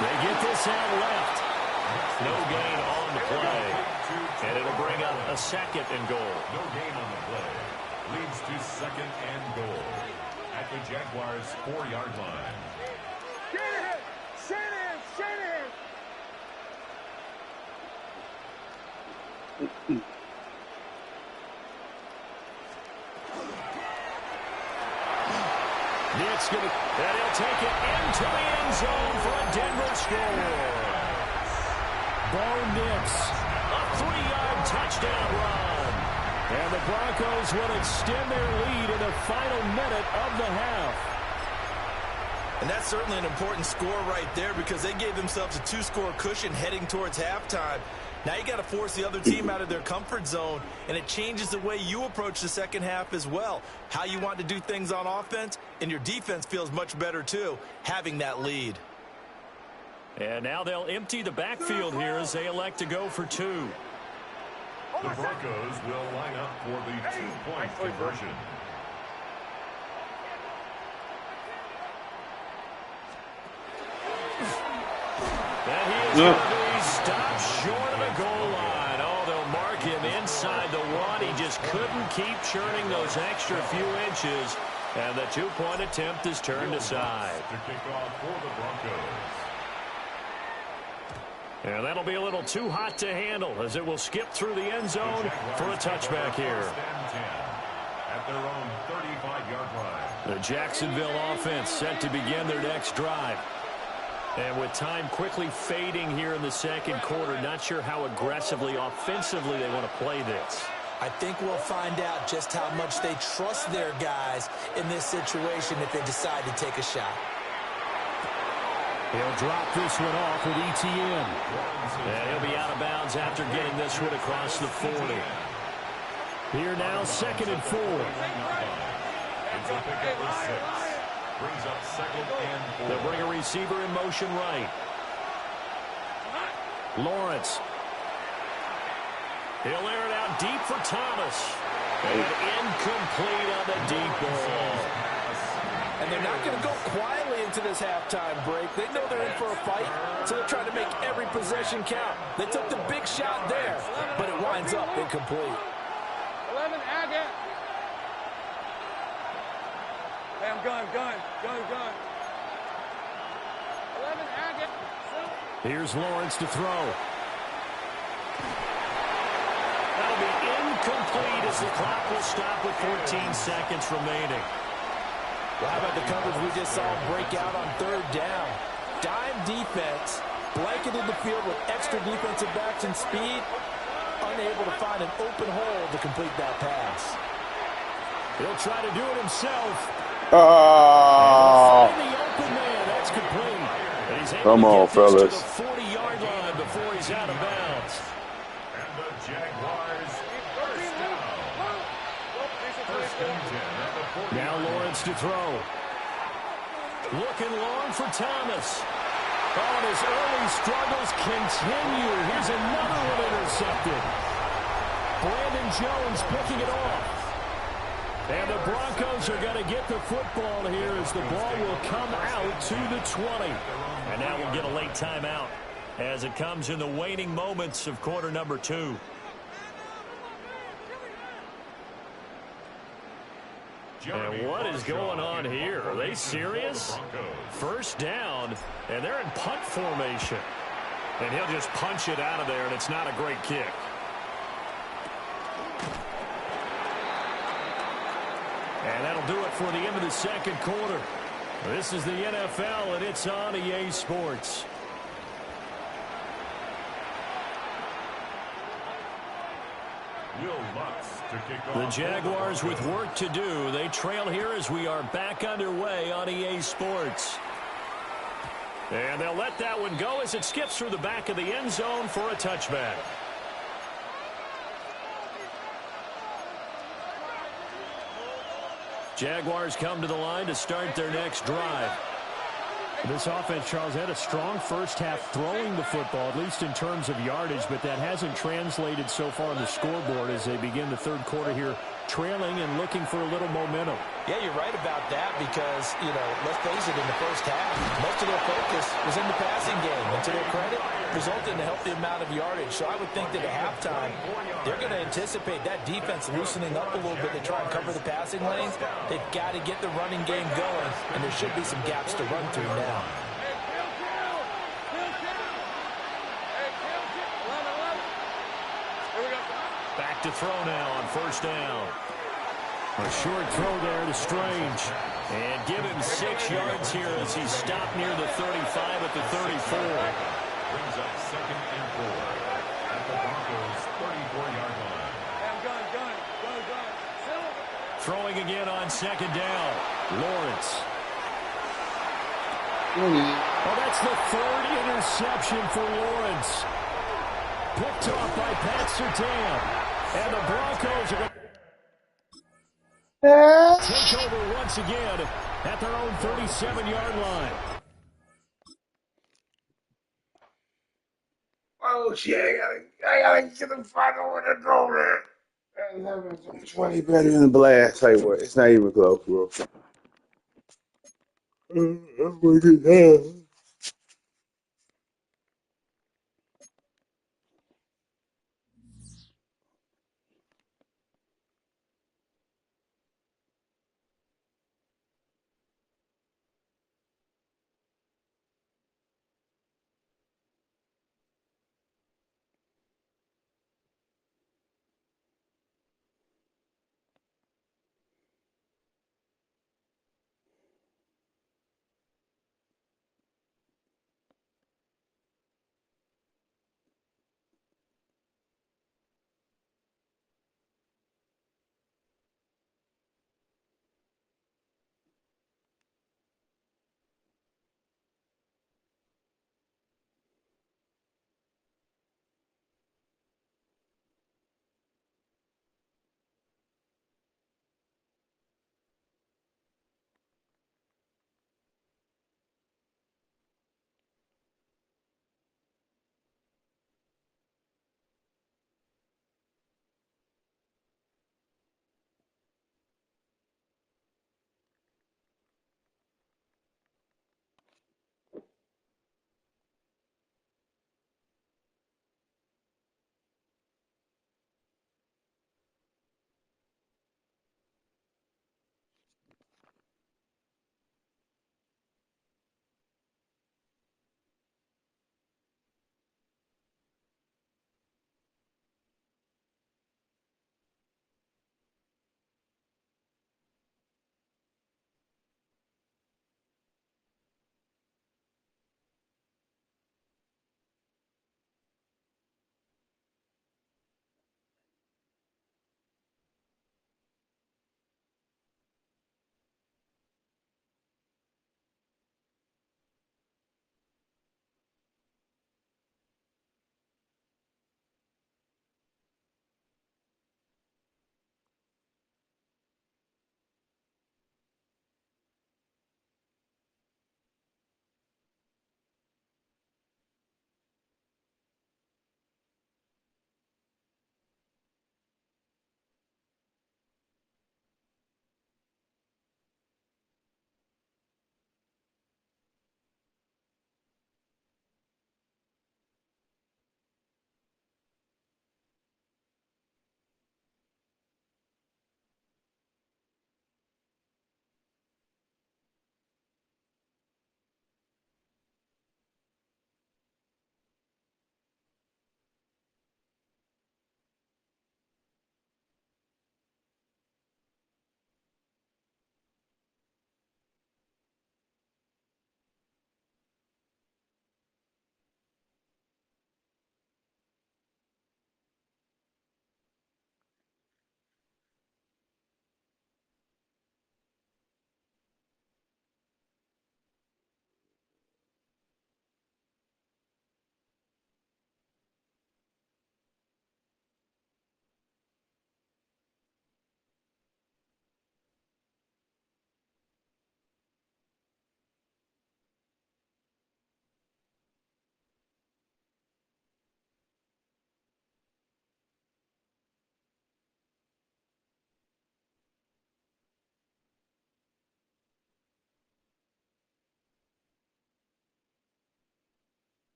They get this out left. No gain on the play. And it'll bring up a 2nd and goal. No gain on the play. Leads to 2nd and goal at the Jaguars' 4-yard line. Shanahan! Shanahan! Shanahan! It's going to, and he'll take it into the end zone for a Denver score. Bo Nix, a 3-yard touchdown run. And the Broncos will extend their lead in the final minute of the half. And that's certainly an important score right there because they gave themselves a 2-score cushion heading towards halftime. Now you got to force the other team out of their comfort zone, and it changes the way you approach the second half as well. How you want to do things on offense, and your defense feels much better too, having that lead. And now they'll empty the backfield here as they elect to go for 2. The Broncos will line up for the 2-point conversion. And he is going to be stopped short of the goal line. Oh, they'll mark him inside the 1. He just couldn't keep churning those extra few inches. And the 2-point attempt is turned aside. To kick off for the Broncos. And that'll be a little too hot to handle as it will skip through the end zone for a touchback here. At their own 35-yard line. The Jacksonville offense set to begin their next drive. And with time quickly fading here in the second quarter, not sure how aggressively, offensively they want to play this. I think we'll find out just how much they trust their guys in this situation if they decide to take a shot. He'll drop this one off with ETN. And he'll be out of bounds after getting this one across the 40. Here now, 2nd and 4. It's a pickup of 6. Brings up 2nd and 4. They'll bring a receiver in motion right. Lawrence. He'll air it out deep for Thomas. And incomplete on the deep ball. And they're not going to go quietly into this halftime break. They know they're in for a fight, so they're trying to make every possession count. They took the big shot there, but it winds up incomplete. 11, Agate. Hey, I'm gun. 11, Agate. Here's Lawrence to throw. That'll be incomplete as the clock will stop with 14 seconds remaining. Well, how about the coverage we just saw break out on third down? Dime defense, blanketed the field with extra defensive backs and speed, unable to find an open hole to complete that pass. He'll try to do it himself. Oh. And the open man, that's complete. And he's able Come to on, get fellas. this to the 40-yard line before he's out of bounds. And the Jaguars first down. First and 10 at the 40. Now Lawrence to throw. Looking long for Thomas. Oh, and his early struggles continue. Here's another one intercepted. Brandon Jones picking it off. And the Broncos are going to get the football here as the ball will come out to the 20. And now we'll get a late timeout as it comes in the waning moments of quarter number 2. And what is going on here? Are they serious? First down, and they're in punt formation. And he'll just punch it out of there, and it's not a great kick. And that'll do it for the end of the second quarter. This is the NFL, and it's on EA Sports. Will Lutz to kick off. The Jaguars with work to do. They trail here as we are back underway on EA Sports. And they'll let that one go as it skips through the back of the end zone for a touchback. Jaguars come to the line to start their next drive. This offense, Charles, had a strong first half throwing the football, at least in terms of yardage, but that hasn't translated so far on the scoreboard as they begin the third quarter here, trailing and looking for a little momentum. Yeah, you're right about that because, let's face it, in the first half, most of their focus was in the passing game. And to their credit, resulted in a healthy amount of yardage. So I would think that at halftime, they're going to anticipate that defense loosening up a little bit to try and cover the passing lanes. They've got to get the running game going, and there should be some gaps to run through now. Back to throw now on first down. A short throw there to Strange. And give him 6 yards here as he's stopped near the 35 at the 34. Brings up second and 4 at the Broncos' 34-yard line. Throwing again on second down. Lawrence. Oh, that's the third interception for Lawrence. Picked off by Pat Surtain. And the Broncos are going to take over once again at their own 37-yard line. Oh, shit. I gotta get him final with a goal there. 20 better than the blast. Say what? It's not even close, bro. I'm working hard.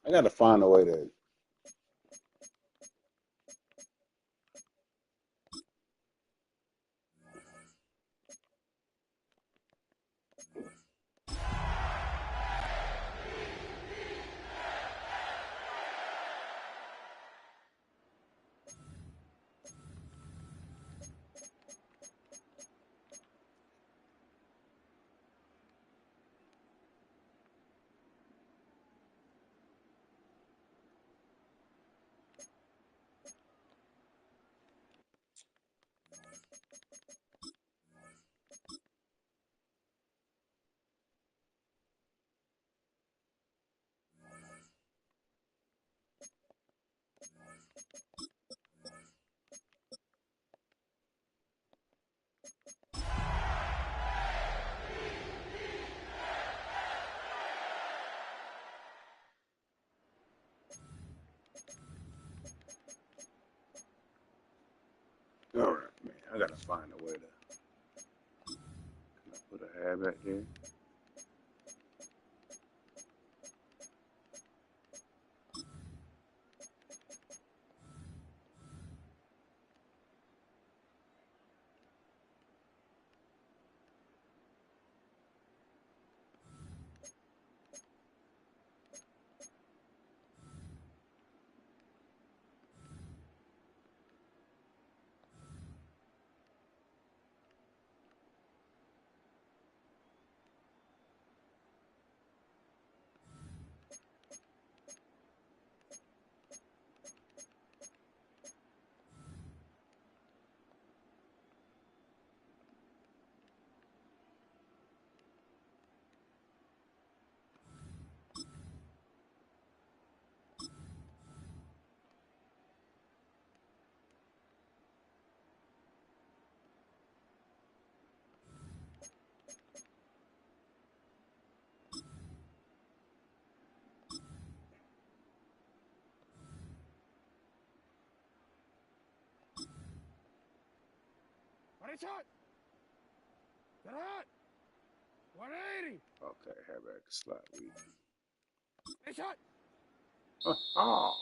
I gotta find a way to. All right, man. I gotta find a way to. Can I put a hair back there? Ready, shot. Get out. 180. Okay, hair back to slot weak. Ready, shot. Oh.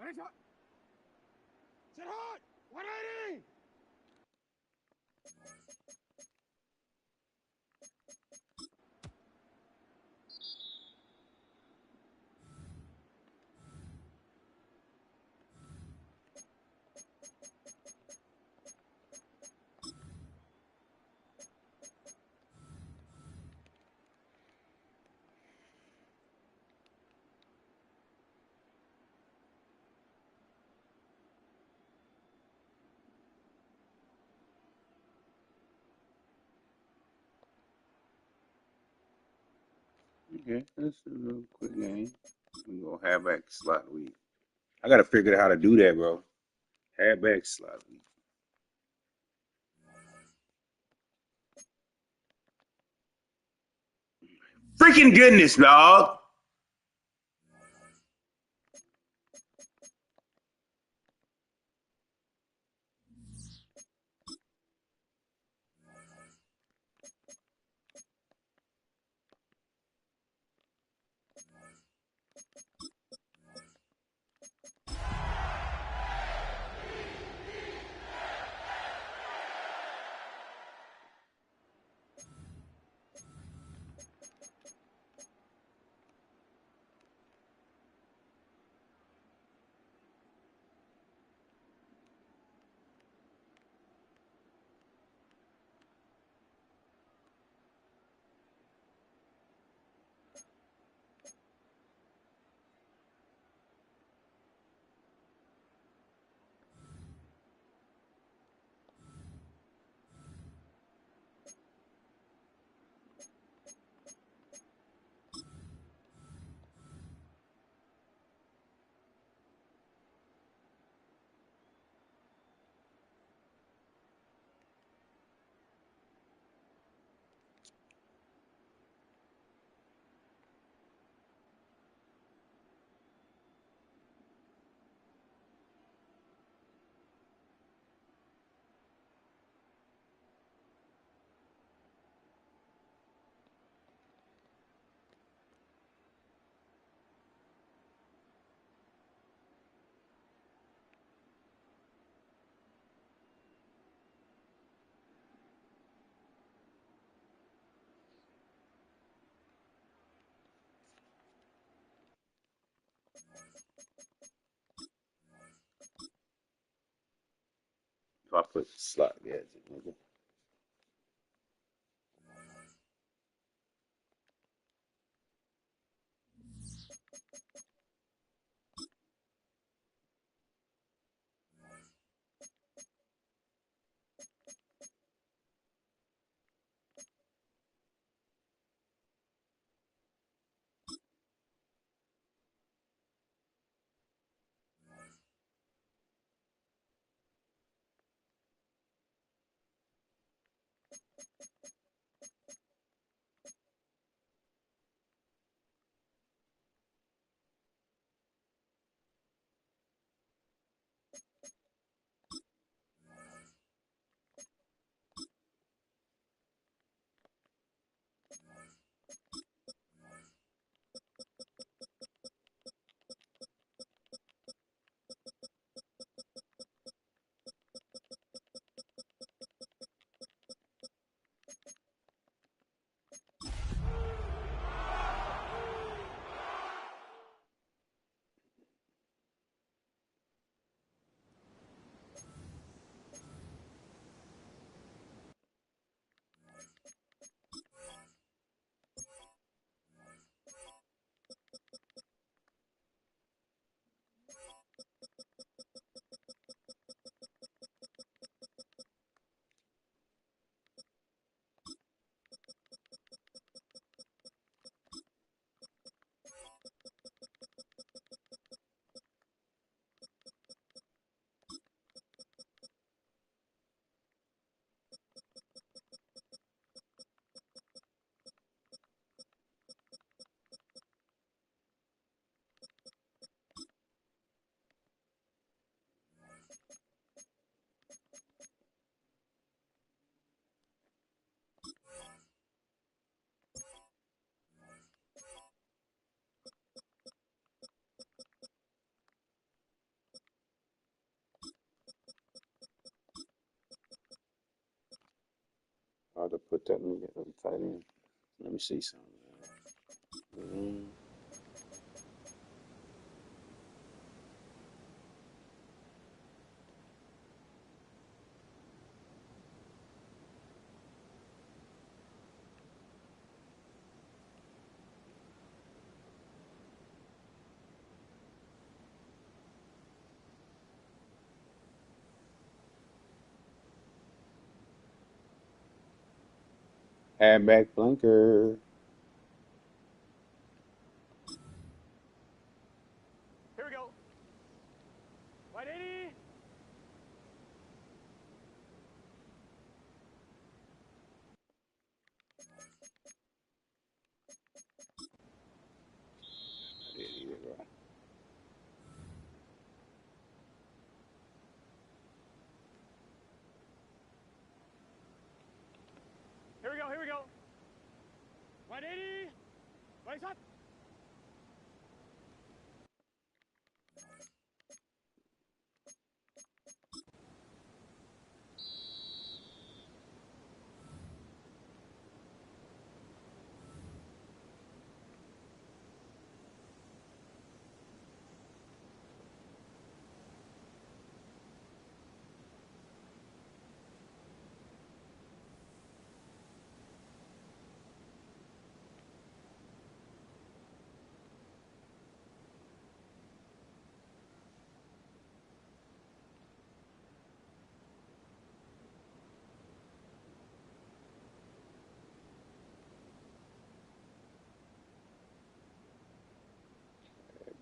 Ready, shot. Sit hot. 180. Okay, let's do a real quick game. We go halfback slot week. I gotta figure out how to do that, bro. Halfback slot week. Freaking goodness, dog. If I put slot gadget, nigga. How to put that nigga on tight end. Let me see something. Halfback blinker. 180. Right shot.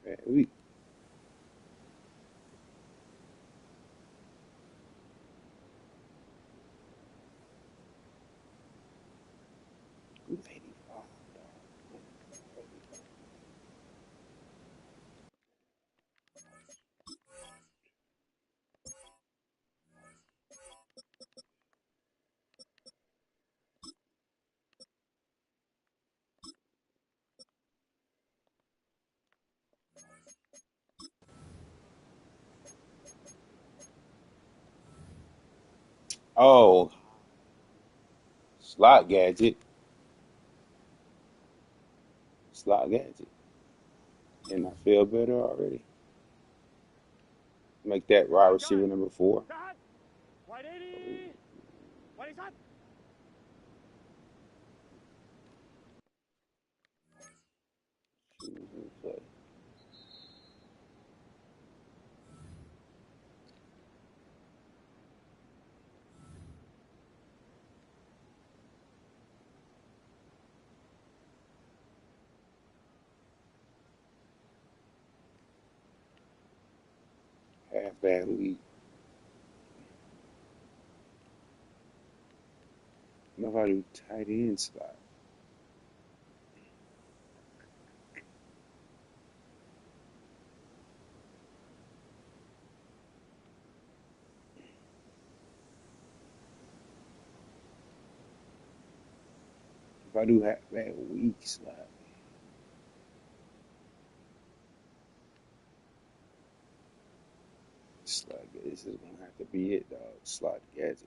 Man, we who's 85, dog? Oh, slot gadget, slot gadget, and I feel better already. Make that wide receiver number 4. Shot. 180. Right shot. Choose and play. Half bad lead. Nobody tight end slot. If I do half bad weak slot, slot. This is gonna have to be it, dog. Slot gadget.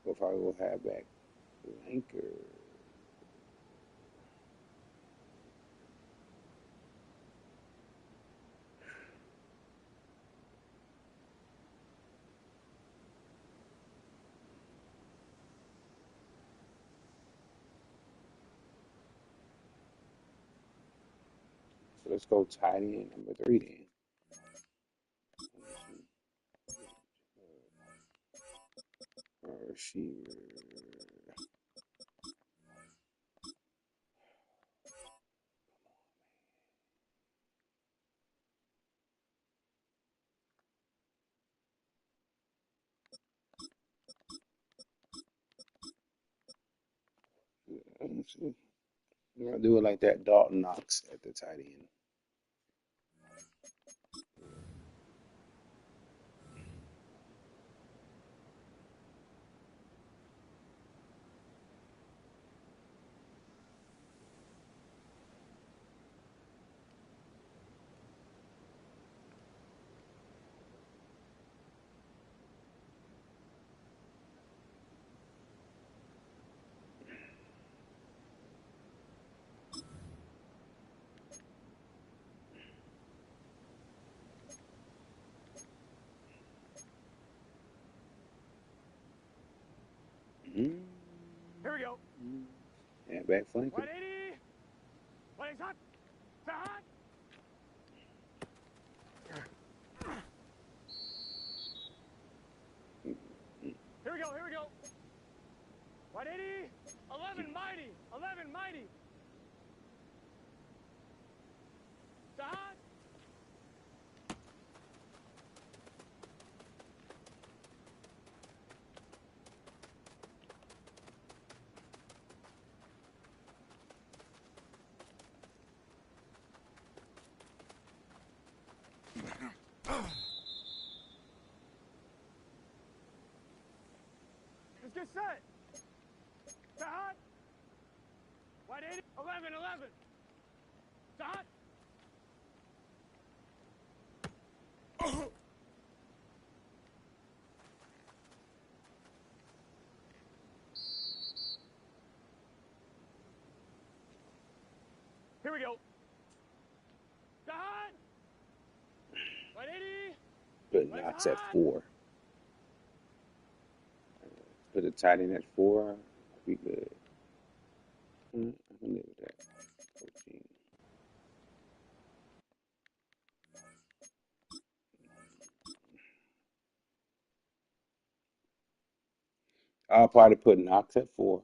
But if I go halfback anchor, so let's go tight end number 3 then. Receiver. Let's see. We're gonna do it like that. Dalton Knox at the tight end. Here we go. And back flanker. 180. Right shot. Shot. Here we go. Here we go. 180. 11 mighty. 11 mighty. Shot. Let's get set. 11. Dot. Here we go. Dot. 180. Put Knox at 4. Put the tight end at 4. Be good. I can live with that. 14. I'll probably put Knox at 4.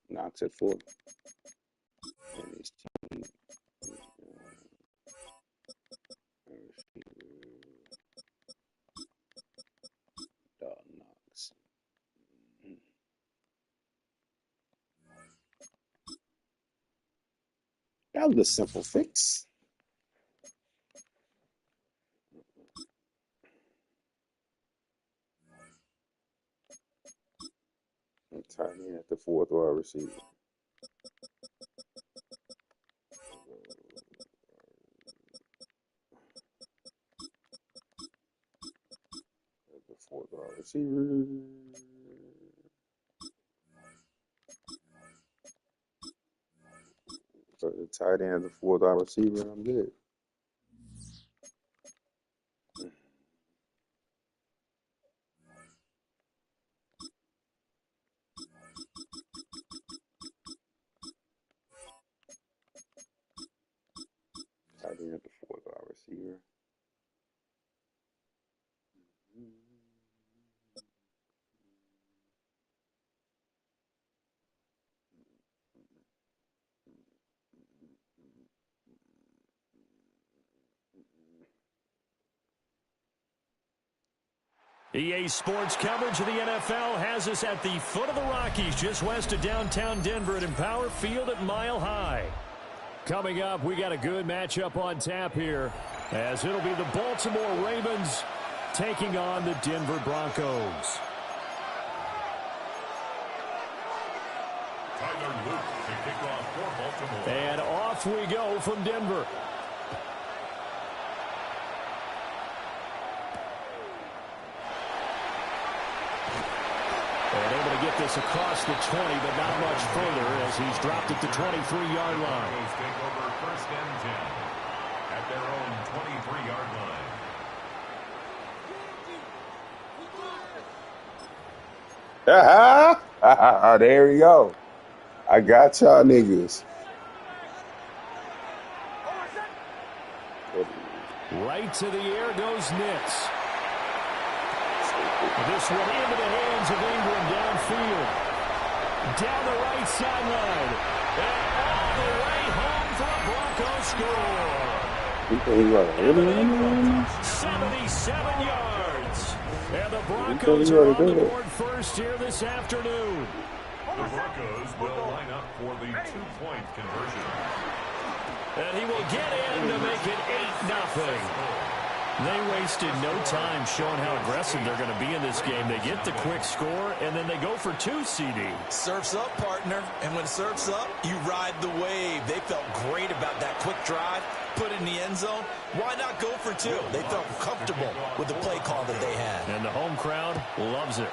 Knox at 4. And his team. Knox. That was a simple fix. Tight end at the 4th wide receiver. At the 4th wide receiver. So the tight end at the 4th wide receiver, and I'm good. Tight end at the 4th wide receiver. EA Sports coverage of the NFL has us at the foot of the Rockies, just west of downtown Denver at Empower Field at Mile High. Coming up, we got a good matchup on tap here, as it'll be the Baltimore Ravens taking on the Denver Broncos. Tyler Luke to kick off for Baltimore. And off we go from Denver. And able to get this across the 20, but not much further as he's dropped it to 23-yard line. Broncos take over 1st and 10 at their own 23-yard line. There we go. I got y'all niggas. Right to the air goes Nitz. This one into the hands of Ingram downfield. Down the right sideline. And all the way home for a Broncos score. 77 yards. And the Broncos are on the board first here this afternoon. The Broncos will line up for the 2-point conversion. And he will get in to make it 8-0. They wasted no time showing how aggressive they're going to be in this game. They get the quick score, and then they go for 2, CD. Surf's up, partner. And when surf's up, you ride the wave. They felt great about that quick drive, put it in the end zone. Why not go for 2? They felt comfortable with the play call that they had. And the home crowd loves it.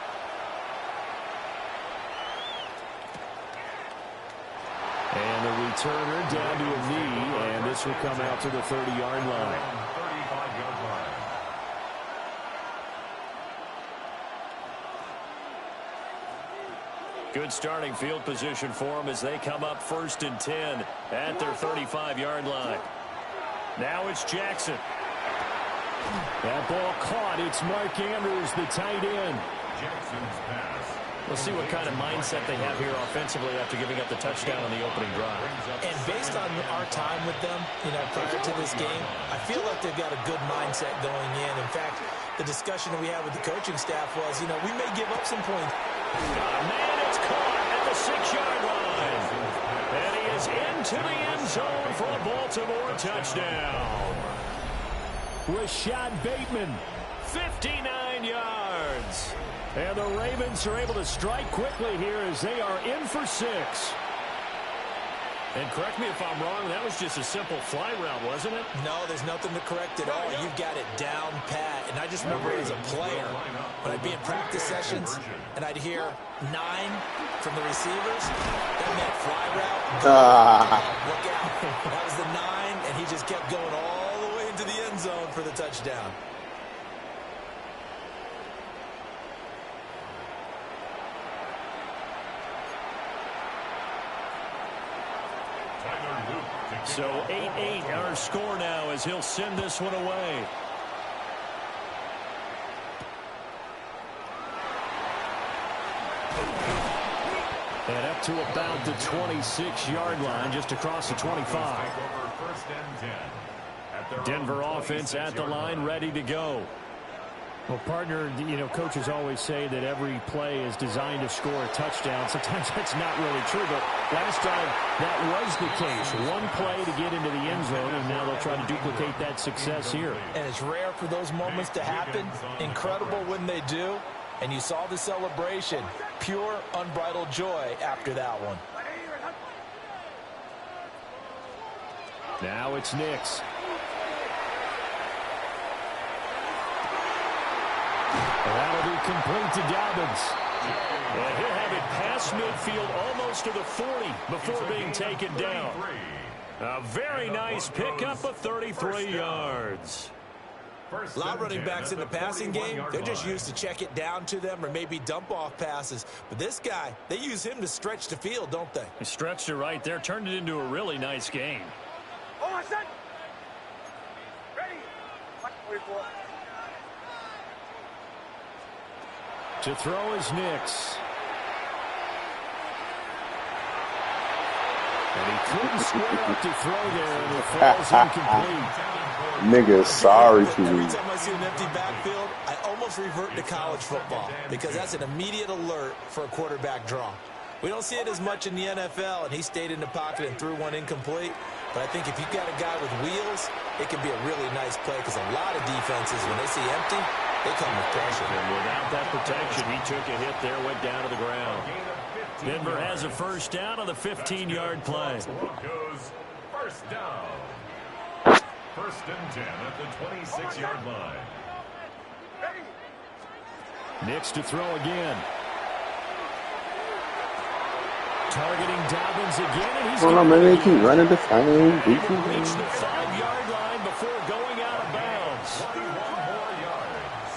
And the returner down to a knee, and this will come out to the 30-yard line. Good starting field position for them as they come up 1st and 10 at their 35-yard line. Now it's Jackson. That ball caught. It's Mark Andrews, the tight end. Jackson's pass. We'll see what kind of mindset they have here offensively after giving up the touchdown on the opening drive. And based on our time with them, prior to this game, I feel like they've got a good mindset going in. In fact, the discussion that we had with the coaching staff was, we may give up some points. Man, it's caught at the 6-yard line. And he is into the end zone for a Baltimore touchdown. Rashad Bateman, 59 yards. And the Ravens are able to strike quickly here as they are in for 6. And correct me if I'm wrong, that was just a simple fly route, wasn't it? No, there's nothing to correct at all. You've got it down pat. And I just remember as a player, when I'd be in practice sessions, and I'd hear 9 from the receivers, that meant fly route. Look out. That was the 9, and he just kept going all the way into the end zone for the touchdown. So 8-8 our score now as he'll send this one away. And up to about the 26-yard line, just across the 25. Denver offense at the line, ready to go. Well, partner, you know, coaches always say that every play is designed to score a touchdown. Sometimes that's not really true, but last time that was the case. One play to get into the end zone, and now they'll try to duplicate that success here. And it's rare for those moments to happen. Incredible when they do. And you saw the celebration. Pure, unbridled joy after that one. Now it's Nix. That'll be complete to Dobbins. And he'll have it past midfield almost to the 40 before being taken down. A very nice pickup of 33 yards. A lot of running backs in the passing game, they're just used to check it down to them or maybe dump off passes. But this guy, they use him to stretch the field, don't they? He stretched it right there, turned it into a really nice game. Oh, I said. Ready. 44. To throw is Nix. And he couldn't square up to throw there, and it falls incomplete. Nigga, sorry to Every you. time I see an empty backfield, I almost revert to college football because that's an immediate alert for a quarterback draw. We don't see it as much in the NFL, and he stayed in the pocket and threw one incomplete. But I think if you've got a guy with wheels, it can be a really nice play because a lot of defenses, when they see empty, they come with pressure. And without that protection, he took a hit there, went down to the ground. Denver has a first down on the 15-yard play. First down. First and 10 at the 26-yard line. Nix to throw again. Targeting Dobbins again, and he's Well, man, they keep running the same reach the 5-yard line before going out of bounds. 21 more yards.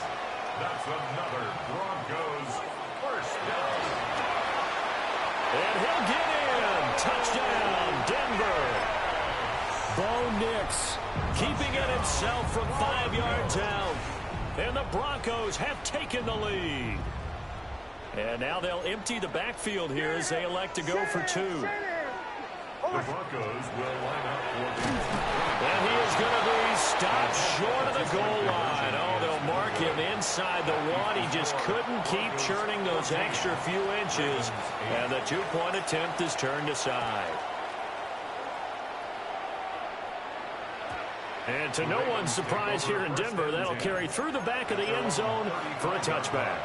That's another Broncos first down. And he'll get in. Touchdown, Denver. Bo Nix keeping it himself from 5 yards out. And the Broncos have taken the lead. And now they'll empty the backfield here as they elect to go for 2. The Broncos will line up for the... And he is going to be stopped short of the goal line. Oh, they'll mark him inside the 1. He just couldn't keep churning those extra few inches. And the 2-point attempt is turned aside. And to no one's surprise here in Denver, that'll carry through the back of the end zone for a touchback.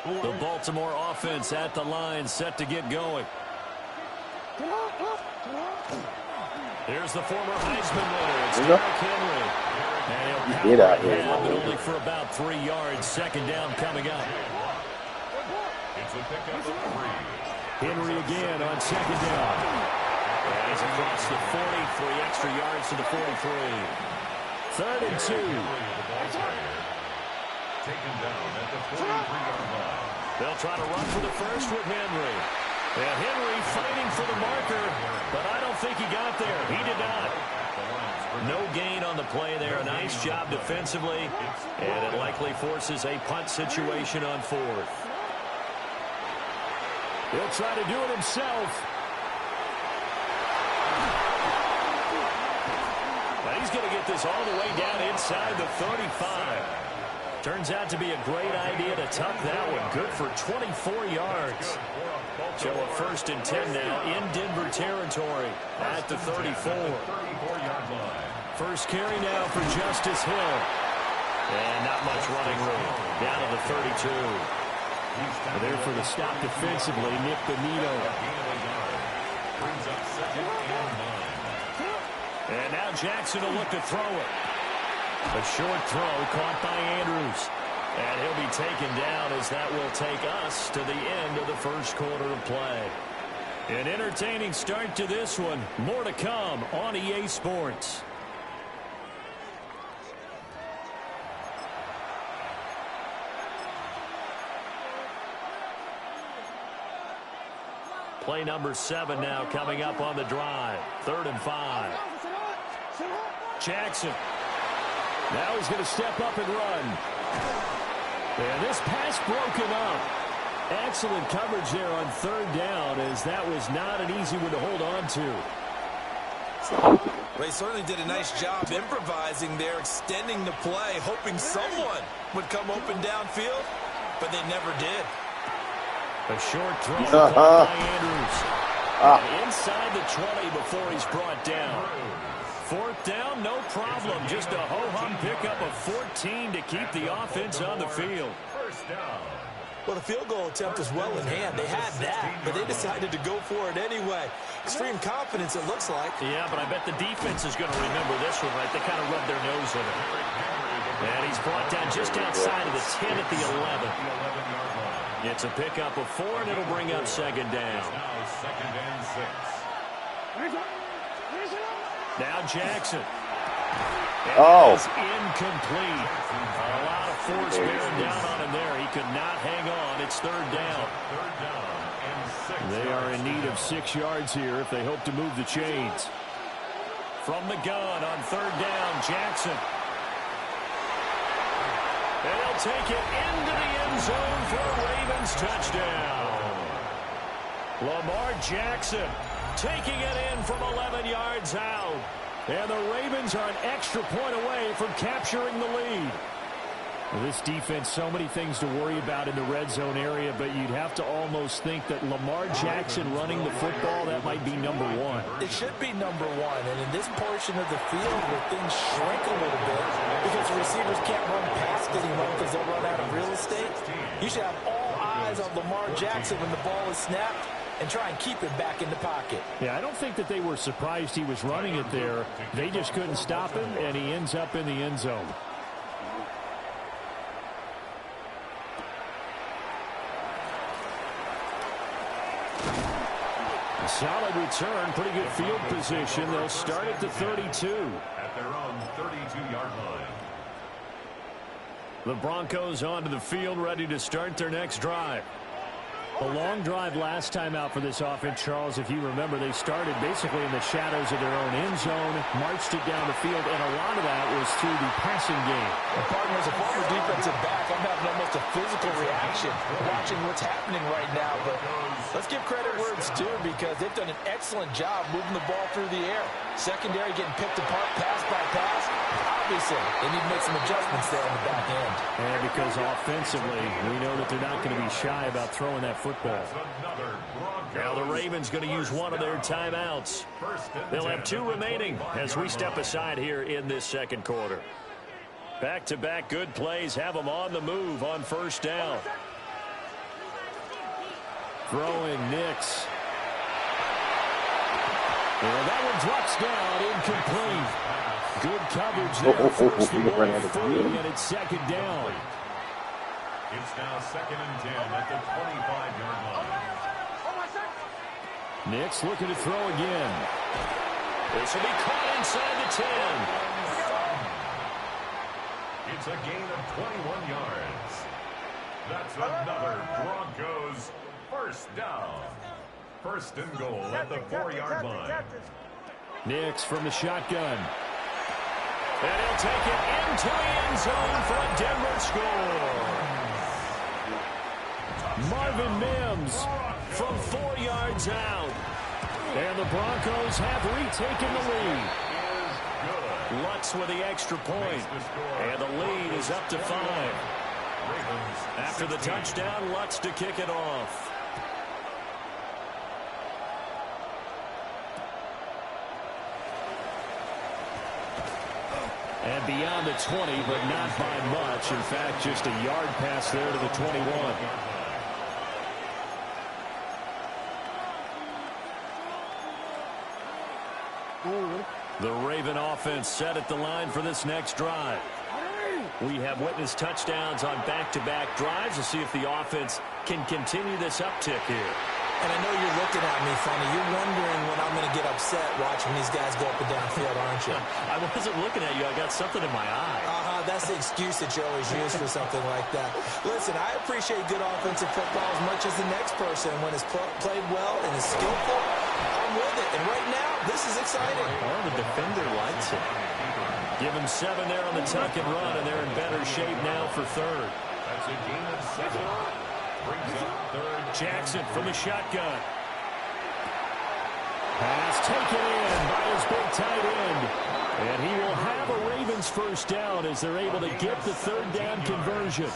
The Baltimore offense at the line, set to get going. Here's the former Heisman winner. It's Derrick Henry. And he'll Get out here, but only for about 3 yards. Second down coming up. It's a pickup of 3. Henry again on second down. And he's across the 40, 3 extra yards to the 43. 3rd and 2. Taken down at the 43-yard line. They'll try to run for the first with Henry. And Henry fighting for the marker, but I don't think he got there. He did not. No gain on the play there. A nice job defensively, and it likely forces a punt situation on 4th. He'll try to do it himself. Now he's going to get this all the way down inside the 35. Turns out to be a great idea to tuck that one. Good for 24 yards. So a 1st and 10 now in Denver territory at the 34. First carry now for Justice Hill. And not much running room. Down to the 32. There for the stop defensively, Nick Bonito. And now Jackson will look to throw it. A short throw caught by Andrews. And he'll be taken down as that will take us to the end of the first quarter of play. An entertaining start to this one. More to come on EA Sports. Play number 7 now coming up on the drive. 3rd and 5. Jackson. Now he's going to step up and run. And this pass broken up. Excellent coverage there on 3rd down, as that was not an easy one to hold on to. They certainly did a nice job improvising there, extending the play, hoping someone would come open downfield, but they never did. A short throw by Andrews. Inside the 20 before he's brought down. 4th down, no problem. Just a ho-hum pickup of 14 to keep the offense on the field. Well, the field goal attempt was well in hand. They had that, but they decided to go for it anyway. Extreme confidence, it looks like. Yeah, but I bet the defense is going to remember this one, right? They kind of rubbed their nose in it. And he's brought down just outside of the 10 at the 11. It's a pickup of 4, and it'll bring up 2nd down. Now Jackson. And is incomplete. A lot of force bearing down on him there. He could not hang on. It's 3rd down. They are in need of 6 yards here if they hope to move the chains. From the gun on 3rd down, Jackson. And he'll take it into the end zone for a Ravens touchdown. Lamar Jackson taking it in from 11 yards out. And the Ravens are an extra point away from capturing the lead. Well, this defense, so many things to worry about in the red zone area, but you'd have to almost think that Lamar Jackson running the football, that might be number 1. It should be number 1, and in this portion of the field where things shrink a little bit because the receivers can't run past anyone because they'll run out of real estate, you should have all eyes on Lamar Jackson when the ball is snapped and try and keep him back in the pocket. Yeah, I don't think that they were surprised he was running it there. They just couldn't stop him, and he ends up in the end zone. A solid return, pretty good field position. They'll start at the 32. At their own 32-yard line. The Broncos onto the field, ready to start their next drive. A long drive last time out for this offense, Charles. If you remember, they started basically in the shadows of their own end zone, marched it down the field, and a lot of that was through the passing game. Well, partner, as a former defensive back, I'm having almost a physical reaction watching what's happening right now. But let's give credit where it's due because they've done an excellent job moving the ball through the air. Secondary getting picked apart pass by pass. Obviously, they need to make some adjustments there on the back end. And because offensively, we know that they're not going to be shy about throwing that football. Now the Ravens going to use one of their timeouts. They'll have 2 remaining as we step aside here in this second quarter. Back-to-back good plays have them on the move on 1st down. Throwing Nix. And that one drops down, incomplete. Good coverage there. 1st and goal, 3, and it's 2nd down. It's now 2nd and 10 at the 25-yard line. Nix looking to throw again. This will be caught inside the 10. It's a gain of 21 yards. That's another Broncos 1st down. 1st and goal at the 4-yard line. Nix from the shotgun. And he'll take it into the end zone for a Denver score. Marvin Mims from 4 yards out. And the Broncos have retaken the lead. Lutz with the extra point. And the lead is up to 5. After the touchdown, Lutz to kick it off. And beyond the 20, but not by much. In fact, just a yard pass there to the 21. The Raven offense set at the line for this next drive. We have witnessed touchdowns on back-to-back drives. To see if the offense can continue this uptick here. And I know you're looking at me funny. You're wondering when I'm going to get upset watching these guys go up and down field, aren't you? I wasn't looking at you. I got something in my eye. That's the excuse that you always use for something like that. Listen, I appreciate good offensive football as much as the next person. When it's played well and is skillful, I'm with it. And right now, this is exciting. Well, the defender likes it. Give him 7 there on the tuck and run, and they're in better shape now for third. That's a gain of 7. Brings up third. Jackson from the shotgun. Pass taken in by his big tight end. And he will have a Ravens first down as they're able to get the third down conversion.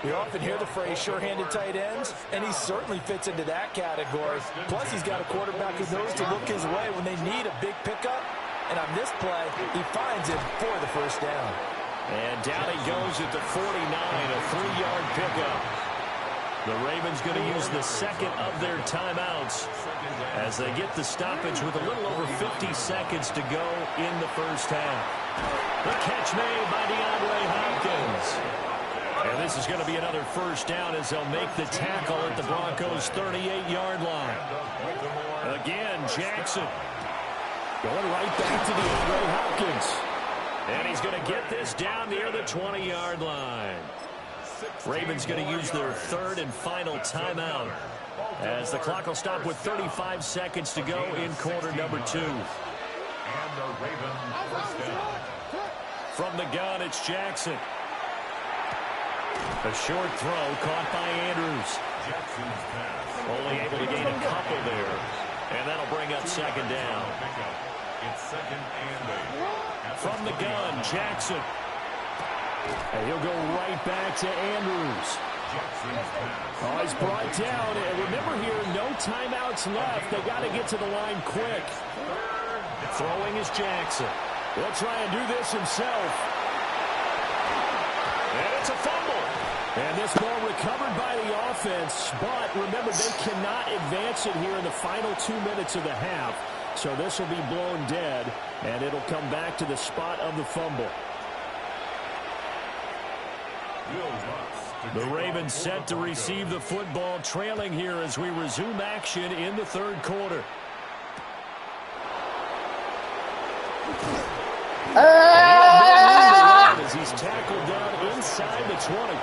You often hear the phrase sure-handed tight ends, and he certainly fits into that category. Plus, he's got a quarterback who knows to look his way when they need a big pickup. And on this play, he finds him for the first down. And down he goes at the 49, a 3-yard pickup. The Ravens going to use the second of their timeouts as they get the stoppage with a little over 50 seconds to go in the first half. The catch made by DeAndre Hopkins. And this is going to be another first down as they'll make the tackle at the Broncos' 38-yard line. Again, Jackson going right back to DeAndre Hopkins. And he's going to get this down near the 20-yard line. Ravens going to use their third and final timeout as the clock will stop with 35 seconds to go in quarter number 2. And the Ravens first down. From the gun, it's Jackson. A short throw caught by Andrews. Jackson's pass. Only able to gain a couple there. And that'll bring up second down. It's second and 8. From the gun, Jackson. And he'll go right back to Andrews. Oh, he's brought down. And remember here, no timeouts left. They got to get to the line quick. Throwing is Jackson. He'll try and do this himself. And it's a fumble. And this ball recovered by the offense. But remember, they cannot advance it here in the final 2 minutes of the half. So this will be blown dead. And it'll come back to the spot of the fumble. The Ravens set to receive the football, trailing here as we resume action in the third quarter. As he's tackled down inside the 20.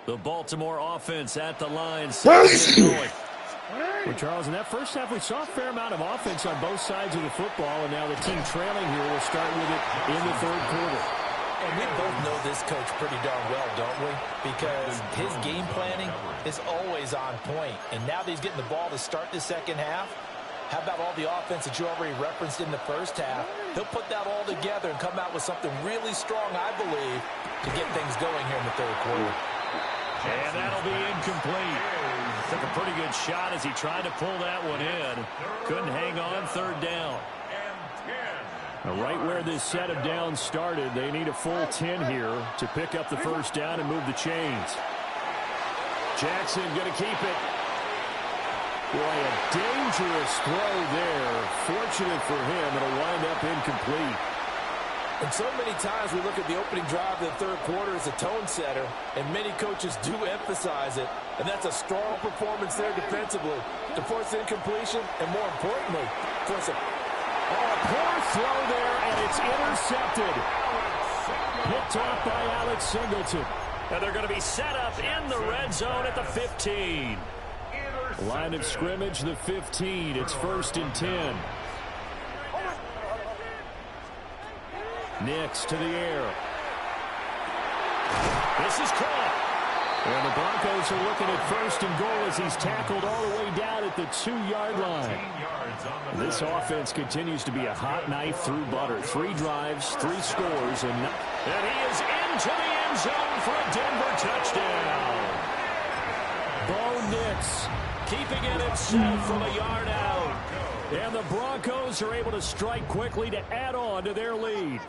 The Baltimore offense at the line. Well, Charles, in that first half, we saw a fair amount of offense on both sides of the football, and now the team trailing here will start with it in the third quarter. And we both know this coach pretty darn well, don't we? Because his game planning is always on point. And now that he's getting the ball to start the second half, how about all the offense that you already referenced in the first half? He'll put that all together and come out with something really strong, I believe, to get things going here in the third quarter. And that'll be incomplete. Took a pretty good shot as he tried to pull that one in. Couldn't hang on, third down. Now, right where this set of downs started, they need a full 10 here to pick up the first down and move the chains. Jackson going to keep it. Boy, a dangerous throw there. Fortunate for him, it'll wind up incomplete. And so many times we look at the opening drive of the third quarter as a tone setter, and many coaches do emphasize it. And that's a strong performance there defensively to force incompletion, and more importantly, force a poor throw there, and it's intercepted. Picked off by Alex Singleton. And they're going to be set up in the red zone at the 15. Line of scrimmage, the 15. It's 1st and 10. Nix to the air. This is caught. And the Broncos are looking at 1st and goal as he's tackled all the way down at the 2-yard line. This offense continues to be a hot knife through butter. 3 drives, 3 scores, and he is into the end zone for a Denver touchdown. Bo Nix keeping it at 7 from a yard out. And the Broncos are able to strike quickly to add on to their lead.